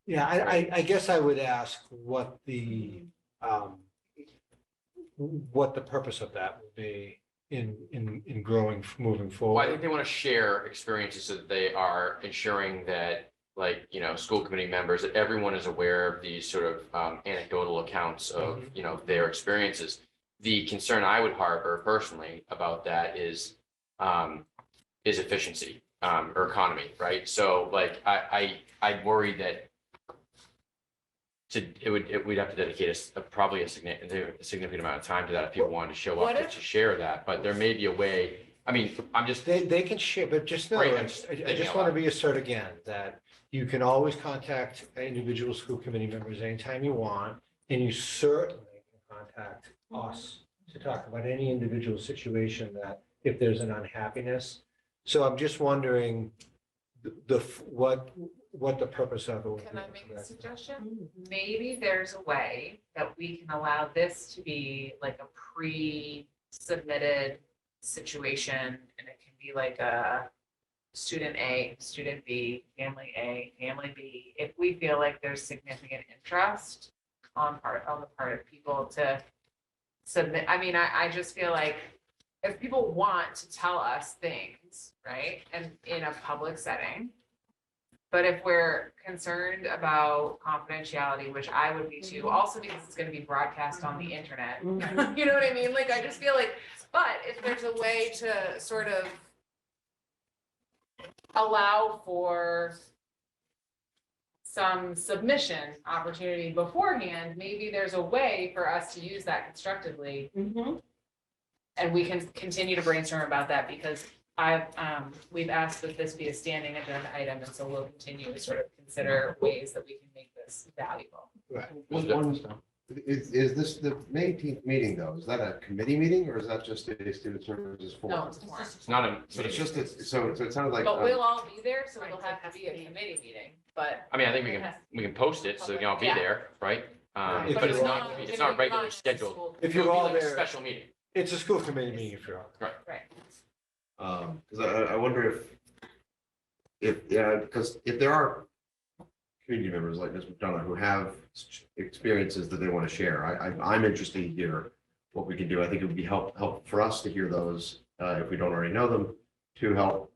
Yeah, I guess I would ask what the purpose of that would be in growing, moving Well, I forward. think they want to share experiences so that they are ensuring that, like, school committee members, that everyone is aware of these sort of anecdotal accounts of, their experiences. The concern I would harbor personally about that is efficiency or economy, right? So like, I worry that we'd have to dedicate probably a significant amount of time to that if people wanted to show What up if- to share that, but there may be a way. I mean, I'm just, They can share, but just know, Right, I I'm just I thinking just out want to loud. reassert again that you can always contact individual school committee members anytime you want, and you certainly can contact us to talk about any individual situation that, if there's an unhappiness. So I'm just wondering what the purpose of it would be. Can I make a suggestion? Maybe there's a way that we can allow this to be like a pre-submitted situation, and it can be like a student A, student B, family A, family B. If we feel like there's significant interest on the part of people to submit, I mean, I just feel like if people want to tell us things, right, and in a public setting, but if we're concerned about confidentiality, which I would be too, also because it's gonna be broadcast on the internet. You know what I mean? Like, I just feel like, but if there's a way to sort of allow for some submission opportunity beforehand, maybe there's a way for us to use that constructively. And we can continue to brainstorm about that, because we've asked that this be a standing agenda item, and so we'll continue to sort of consider ways that we can make this valuable. Right. Is this the May 18th meeting though? Is that a committee meeting or is that just a student services forum? No, it's a forum. it's not a. So it's just, so it sounded like. But we'll all be there, so it'll have to be a committee meeting, but. I mean, I think we can post it, so I'll be Yeah. there, right? If But it's you're not, it's not regularly scheduled. If It'll you're be all like a there, Special meeting. it's a school committee meeting if you're all. Right. Because I wonder because if there are community members like Ms. McDonough who have experiences that they want to share, I'm interested to hear what we can do. I think it would be help for us to hear those, if we don't already know them, to help,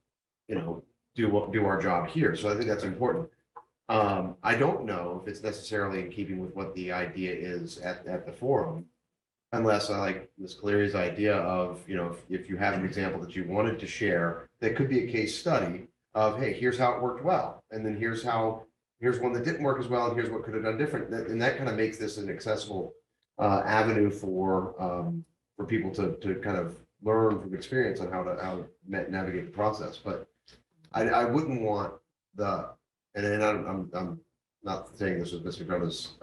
do our job here. So I think that's important. I don't know if it's necessarily in keeping with what the idea is at the forum, unless I like Ms. Cleary's idea of, if you have an example that you wanted to share, that could be a case study of, hey, here's how it worked well. And then here's how here's one that didn't work as well, and here's what could have done different. And that kind of makes this an accessible avenue for people to kind of learn from experience on how to navigate the process. But I wouldn't want and I'm not saying this was Mr. Gunna's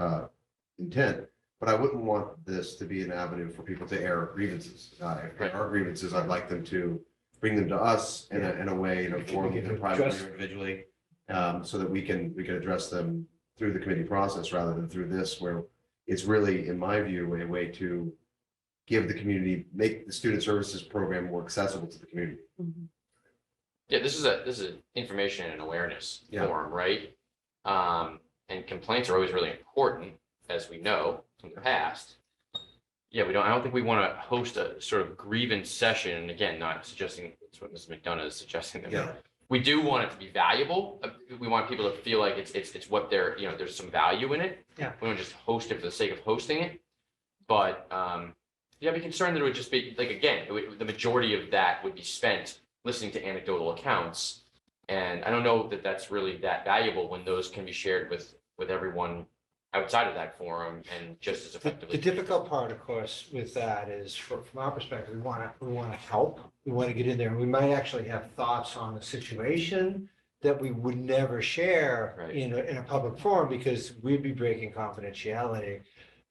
intent, but I wouldn't want this to be an avenue for people to air grievances. If there are grievances, I'd like them to bring them to us in a way, in a forum, either privately or individually, so that we can address them through the committee process rather than through this, where it's really, in my view, a way to give the community, make the student services program more accessible to the community. Yeah, this is an information and awareness Yeah. forum, right? And complaints are always really important, as we know from the past. Yeah, I don't think we want to host a sort of grievance session. And again, not suggesting it's what Mrs. McDonough is suggesting that Yeah. we do want it to be valuable. We want people to feel like it's what they're, there's some value in it. Yeah. We don't just host it for the sake of hosting it. But yeah, I'd be concerned that it would just be like, again, the majority of that would be spent listening to anecdotal accounts. And I don't know that that's really that valuable when those can be shared with everyone outside of that forum and just as effectively. The difficult part, of course, with that is from our perspective, we want to help. We want to get in there, and we might actually have thoughts on the situation that we would never share Right. in a public forum because we'd be breaking confidentiality.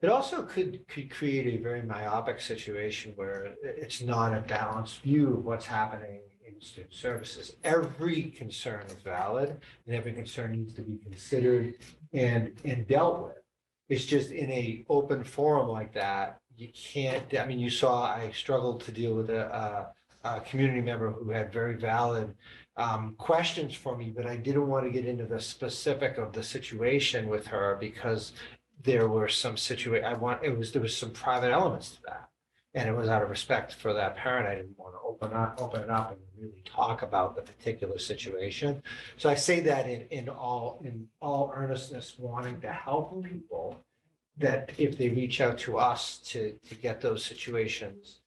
It also could create a very myopic situation where it's not a balanced view of what's happening in student services. Every concern is valid and every concern needs to be considered and dealt with. It's just in a open forum like that, you can't, I mean, you saw, I struggled to deal with a community member who had very valid questions for me, but I didn't want to get into the specific of the situation with her because there were some there was some private elements to that. And it was out of respect for that parent. I didn't want to open it up and really talk about the particular situation. So I say that in all earnestness, wanting to help people, that if they reach out to us to get those situations,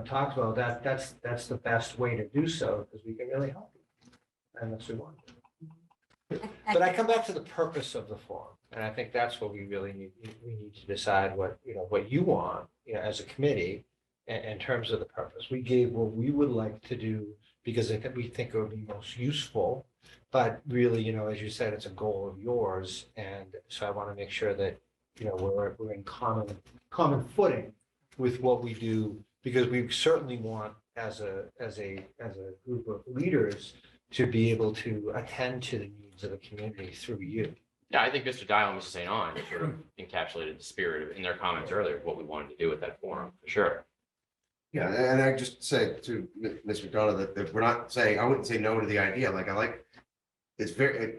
talked about, that's the best way to do so, because we can really help you. And that's what we want. But I come back to the purpose of the forum, and I think that's what we really need. We need to decide what you want, as a committee, in terms of the purpose. We gave what we would like to do because we think it would be most useful. But really, as you said, it's a goal of yours, and so I want to make sure that we're in common footing with what we do, because we certainly want as a group of leaders to be able to attend to the needs of the community through you. Yeah, I think Mr. Dial and Mrs. St. On sort of encapsulated the spirit in their comments earlier of what we wanted to do with that forum, for sure. Yeah, and I just say to Ms. McDonough that we're not saying, I wouldn't say no to the idea.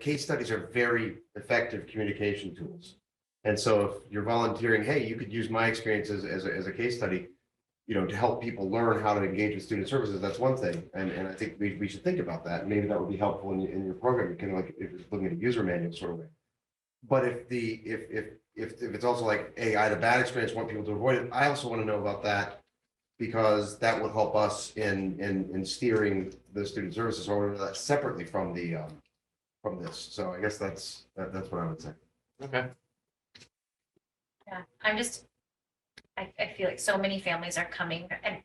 Case studies are very effective communication tools. And so if you're volunteering, hey, you could use my experiences as a case study, to help people learn how to engage with student services, that's one thing. And I think we should think about that. Maybe that would be helpful in your program. You can, like, if you're looking at a user manual sort of way. But if it's also like, hey, I had a bad experience, want people to avoid it, I also want to know about that, because that will help us in steering the student services or that separately from from this. So I guess that's what I would say. Okay. Yeah, I feel like so many families are coming, and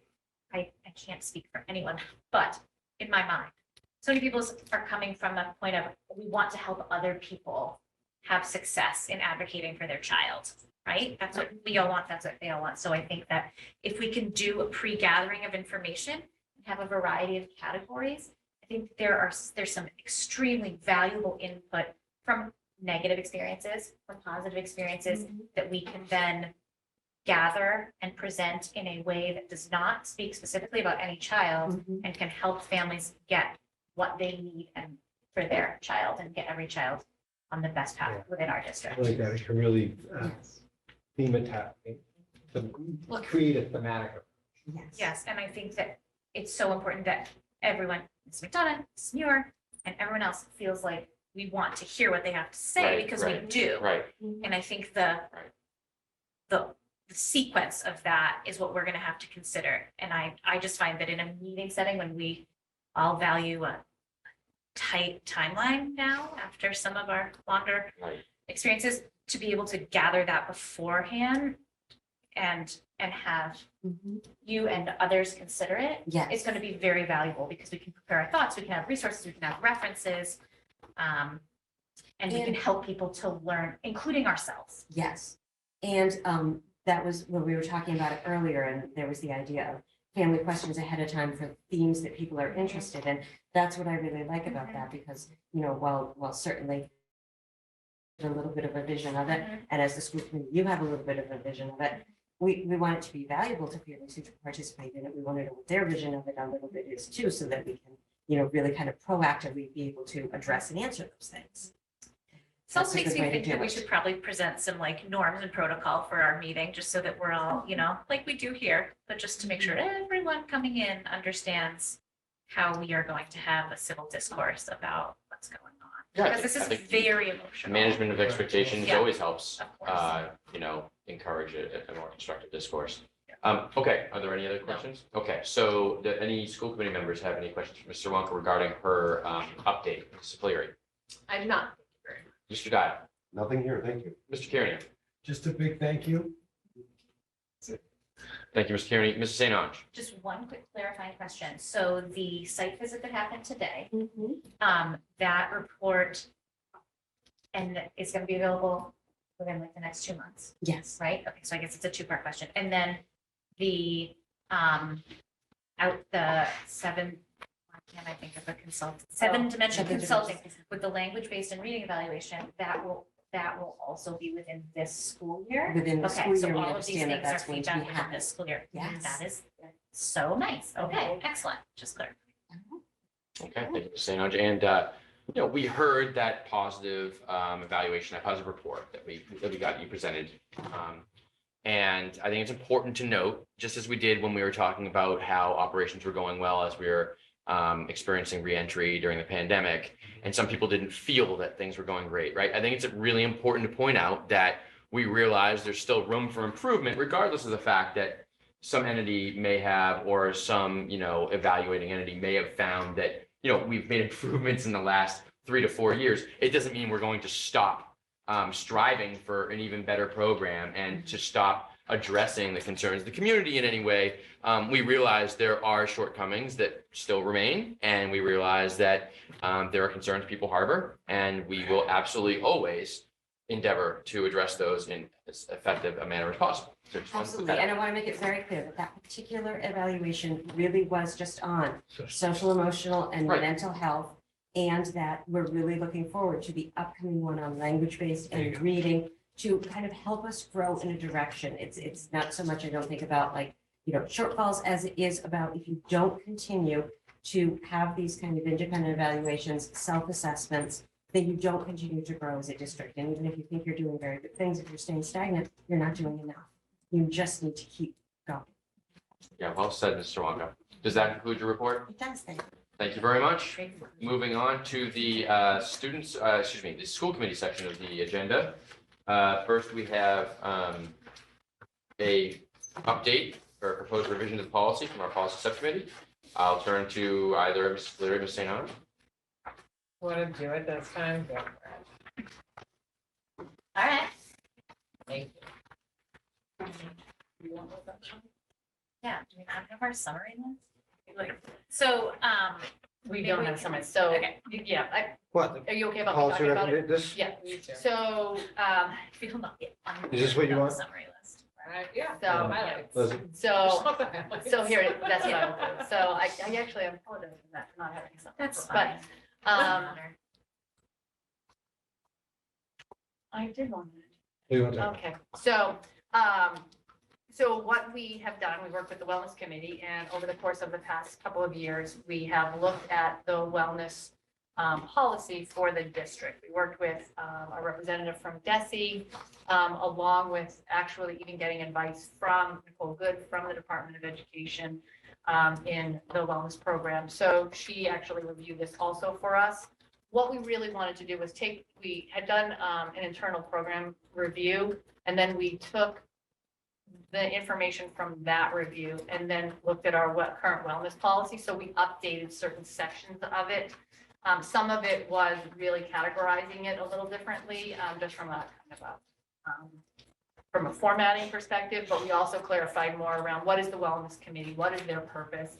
I can't speak for anyone, but in my mind, so many people are coming from a point of, we want to help other people have success in advocating for their child, right? That's what we all want, that's what they all want. So I think that if we can do a pre-gathering of information and have a variety of categories, I think there's some extremely valuable input from negative experiences, from positive experiences, that we can then gather and present in a way that does not speak specifically about any child and can help families get what they need and for their child and get every child on the best path within our district. I like that. It can really create a thematic. Yes, and I think that it's so important that everyone, Ms. McDonough, Ms. Muir, and everyone else feels like we want to hear what they have to say, because we do. Right. And I think the sequence of that is what we're going to have to consider. And I just find that in a meeting setting, when we all value a tight timeline now after some of our longer Right. experiences to be able to gather that beforehand and have you and others consider it. Yes. It's going to be very valuable because we can prepare our thoughts, we can have resources, we can have references. And we can help people to learn, including ourselves. Yes. And that was when we were talking about it earlier, and there was the idea of family questions ahead of time for themes that people are interested in. That's what I really like about that, because, you know, while certainly a little bit of a vision of it, and as the school committee, you have a little bit of a vision of it. We want it to be valuable to families who participate in it. We want to know what their vision of it a little bit is too, so that we can, you know, really kind of proactively be able to address and answer those things. So That's it a makes good me way to think do that we it. should probably present some like norms and protocol for our meeting, just so that we're all, you know, like we do here, but just to make sure everyone coming in understands how we are going to have a civil discourse about what's going on. Yeah, Because this I is think very emotional. Management of expectations Yeah. always helps, Of course. you know, encourage a more constructive discourse. Okay, are there any other questions? Okay, so do any school committee members have any questions for Mr. Wonka regarding her update, Mrs. Cleary? I do not. Mr. Dial, Nothing here, thank you. Mr. Kearney? Just a big thank you. Thank you, Mr. Kearney. Mrs. St. Ange? Just one quick clarifying question. So the site visit that happened today, Mm-hmm. that report and it's going to be available within like the next 2 months, Yes. right? Okay, so I guess it's a two-part question. And then the the seven, why can't I think of a consultant, seven dimension consulting with the language-based and reading evaluation, that will also be within this school year? Within the Okay, school so year, we all of these understand that things are that's going to be feedback within happening. this school year. Yes. That is so nice. Okay, excellent. Just clear. Okay, thank you, Mrs. St. Ange. And, you know, we heard that positive evaluation, that positive report that we got you presented. And I think it's important to note, just as we did when we were talking about how operations were going well as we were experiencing reentry during the pandemic, and some people didn't feel that things were going great, right? I think it's really important to point out that we realize there's still room for improvement, regardless of the fact that some entity may have, or some, you know, evaluating entity may have found that, you know, we've made improvements in the last 3 to 4 years. It doesn't mean we're going to stop striving for an even better program and to stop addressing the concerns of the community in any way. We realize there are shortcomings that still remain, and we realize that there are concerns people harbor, and we will absolutely always endeavor to address those in as effective a manner as possible. So just wanted to put Absolutely, that and out. I want to make it very clear that that particular evaluation really was just on social, emotional, and Right. mental health. And that we're really looking forward to the upcoming one on language-based and reading to kind of help us grow in a direction. It's not so much, I don't think about like, you know, shortfalls as it is about if you don't continue to have these kind of independent evaluations, self-assessments, then you don't continue to grow as a district. And even if you think you're doing very good things, if you're staying stagnant, you're not doing enough. You just need to keep going. Yeah, well said, Mr. Wonka. Does that conclude your report? It does, thank you. Thank you very much. Moving on to the the school committee section of the agenda. First, we have a update or proposed revision to the policy from our policy subcommittee. I'll turn to either Mrs. Cleary or Ms. St. Ange. Want to do it this time? Go for it. All right. Thank you. Yeah, do we not have our summary list? So, We Maybe don't we have can- someone, so, okay. yeah, What, are you okay about me policy talking about it? recommended this? Yeah, Me too. so, I feel not. Is this what you want? Summary list. Right, yeah. So, highlights. Listen, so here, that's what I will do. So I actually am apologize for that, for not having something. That's But, fine. I did want you want to- Okay, so what we have done, we worked with the Wellness Committee, and over the course of the past couple of years, we have looked at the wellness policy for the district. We worked with a representative from DESE, along with actually even getting advice from Nicole Good from the Department of Education in the wellness program. So she actually reviewed this also for us. What we really wanted to do was we had done an internal program review, and then we took the information from that review and then looked at our current wellness policy. So we updated certain sections of it Some of it was really categorizing it a little differently, just from a kind of from a formatting perspective, but we also clarified more around what is the wellness committee, what is their purpose?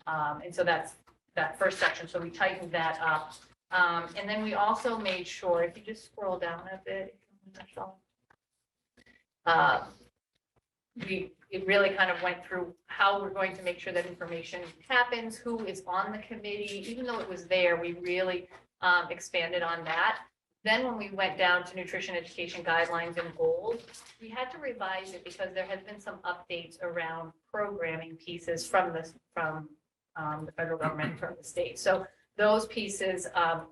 And so that's that first section. So we tightened that up. And then we also made sure, if you just scroll down a bit, it really kind of went through how we're going to make sure that information happens, who is on the committee. Even though it was there, we really expanded on that. Then when we went down to nutrition education guidelines and goals, we had to revise it because there has been some updates around programming pieces from the federal government, from the state. So those pieces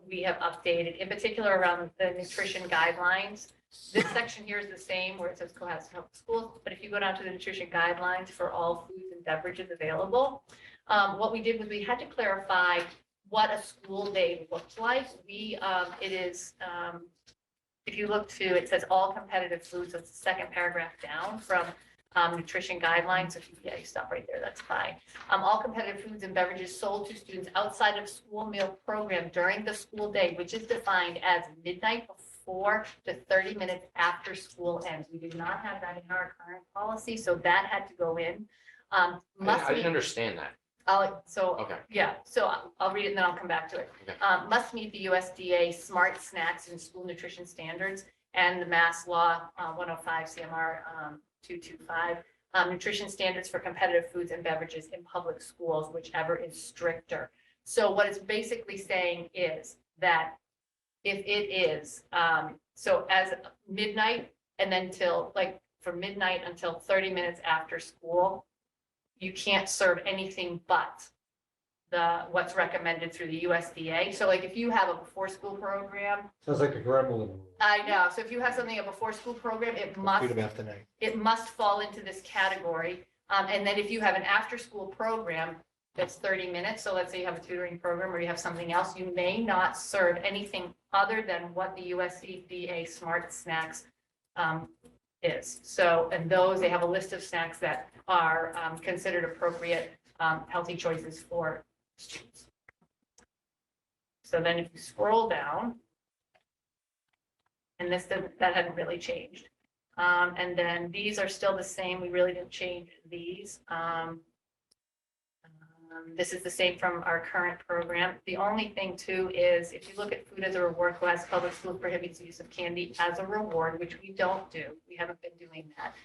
we have updated, in particular around the nutrition guidelines. This section here is the same where it says Cohasset Public Schools, but if you go down to the nutrition guidelines for all foods and beverages available, what we did was we had to clarify what a school day looked like. It is, if you look to, it says all competitive foods, so it's the second paragraph down from nutrition guidelines. If you stop right there, that's fine. All competitive foods and beverages sold to students outside of school meal program during the school day, which is defined as midnight before to 30 minutes after school ends. We do not have that in our current policy, so that had to go in. I didn't understand that. Okay. Yeah, so I'll read it and then I'll come back to it. Okay. Must meet the USDA Smart Snacks and School Nutrition Standards and the Mass Law 105 CMR 225 nutrition standards for competitive foods and beverages in public schools, whichever is stricter. So what it's basically saying is that if it is, so as midnight and then till from midnight until 30 minutes after school, you can't serve anything but what's recommended through the USDA. So if you have a before school program. Sounds like a gremlin. I know. So if you have something, a before school program, it must fall into this category. And then if you have an after school program that's 30 minutes, so let's say you have a tutoring program or you have something else, you may not serve anything other than what the USDA Smart Snacks is. So, and those, they have a list of snacks that are considered appropriate healthy choices for students. So then if you scroll down, and that hadn't really changed. And then these are still the same. We really didn't change these. This is the same from our current program. The only thing too is if you look at food as a reward, Cohasset Public Schools prohibits the use of candy as a reward, which we don't do. We haven't been doing that.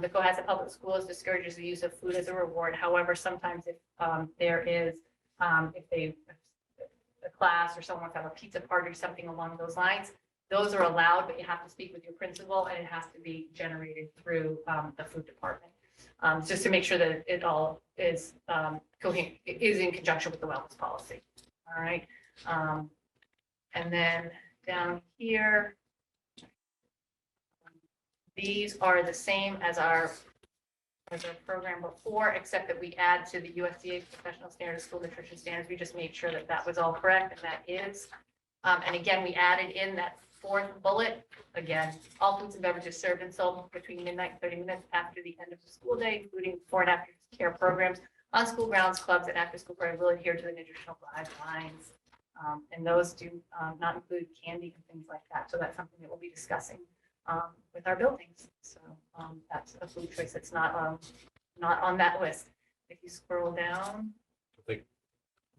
The Cohasset Public Schools discourages the use of food as a reward. However, sometimes if there is, if a class or someone wants to have a pizza party or something along those lines, those are allowed, but you have to speak with your principal and it has to be generated through the food department. Just to make sure that it all is is in conjunction with the wellness policy. All right. And then down here, these are the same as our program before, except that we add to the USDA Professional Standards, School Nutrition Standards. We just made sure that that was all correct, and that is. And again, we added in that fourth bullet, again, all foods and beverages served and sold between midnight and 30 minutes after the end of the school day, including before and after care programs on school grounds, clubs, and after school programs will adhere to the nutritional guidelines. And those do not include candy and things like that. So that's something that we'll be discussing with our buildings. So that's a food choice that's not on that list. If you scroll down,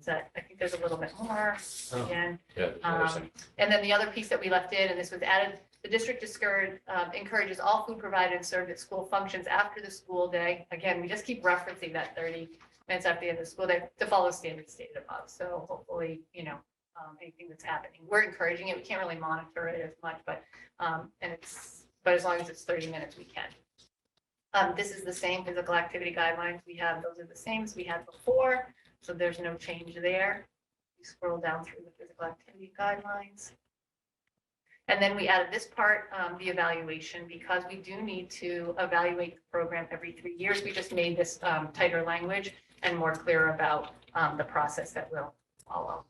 I think there's a little bit more again. And then the other piece that we left in, and this was added, the district encourages all food provided and served at school functions after the school day. Again, we just keep referencing that 30 minutes after the end of the school day to follow standards stated above. So hopefully, anything that's happening, we're encouraging it. We can't really monitor it as much, but but as long as it's 30 minutes, we can. This is the same physical activity guidelines we have. Those are the same as we had before. So there's no change there. You scroll down through the physical activity guidelines. And then we added this part, the evaluation, because we do need to evaluate the program every 3 years. We just made this tighter language and more clear about the process that we'll follow.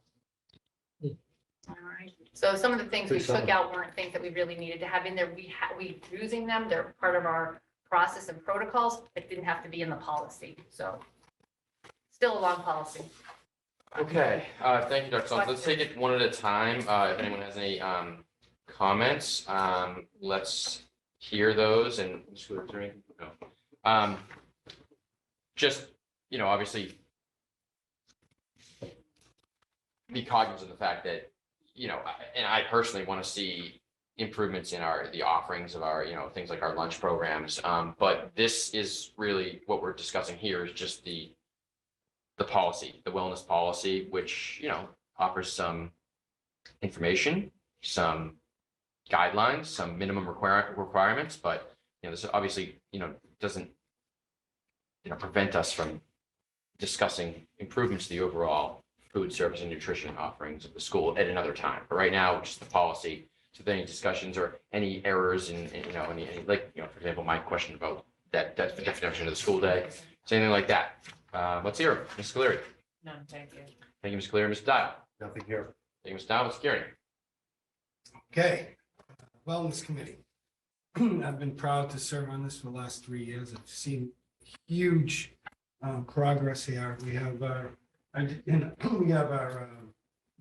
All right. So some of the things we took out weren't things that we really needed to have in there. We're using them. They're part of our process and protocols. It didn't have to be in the policy. So still a long policy. Okay, thank you, Dr. Summers. Let's take it one at a time. If anyone has any comments, let's hear those and is there anything? No. Just, obviously be cognizant of the fact that, and I personally want to see improvements in the offerings of our, things like our lunch programs. But this is really what we're discussing here is just the policy, the wellness policy, which, offers some information, some guidelines, some minimum requirements, but, this obviously, doesn't, prevent us from discussing improvements to the overall food service and nutrition offerings of the school at another time. But right now, just the policy. So if there are any discussions or any errors in any like, for example, my question about that definition of the school day, so anything like that. Let's hear it. Ms. Cleary. No, thank you. Thank you, Ms. Cleary. Mr. Dial. Nothing here. Thank you, Mr. Dial. Mr. Kearing. Okay, Wellness Committee. I've been proud to serve on this for the last 3 years. I've seen huge progress here. We have our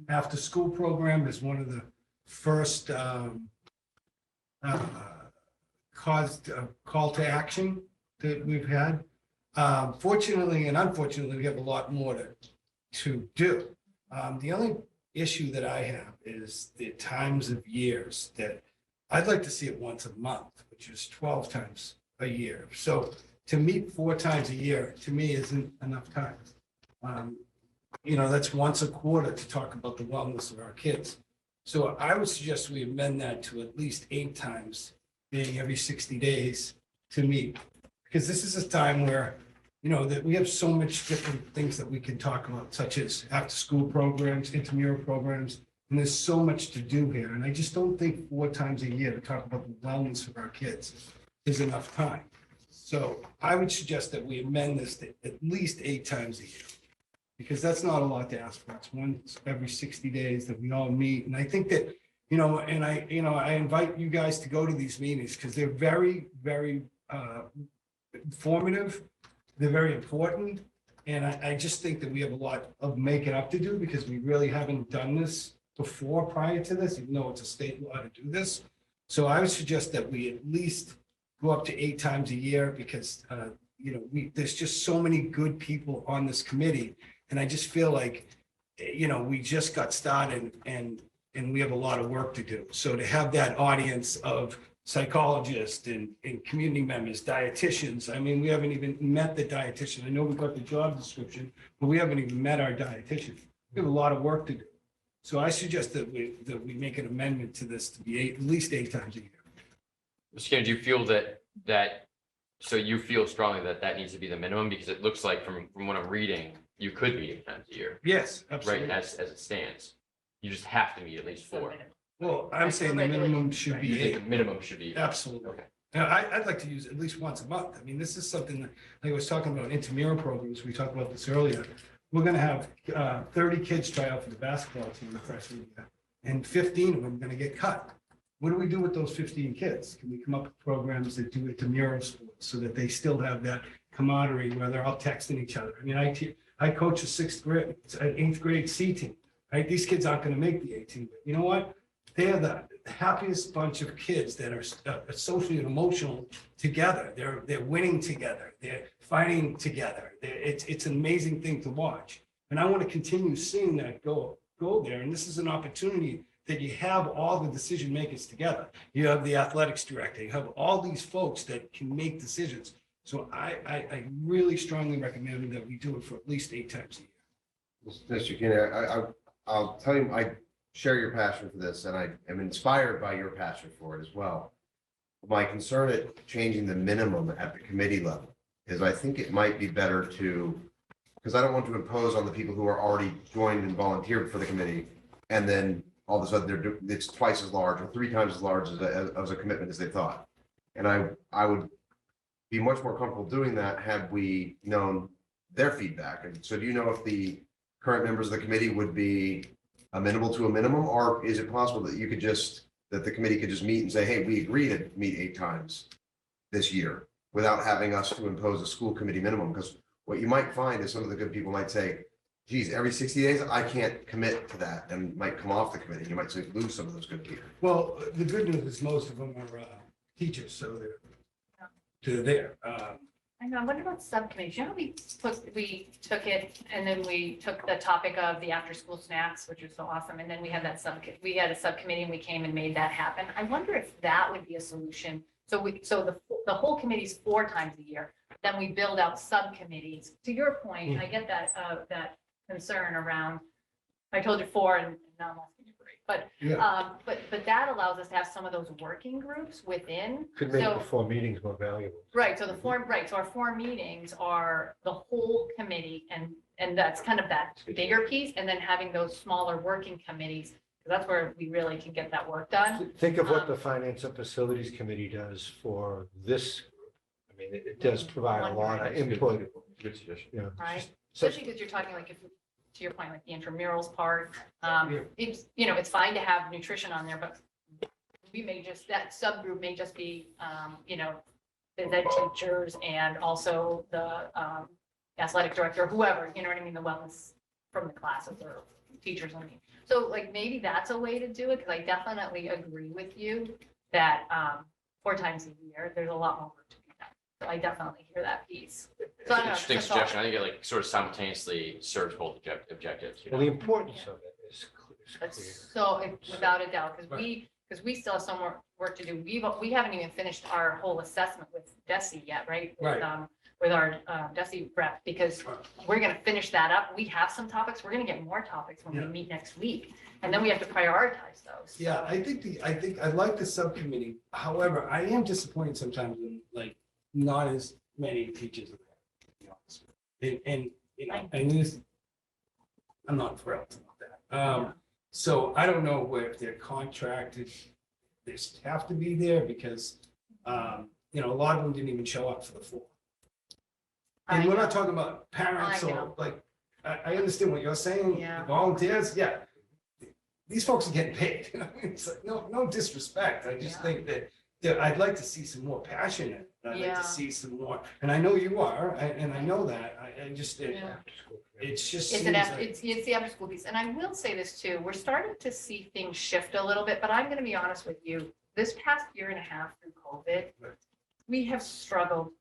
after-school program is one of the first call to action that we've had. Fortunately and unfortunately, we have a lot more to do. The only issue that I have is the times of years that I'd like to see it once a month, which is 12 times a year. So to meet 4 times a year, to me, isn't enough time. That's once a quarter to talk about the wellness of our kids. So I would suggest we amend that to at least 8 times, being every 60 days to meet. Because this is a time where, that we have so much different things that we can talk about, such as after-school programs, intramural programs, and there's so much to do here. And I just don't think 4 times a year to talk about the wellness of our kids is enough time. So I would suggest that we amend this to at least 8 times a year, because that's not a lot to ask for. It's once every 60 days that we all meet. And I think that, I invite you guys to go to these meetings because they're very, very informative. They're very important. And I just think that we have a lot of making up to do because we really haven't done this before prior to this, even though it's a state law to do this. So I would suggest that we at least go up to 8 times a year because, there's just so many good people on this committee. And I just feel like, we just got started and we have a lot of work to do. So to have that audience of psychologists and community members, dietitians, I mean, we haven't even met the dietitian. I know we got the job description, but we haven't even met our dietitian. We have a lot of work to do. So I suggest that we make an amendment to this to be at least 8 times a year. Mr. Kearing, do you feel so you feel strongly that needs to be the minimum? Because it looks like from what I'm reading, you could meet 8 times a year. Yes, absolutely. Right, as it stands. You just have to meet at least 4. Well, I'm saying the minimum should You be think 8. the minimum should be. Absolutely. Okay. Now, I'd like to use at least once a month. I mean, this is something that, like I was talking about intramural programs, we talked about this earlier. We're gonna have 30 kids try out for the basketball team the freshman year, and 15 of them are gonna get cut. What do we do with those 15 kids? Can we come up with programs that do intramural sports so that they still have that camaraderie where they're all texting each other? I mean, I coach a 8th grade C team, right? These kids aren't gonna make the 18, but you know what? They are the happiest bunch of kids that are socially and emotional together. They're winning together. They're fighting together. It's an amazing thing to watch. And I want to continue seeing that go there. And this is an opportunity that you have all the decision makers together. You have the athletics director. You have all these folks that can make decisions. So I really strongly recommend that we do it for at least 8 times a year. Mr. Keenan, I'll tell you, I share your passion for this, and I am inspired by your passion for it as well. My concern at changing the minimum at the committee level is I think it might be better because I don't want to impose on the people who are already joined and volunteered for the committee, and then all of a sudden it's twice as large or 3 times as large as a commitment as they thought. And I would be much more comfortable doing that had we known their feedback. And so do you know if the current members of the committee would be amenable to a minimum, or is it possible that that the committee could just meet and say, hey, we agree to meet 8 times this year without having us to impose a school committee minimum? Because what you might find is some of the good people might say, geez, every 60 days, I can't commit to that and might come off the committee. You might lose some of those good people. Well, the good news is most of them are teachers, so they're there. I know, I wonder about subcommittees. You know, we took it and then we took the topic of the after-school snacks, which was so awesome. And then we had a subcommittee and we came and made that happen. I wonder if that would be a solution. So the whole committee's 4 times a year. Then we build out subcommittees. To your point, I get that concern around, I told you 4 and now I'm asking you 3. But that allows us to have some of those working groups within. Could make So- the 4 meetings more valuable. Right, so so our 4 meetings are the whole committee and that's kind of that bigger piece, and then having those smaller working committees, that's where we really can get that work done. Think of what the Finance and Facilities Committee does for this group. I mean, it does provide a lot of input. Good suggestion. You know, Right, so- especially because you're talking like, if to your point, like the intramurals part, it's, it's fine to have nutrition on there, but we may just, that subgroup may just be, the teachers and also the athletic director, whoever, you know what I mean, the wellness from the classes or teachers, I mean. So like, maybe that's a way to do it, because I definitely agree with you that 4 times a year, there's a lot more work to be done. So I definitely hear that piece. So I don't know, Interesting just a thought. suggestion. I think it like sort of simultaneously serves both objectives. Well, the importance of it is clear. That's so, without a doubt, because we still have some more work to do. We haven't even finished our whole assessment with DESI yet, right? With our DESI rep, because we're gonna finish that up. We have some topics. We're gonna get more topics when we meet next week. And then we have to prioritize those. Yeah, I think I like the subcommittee. However, I am disappointed sometimes in like not as many teachers. Are there, to be honest. And this, I'm not thrilled about that. So I don't know if they're contracted, they have to be there because, a lot of them didn't even show up for the 4. And we're not talking about parents or like, I understand what you're saying, Yeah. volunteers, yeah. These folks are getting paid, it's like, no disrespect, I just think that I'd like to see some more passion in it. I'd like Yeah. to see some more, and I know you are, and I know that, I just, Yeah. it's just. It's seems like- it's the after school piece. And I will say this too, we're starting to see things shift a little bit, but I'm gonna be honest with you. This past year and a half through COVID, we have struggled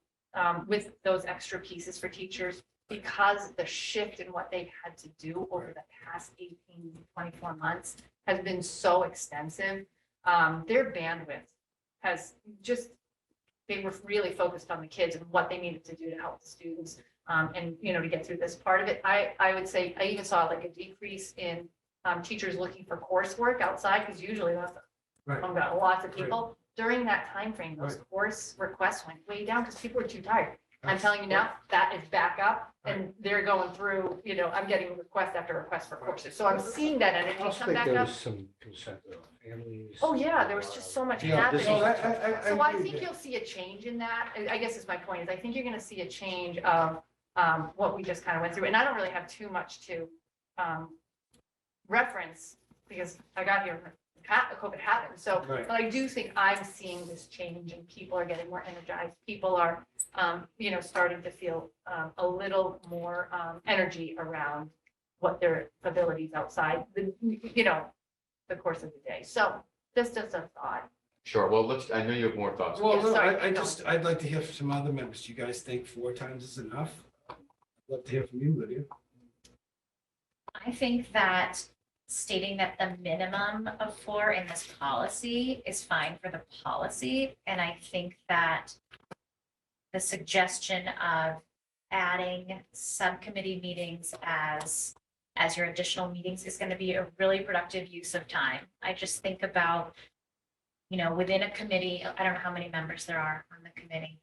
with those extra pieces for teachers because the shift in what they've had to do over the past 18 to 24 months has been so extensive. Their bandwidth has just, they were really focused on the kids and what they needed to do to help the students. And, to get through this part of it, I would say, I even saw like a decrease in teachers looking for coursework outside, because usually that's, Right. I've got lots of people. During that time frame, those course requests went way down because people were too tired. I'm telling you now, that is back up and they're going through, I'm getting request after request for courses. So I'm seeing that I energy also come think back there up. was some consent of families. Oh, yeah, there was just so much Yeah, happening. so So I agree think with you'll see a change in that. I guess is my point, is I think you're gonna see a change of what we just kind of went through. And I don't really have too much to reference because I got here when COVID happened. So, Right. but I do think I'm seeing this change and people are getting more energized. People are, starting to feel a little more energy around what their abilities outside the course of the day. So just a thought. Sure. Well, I know you have more thoughts. Well, Yeah, no, sorry, I'd like to hear from some other members. Do you guys think 4 times is enough? I'd love to hear from you, Lydia. I think that stating that the minimum of 4 in this policy is fine for the policy. And I think that the suggestion of adding subcommittee meetings as your additional meetings is going to be a really productive use of time. I just think about, within a committee, I don't know how many members there are on the committee.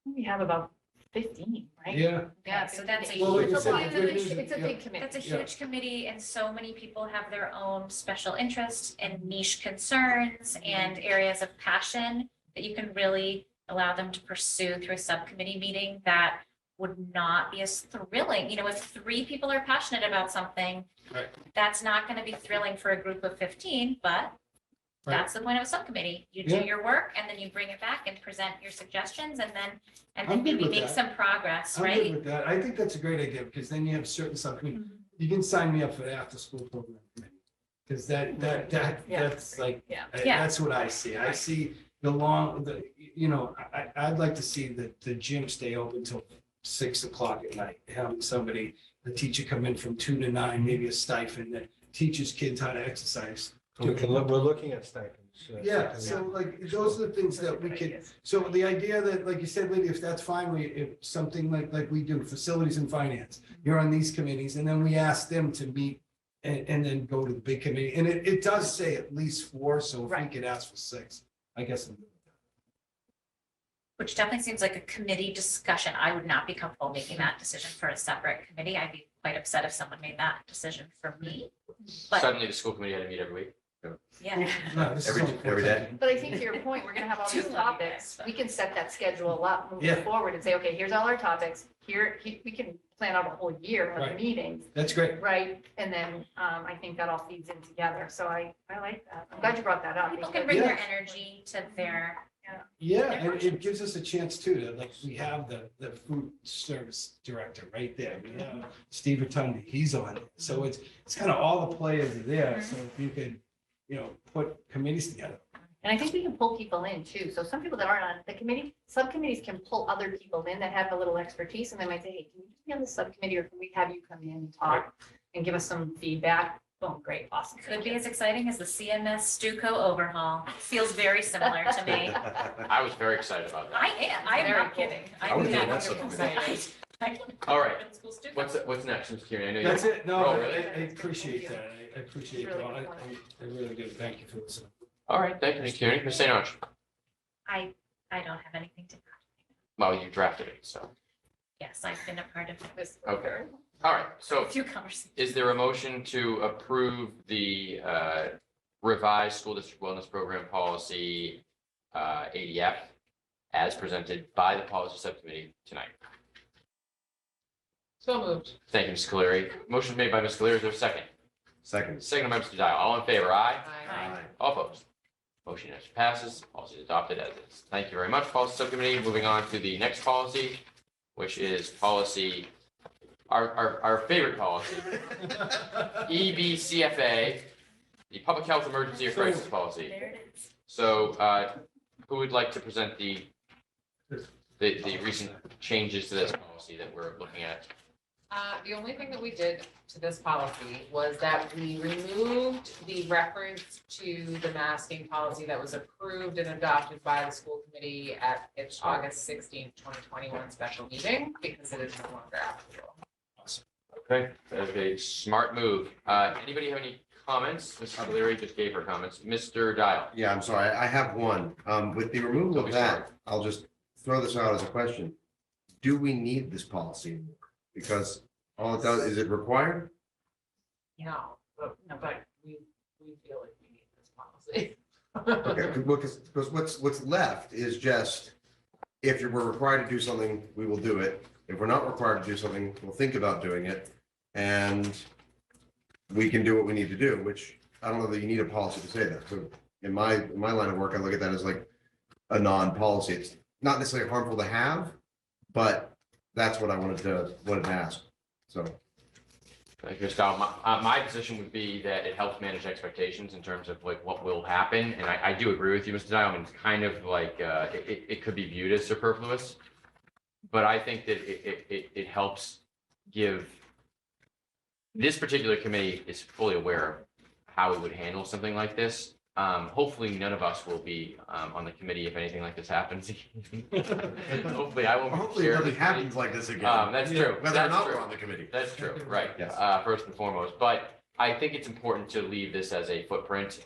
We have about 15, right? Yeah. Yeah, so that's a Well, like huge, you said, It's the good news is- a yeah. big committee. that's a Yeah. huge committee, and so many people have their own special interests and niche concerns and areas of passion that you can really allow them to pursue through a subcommittee meeting that would not be as thrilling. If 3 people are passionate about something, Right. that's not going to be thrilling for a group of 15, but Right. that's the point of a subcommittee. You do Yeah. your work and then you bring it back and present your suggestions and then I'm good maybe with make that. some progress, I'm right? good with that. I think that's a great idea because then you have certain subcommittees. you can sign me up for the after-school program committee. Because that's like, Yeah. that's what I see. I see I'd like to see the gym stay open till 6 o'clock at night. Having the teacher come in from 2 to 9, maybe a stipend that teaches kids how to exercise. We're looking at stipends. Yeah, so like, those are the things that we could, so the idea that, like you said, Lydia, if that's fine, if something like we do, facilities and finance, you're on these committees, and then we ask them to meet and then go to the big committee, and it does say at least 4, so if we Right. could ask for 6, I guess. Which definitely seems like a committee discussion. I would not be comfortable making that decision for a separate committee. I'd be quite upset if someone made that decision for me. But Suddenly, the school committee had to meet every week. yeah, No, this is Every- only every day? But I think to your point, we're gonna have all these Too long, topics, yes. we can set that schedule up Yeah. moving forward and say, okay, here's all our topics, we can plan out a whole year of Right. meetings, That's great. right? And then, I think that all feeds in together, so I like that, I'm glad you brought that up. people can because- bring their energy to their, Yeah, and it gives us a chance too, to like, we have the food service director right there. We have Steve Rotundi, he's on it. So it's kind of all the players are there. So if you could, put committees together. And I think we can pull people in too, so some people that aren't on the committee, subcommittees can pull other people in that have a little expertise, and they might say, hey, can you just be on the subcommittee, or can we have you come in and talk and give us some feedback? Boom, great, awesome. could be as exciting as the CMS Stuco overhaul. Feels very similar to me. I was very excited about that. I am Very not cool. kidding. I would've think done that's that wonderful. All right. School Stuco. What's next, Mr. Kearney? I know you. That's it. No, Oh, I really? appreciate that. I appreciate it. I really do. Thank you for listening. All right, thank you, Mr. Kearney. Ms. St. Ange. I don't have anything to, Well, you drafted it, so. yes, I've been a part of Okay. All right, so a few conversations. is there a motion to approve the revised school district wellness program policy, ADF, as presented by the policy subcommittee tonight? So moved. Thank you, Ms. Cleary. Motion made by Ms. Cleary. Is there a second? Second. Second by Mr. Dial. All in favor, aye? Aye. All opposed? Motion passes. Policy is adopted as is. Thank you very much, policy subcommittee. Moving on to the next policy, which is policy, our favorite policy, EBCFA, the Public Health Emergency or Crisis Policy. There it is. So, who would like to present the recent changes to this policy that we're looking at? The only thing that we did to this policy was that we removed the reference to the masking policy that was approved and adopted by the school committee at its August 16th, 2021 special meeting, because it is no longer applicable. Okay, that's a smart move. Anybody have any comments? Ms. Cleary just gave her comments. Mr. Dial. Yeah, I'm sorry. I have one. With the removal Don't of be sorry. that, I'll just throw this out as a question. Do we need this policy anymore? Because all it does, is it required? No, but we feel like we need this policy. Okay, because what's left is just, if we're required to do something, we will do it. If we're not required to do something, we'll think about doing it. And we can do what we need to do, which I don't know that you need a policy to say that. So in my line of work, I look at that as like a non-policy. It's not necessarily harmful to have, but that's what I wanted to ask. So. Thank you, Mr. Dial. My position would be that it helps manage expectations in terms of like what will happen. And I do agree with you, Mr. Dial. I mean, it's kind of like, it could be viewed as superfluous. But I think that it helps give, this particular committee is fully aware of how we would handle something like this. Hopefully, none of us will be on the committee if anything like this happens. Hopefully, I won't. Hopefully nothing happens like this again. That's true. Whether or That's not true. we're on the committee. That's true, right. Yes. First and foremost, but I think it's important to leave this as a footprint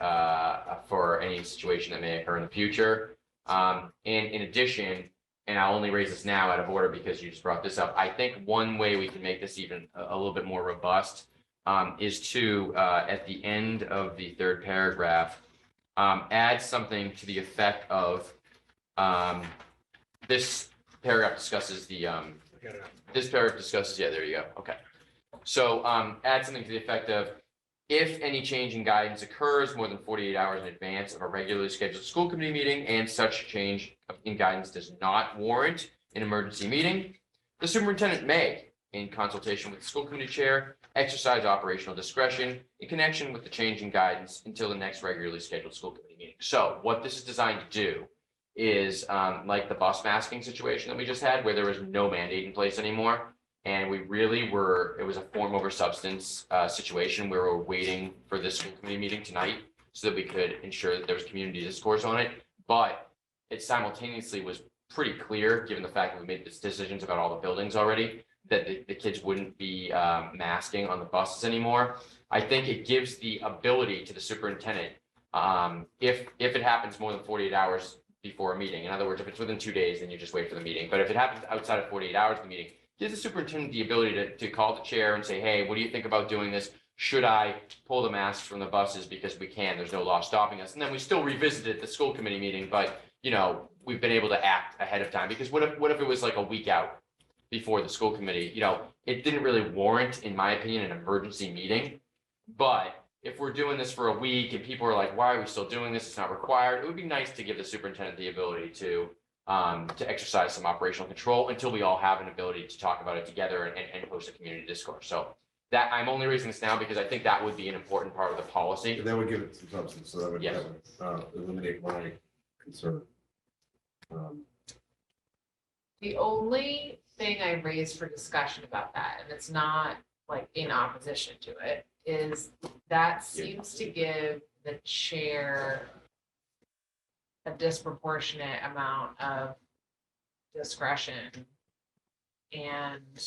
for any situation that may occur in the future. And in addition, and I'll only raise this now out of order because you just brought this up, I think one way we can make this even a little bit more robust is to, at the end of the third paragraph, add something to the effect of, this paragraph discusses the, yeah, there you go, okay. So add something to the effect of, if any change in guidance occurs more than 48 hours in advance of a regularly scheduled school committee meeting and such change in guidance does not warrant an emergency meeting, the superintendent may, in consultation with the school committee chair, exercise operational discretion in connection with the change in guidance until the next regularly scheduled school committee meeting. So what this is designed to do is like the bus masking situation that we just had, where there was no mandate in place anymore. And we really were, it was a form over substance situation where we're waiting for this school committee meeting tonight so that we could ensure that there was community discourse on it. But it simultaneously was pretty clear, given the fact that we made these decisions about all the buildings already, that the kids wouldn't be masking on the buses anymore. I think it gives the ability to the superintendent, if it happens more than 48 hours before a meeting. In other words, if it's within 2 days, then you just wait for the meeting. But if it happens outside of 48 hours of the meeting, gives the superintendent the ability to call the chair and say, hey, what do you think about doing this? Should I pull the masks from the buses because we can? There's no law stopping us. And then we still revisited the school committee meeting, but we've been able to act ahead of time, because what if it was like a week out before the school committee? It didn't really warrant, in my opinion, an emergency meeting. But if we're doing this for a week and people are like, why are we still doing this? It's not required. It would be nice to give the superintendent the ability to exercise some operational control until we all have an ability to talk about it together and host a community discourse. So that I'm only raising this now because I think that would be an important part of the policy. That would give it some substance, so that would Yes. eliminate my concern. The only thing I raised for discussion about that, and it's not like in opposition to it, is that seems to give the chair a disproportionate amount of discretion. And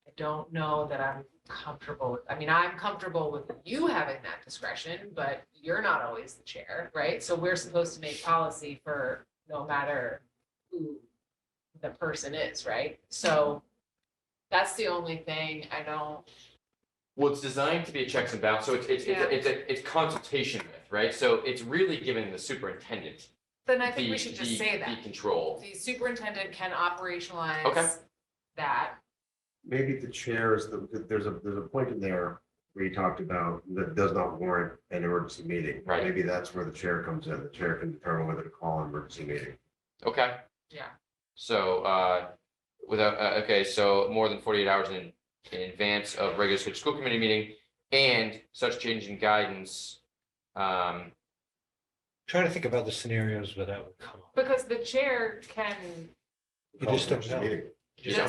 I don't know that I'm comfortable with, I'm comfortable with you having that discretion, but you're not always the chair, right? So we're supposed to make policy for no matter who the person is, right? So that's the only thing I don't. Well, it's designed to be a checks and balance, so it's consultation with, right? So it's really giving the superintendent Then I think we should just say the that. control. The superintendent can operationalize Okay. that. Maybe the chair is there's a point in there where you talked about that does not warrant an emergency meeting. Right. Maybe that's where the chair comes in. The chair can determine whether to call an emergency meeting. Okay. Yeah. So so more than 48 hours in advance of regular scheduled school committee meeting and such change in guidance. Trying to think about the scenarios where that would come up. Because the chair can You just don't Emergency know. meeting. just, Yeah.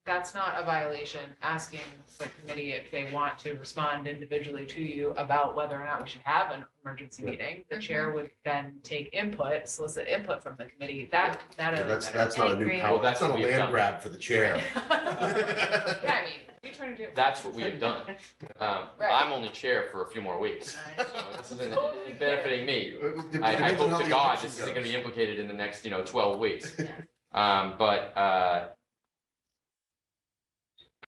that's not a violation, asking the committee if they want to respond individually to you about whether or not we should have an emergency meeting. The chair would then take input, solicit input from the committee. That Yeah, is. that's not a new agree. power. Well, that's That's not a what we've land done. grab for the chair. Yeah, we trying to do. That's what we have done. Right. I'm only chair for a few more weeks. So this isn't benefiting me. It I depends on hope how to the God election this isn't gonna be goes. implicated in the next, 12 weeks.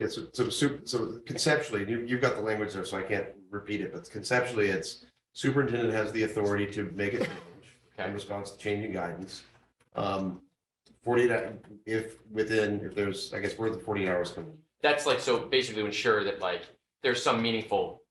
Yeah, so conceptually, you've got the language there, so I can't repeat it, but conceptually, it's superintendent has the authority to make a change in response to changing guidance. 48, if there's, I guess, where the 48 hours come. That's like, so basically to ensure that there's some meaningful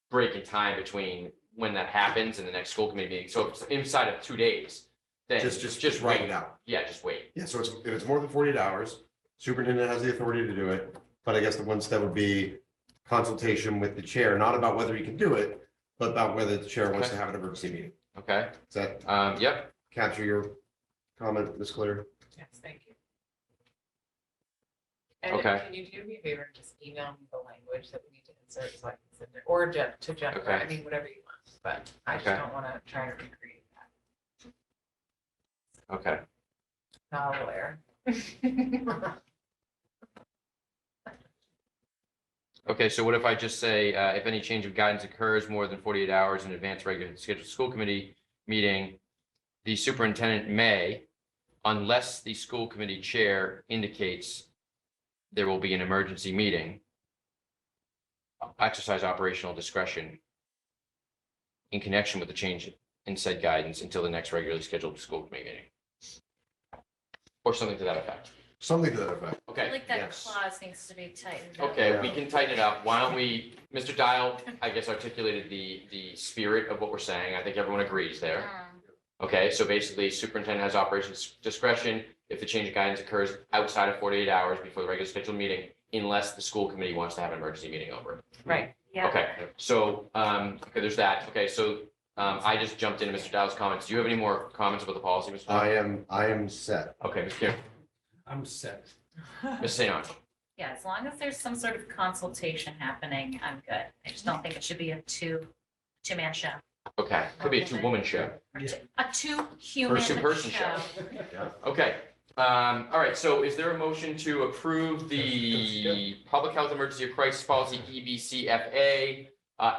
break in time between when that happens and the next school committee meeting. So if it's inside of 2 days, then Just write it out. Yeah, just wait. Yeah, so if it's more than 48 hours, superintendent has the authority to do it. But I guess the one step would be consultation with the chair, not about whether he can do it, but about whether the chair wants to have an emergency meeting. Okay. Does that Yep. capture your comment, Ms. Clear? Yes, thank you. And Okay. can you do me a favor and just email me the language that we need to insert so I can send it, or to Jennifer, Okay. whatever you want, but I just Okay. don't want to try to recreate that. Okay. Not a lawyer. Okay, so what if I just say, if any change of guidance occurs more than 48 hours in advance of regular scheduled school committee meeting, the superintendent may, unless the school committee chair indicates there will be an emergency meeting, exercise operational discretion in connection with the change in said guidance until the next regularly scheduled school committee meeting. Or something to that effect. Something to that effect. I Okay. like that yes. clause needs to be tightened up. Okay, we can tighten it up. Why don't we, Mr. Dial, I guess articulated the spirit of what we're saying. I think everyone agrees there. Okay, so basically superintendent has operations discretion if the change of guidance occurs outside of 48 hours before the regular scheduled meeting, unless the school committee wants to have an emergency meeting over it. Right. Yeah. Okay, so, okay, there's that. Okay, so I just jumped into Mr. Dow's comments. Do you have any more comments about the policy, Mr. Dow? I am set. Okay, Ms. Karen, I'm set. Ms. St. Ange. Yeah, as long as there's some sort of consultation happening, I'm good. I just don't think it should be a two-man show. Okay, could be a two-woman show. A two-human Person-person show. Okay, all right, so is there a motion to approve the Public Health Emergency of Crisis Policy, EBCFA,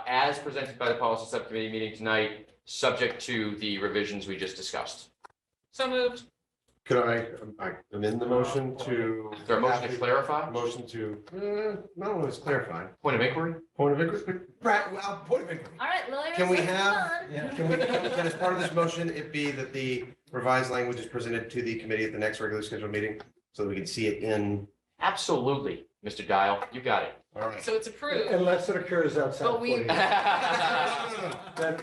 as presented by the Policy Subcommittee meeting tonight, subject to the revisions we just discussed? So moved. Could I amend the motion to? Is there a motion to clarify? Motion to, no, it's clarified. Point of inquiry? Point of inquiry, right, well, point of inquiry. All right, lawyers. Can we let's move have- on. Can as part of this motion, it be that the revised language is presented to the committee at the next regularly scheduled meeting? So that we can see it in, Absolutely, Mr. Dial, you got it. all right. So it's approved. Unless it occurs outside. But we- 48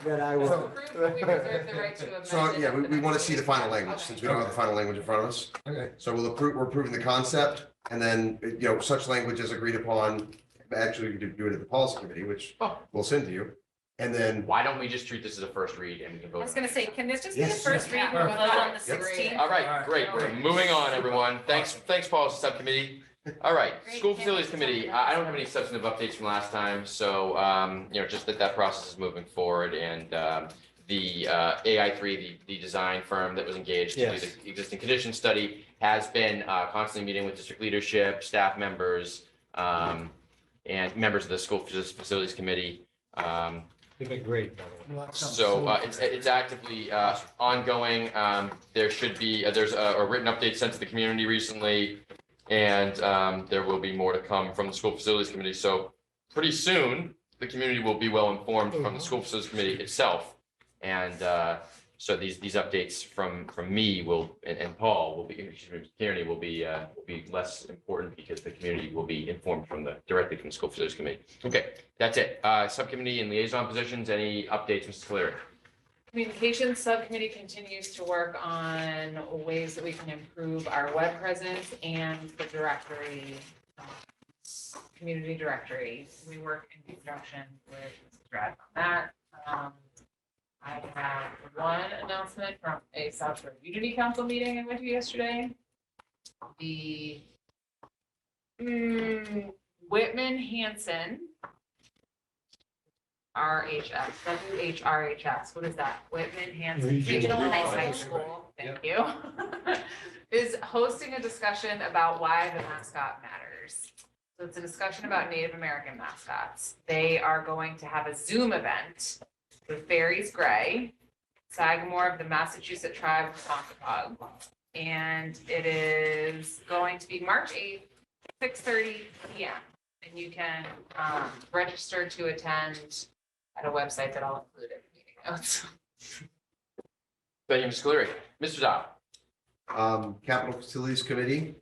Then I It's will. approved, but we reserve the right to amend. So, it yeah, at the we want to next see the meeting. final language, Okay. since we don't have the final language in front of us. Okay. So we're approving the concept, and then, such language as agreed upon, actually, we could do it at the policy committee, which Oh. we'll send to you. And then, Why don't we just treat this as a first read and we can I vote? was on gonna it? say, can this just be a Yes. first read? Yeah, We'll we'll vote on the Yep. 16th? All right, great. We're moving on, everyone. Thanks, Policy Subcommittee. All right, Great, School can't Facilities wait to Committee. talk about I don't have any substantive updates from last time, so, just that process is moving forward and, the AI3, the design firm that was engaged to do Yes. the existing condition study, has been constantly meeting with district leadership, staff members, and members of the School Facilities Committee. They've been great, by the way. So it's actively ongoing. There should be, there's a written update sent to the community recently. And there will be more to come from the School Facilities Committee. So pretty soon, the community will be well informed from the School Facilities Committee itself. And so these updates from me and Paul will be, excuse me, Kearney will be less important because the community will be informed directly from the School Facilities Committee. Okay, that's it. Subcommittee and liaison positions, any updates, Mrs. Cleary? Communications Subcommittee continues to work on ways that we can improve our web presence and the directory, community directory. We work in conjunction with Mrs. Dredd on that. I have one announcement from a Southwood Unity Council meeting I went to yesterday. The Whitman Hanson WHRHS, what is that? Whitman Hanson Regional Regional High High School. School, thank you. Is hosting a discussion about why the mascot matters. So it's a discussion about Native American mascots. They are going to have a Zoom event with Barry's Gray, Sagamore of the Massachusetts tribe of Pontapog. And it is going to be March 8th, 6:30 PM. And you can register to attend at a website that I'll include in the meeting notes. Thank you, Mrs. Cleary. Mr. Dow? Capital Facilities Committee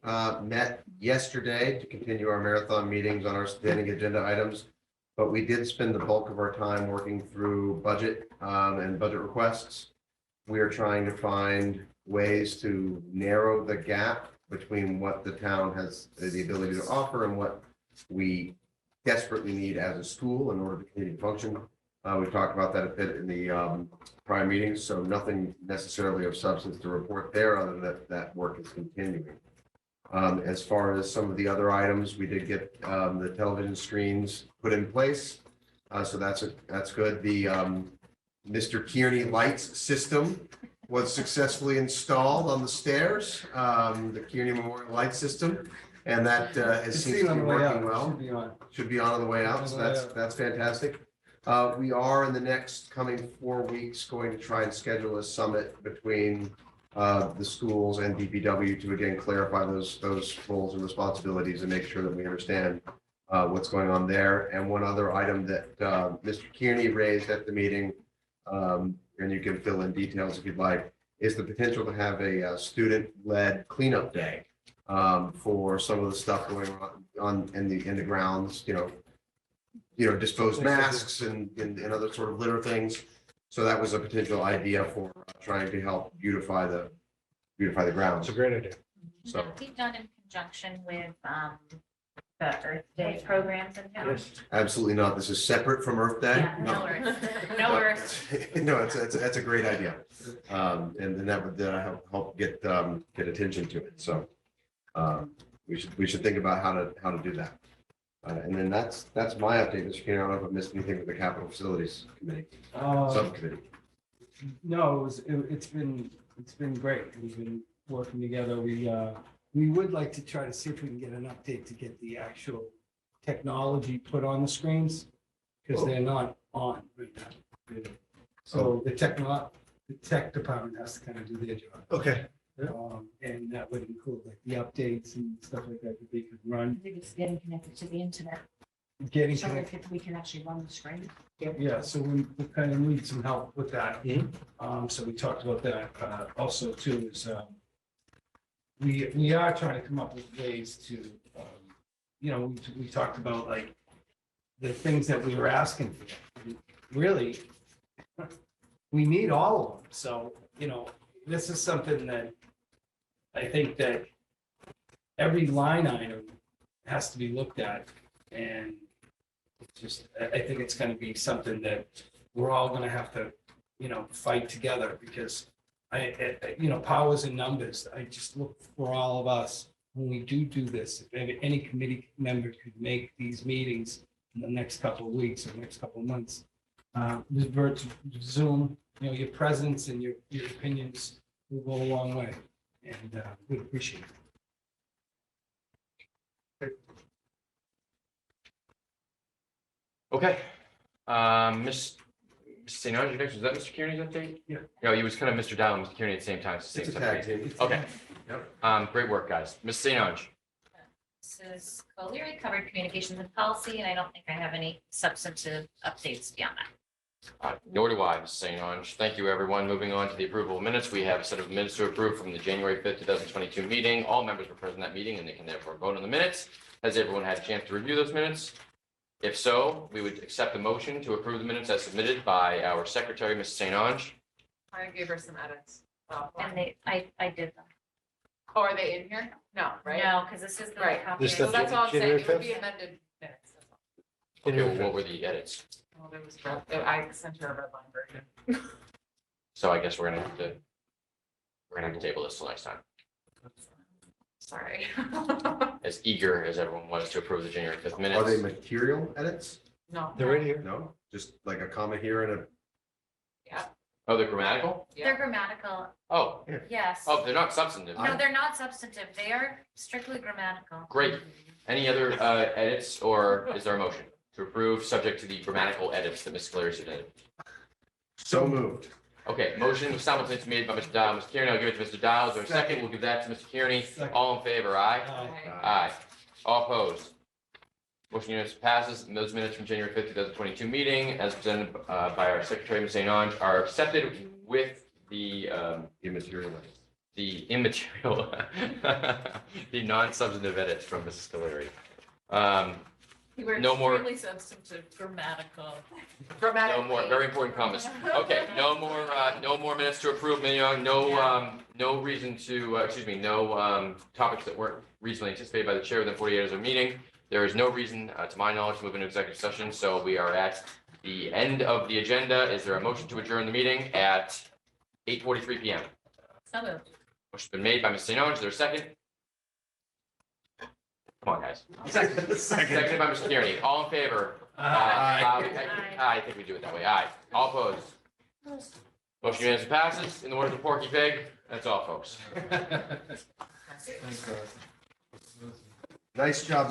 met yesterday to continue our marathon meetings on our standing agenda items. But we did spend the bulk of our time working through budget and budget requests. We are trying to find ways to narrow the gap between what the town has the ability to offer and what we desperately need as a school in order to continue to function. We've talked about that a bit in the prior meetings, so nothing necessarily of substance to report there, other than that work is continuing. As far as some of the other items, we did get the television screens put in place. So that's good. The Mr. Kearney lights system was successfully installed on the stairs, the Kearney Memorial Light System. And that seems to be working well. Should be on the way out, so that's fantastic. We are in the next coming 4 weeks going to try and schedule a summit between the schools and DPW to again clarify those roles and responsibilities and make sure that we understand what's going on there. And one other item that Mr. Kearney raised at the meeting, and you can fill in details if you'd like, is the potential to have a student-led cleanup day for some of the stuff going on in the grounds, disposed masks and other sort of litter things. So that was a potential idea for trying to help beautify the grounds. It's a great idea. So, We've done in conjunction with the Earth Day programs in town. absolutely not. This is separate from Earth Day. Yeah, no Earth, no Earth. No, that's a great idea. And that would help get attention to it. So we should think about how to do that. And then that's my update, Mr. Keenan. I don't know if I missed anything with the Capital Facilities Committee, Subcommittee. No, it's been great. We've been working together. We would like to try to see if we can get an update to get the actual technology put on the screens, because they're not on right now. So the tech department has to kind of do their job. Okay. And that would include like the updates and stuff like that they could run. I think it's getting connected to the internet, Getting so connected. if we can actually run the screen. Yeah, so we kind of need some help with that. Mhm. So we talked about that. Also too is, we are trying to come up with ways to, we talked about like the things that we were asking for. Really, we need all of them. So, this is something that I think that every line item has to be looked at. And it's just, I think it's gonna be something that we're all gonna have to, fight together, because powers and numbers. I just look for all of us when we do this. If any committee member could make these meetings in the next couple of weeks or next couple of months, this virtual Zoom, your presence and your opinions will go a long way, and we appreciate it. Okay. Ms. St. Ange, next, was that Mr. Kearney's update? Yeah. No, he was kind of Mr. Dowling, Mr. Kearney at the same time. It's the It's same a tag subcommittee. team. Okay. Great work, guys. Ms. St. Ange. This is O'Leary, covered communications and policy, and I don't think I have any substantive updates beyond that. Nor do I, Ms. St. Ange. Thank you, everyone. Moving on to the approval of minutes. We have a set of minutes to approve from the January 5th, 2022 meeting. All members were present at that meeting, and they can therefore vote on the minutes. Has everyone had a chance to review those minutes? If so, we would accept the motion to approve the minutes as submitted by our secretary, Ms. St. Ange. I gave her some edits. And I did them. Oh, are they in here? No, right? No, because this is the Right. copy. This I- So that's all I'm saying. January It would be 5th? amended minutes. That's all. Okay, well, what were the edits? Oh, there was, I sent her a red line version. So I guess we're gonna have to table this till next time. Sorry. As eager as everyone was to approve the January 5th minutes. Are they material edits? No. They're in here. No, just like a comma here and a, Oh, they're grammatical? They're grammatical, Oh, yes. oh, they're not substantive. No, they're not substantive. They are strictly grammatical. Great. Any other edits, or is there a motion to approve subject to the grammatical edits that Ms. Clary submitted? so moved. Okay, motion was simultaneously made by Mr. Dial, Mr. Kearney. I'll give it to Mr. Dial. Is there a second? We'll give that to Mr. Kearney. Second. All in favor, aye? Aye. Aye. All opposed? Motion unanimous passes. And those minutes from January 5th, 2022 meeting, as presented by our secretary, Ms. St. Ange, are accepted with the Immaterial edits. the immaterial, the non-substantive edits from Mrs. Caleri. You were No more- extremely substantive, grammatical. No more, very important comments. Okay, no more minutes to approve, no reason to, no topics that weren't reasonably anticipated by the chair within 48 hours of meeting. There is no reason, to my knowledge, to move into executive session, so we are at the end of the agenda. Is there a motion to adjourn the meeting at 8:43 PM? So moved. Motion's been made by Ms. St. Ange. Is there a second? Come on, guys. Seconded by Mr. Kearney. All in favor? I think we do it that way. Aye. All opposed? Motion unanimously passes. In the words of Porky Pig, that's all, folks. Nice job.